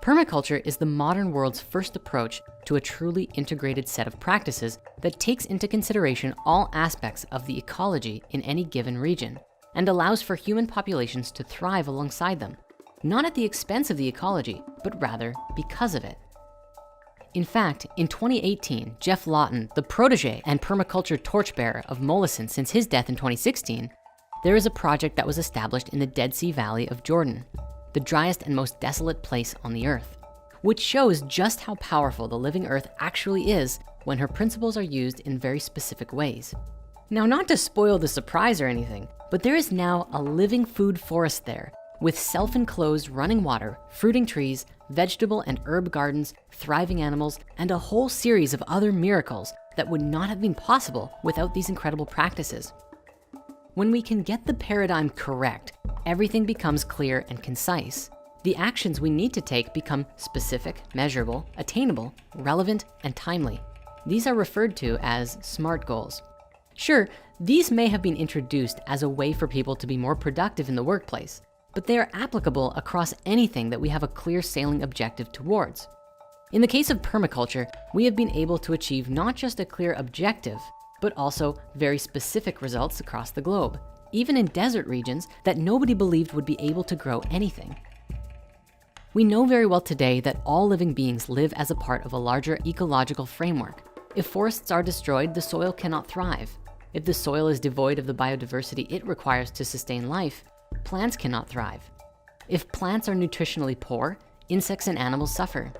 Permaculture is the modern world's first approach to a truly integrated set of practices that takes into consideration all aspects of the ecology in any given region and allows for human populations to thrive alongside them, not at the expense of the ecology, but rather because of it. In fact, in 2018, Geoff Lawton, the protege and permaculture torchbearer of Mollison since his death in 2016, there is a project that was established in the Dead Sea Valley of Jordan, the driest and most desolate place on the earth, which shows just how powerful the living earth actually is when her principles are used in very specific ways. Now, not to spoil the surprise or anything, but there is now a living food forest there with self-enclosed running water, fruiting trees, vegetable and herb gardens, thriving animals, and a whole series of other miracles that would not have been possible without these incredible practices. When we can get the paradigm correct, everything becomes clear and concise. The actions we need to take become specific, measurable, attainable, relevant, and timely. These are referred to as SMART goals. Sure, these may have been introduced as a way for people to be more productive in the workplace, but they are applicable across anything that we have a clear sailing objective towards. In the case of permaculture, we have been able to achieve not just a clear objective, but also very specific results across the globe, even in desert regions that nobody believed would be able to grow anything. We know very well today that all living beings live as a part of a larger ecological framework. If forests are destroyed, the soil cannot thrive. If the soil is devoid of the biodiversity it requires to sustain life, plants cannot thrive. If plants are nutritionally poor, insects and animals suffer.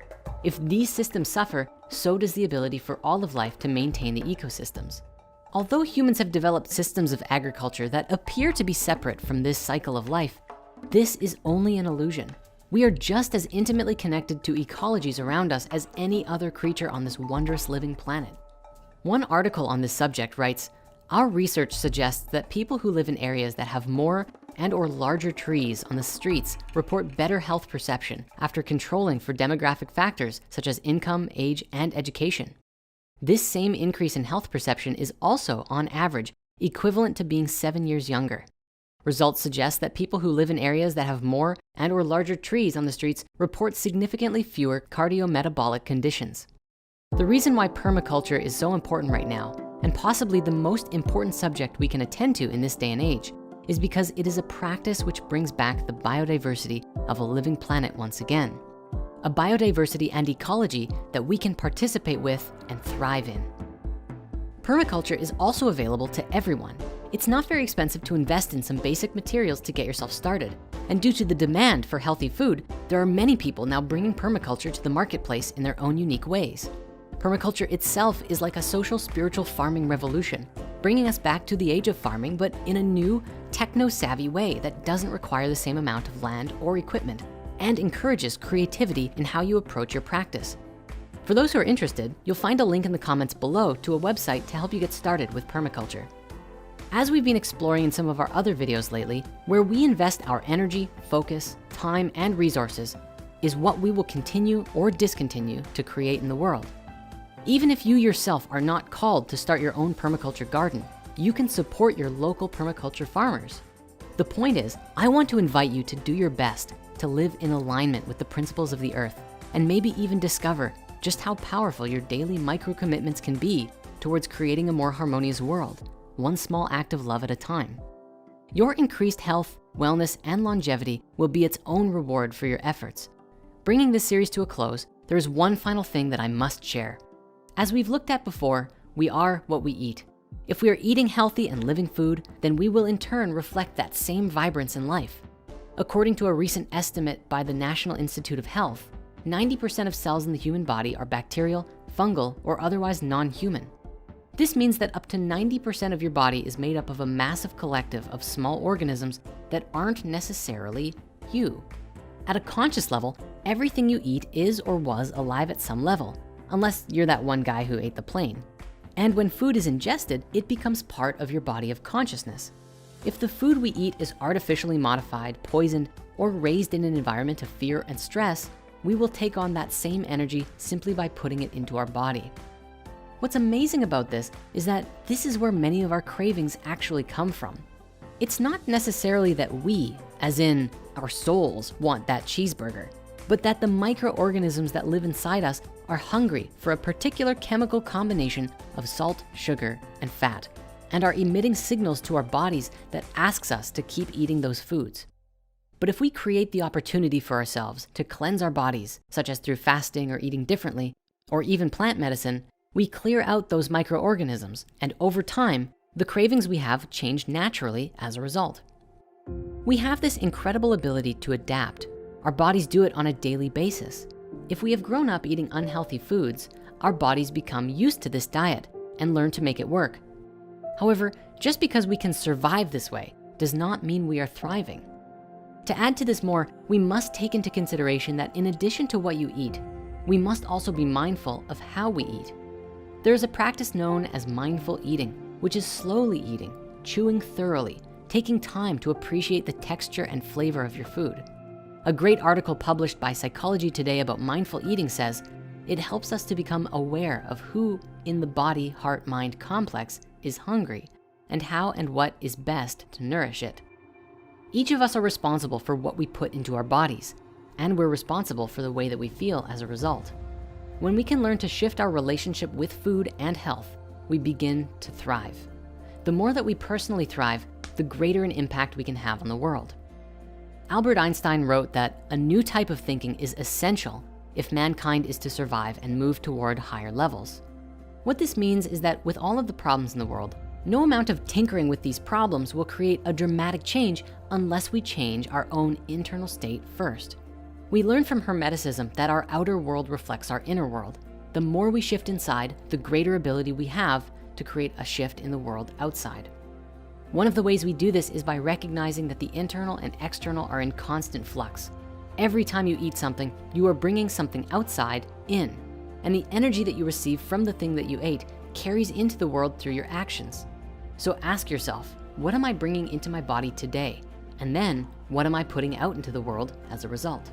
If these systems suffer, so does the ability for all of life to maintain the ecosystems. Although humans have developed systems of agriculture that appear to be separate from this cycle of life, this is only an illusion. We are just as intimately connected to ecologies around us as any other creature on this wondrous living planet. One article on this subject writes, "Our research suggests that people who live in areas that have more and or larger trees on the streets report better health perception after controlling for demographic factors such as income, age, and education. This same increase in health perception is also, on average, equivalent to being 7 years younger. Results suggest that people who live in areas that have more and or larger trees on the streets report significantly fewer cardiometabolic conditions." The reason why permaculture is so important right now, and possibly the most important subject we can attend to in this day and age, is because it is a practice which brings back the biodiversity of a living planet once again. A biodiversity and ecology that we can participate with and thrive in. Permaculture is also available to everyone. It's not very expensive to invest in some basic materials to get yourself started. And due to the demand for healthy food, there are many people now bringing permaculture to the marketplace in their own unique ways. Permaculture itself is like a social spiritual farming revolution, bringing us back to the age of farming, but in a new techno-savvy way that doesn't require the same amount of land or equipment, and encourages creativity in how you approach your practice. For those who are interested, you'll find a link in the comments below to a website to help you get started with permaculture. As we've been exploring in some of our other videos lately, where we invest our energy, focus, time, and resources is what we will continue or discontinue to create in the world. Even if you yourself are not called to start your own permaculture garden, you can support your local permaculture farmers. The point is, I want to invite you to do your best to live in alignment with the principles of the earth, and maybe even discover just how powerful your daily micro commitments can be towards creating a more harmonious world, one small act of love at a time. Your increased health, wellness, and longevity will be its own reward for your efforts. Bringing this series to a close, there is one final thing that I must share. As we've looked at before, we are what we eat. If we are eating healthy and living food, then we will in turn reflect that same vibrance in life. According to a recent estimate by the National Institute of Health, 90% of cells in the human body are bacterial, fungal, or otherwise non-human. This means that up to 90% of your body is made up of a massive collective of small organisms that aren't necessarily you. At a conscious level, everything you eat is or was alive at some level, unless you're that one guy who ate the plane. And when food is ingested, it becomes part of your body of consciousness. If the food we eat is artificially modified, poisoned, or raised in an environment of fear and stress, we will take on that same energy simply by putting it into our body. What's amazing about this is that this is where many of our cravings actually come from. It's not necessarily that we, as in our souls, want that cheeseburger, but that the microorganisms that live inside us are hungry for a particular chemical combination of salt, sugar, and fat, and are emitting signals to our bodies that asks us to keep eating those foods. But if we create the opportunity for ourselves to cleanse our bodies, such as through fasting or eating differently, or even plant medicine, we clear out those microorganisms, and over time, the cravings we have change naturally as a result. We have this incredible ability to adapt. Our bodies do it on a daily basis. If we have grown up eating unhealthy foods, our bodies become used to this diet and learn to make it work. However, just because we can survive this way does not mean we are thriving. To add to this more, we must take into consideration that in addition to what you eat, we must also be mindful of how we eat. There is a practice known as mindful eating, which is slowly eating, chewing thoroughly, taking time to appreciate the texture and flavor of your food. A great article published by Psychology Today about mindful eating says, it helps us to become aware of who in the body-heart-mind complex is hungry and how and what is best to nourish it. Each of us are responsible for what we put into our bodies, and we're responsible for the way that we feel as a result. When we can learn to shift our relationship with food and health, we begin to thrive. The more that we personally thrive, the greater an impact we can have on the world. Albert Einstein wrote that a new type of thinking is essential if mankind is to survive and move toward higher levels. What this means is that with all of the problems in the world, no amount of tinkering with these problems will create a dramatic change unless we change our own internal state first. We learn from Hermeticism that our outer world reflects our inner world. The more we shift inside, the greater ability we have to create a shift in the world outside. One of the ways we do this is by recognizing that the internal and external are in constant flux. Every time you eat something, you are bringing something outside in, and the energy that you receive from the thing that you ate carries into the world through your actions. So ask yourself, what am I bringing into my body today? And then what am I putting out into the world as a result?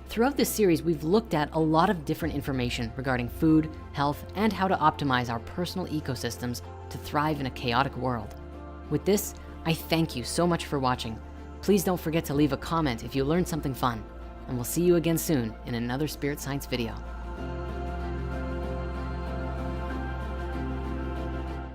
Throughout this series, we've looked at a lot of different information regarding food, health, and how to optimize our personal ecosystems to thrive in a chaotic world. With this, I thank you so much for watching. Please don't forget to leave a comment if you learned something fun, and we'll see you again soon in another Spirit Science video.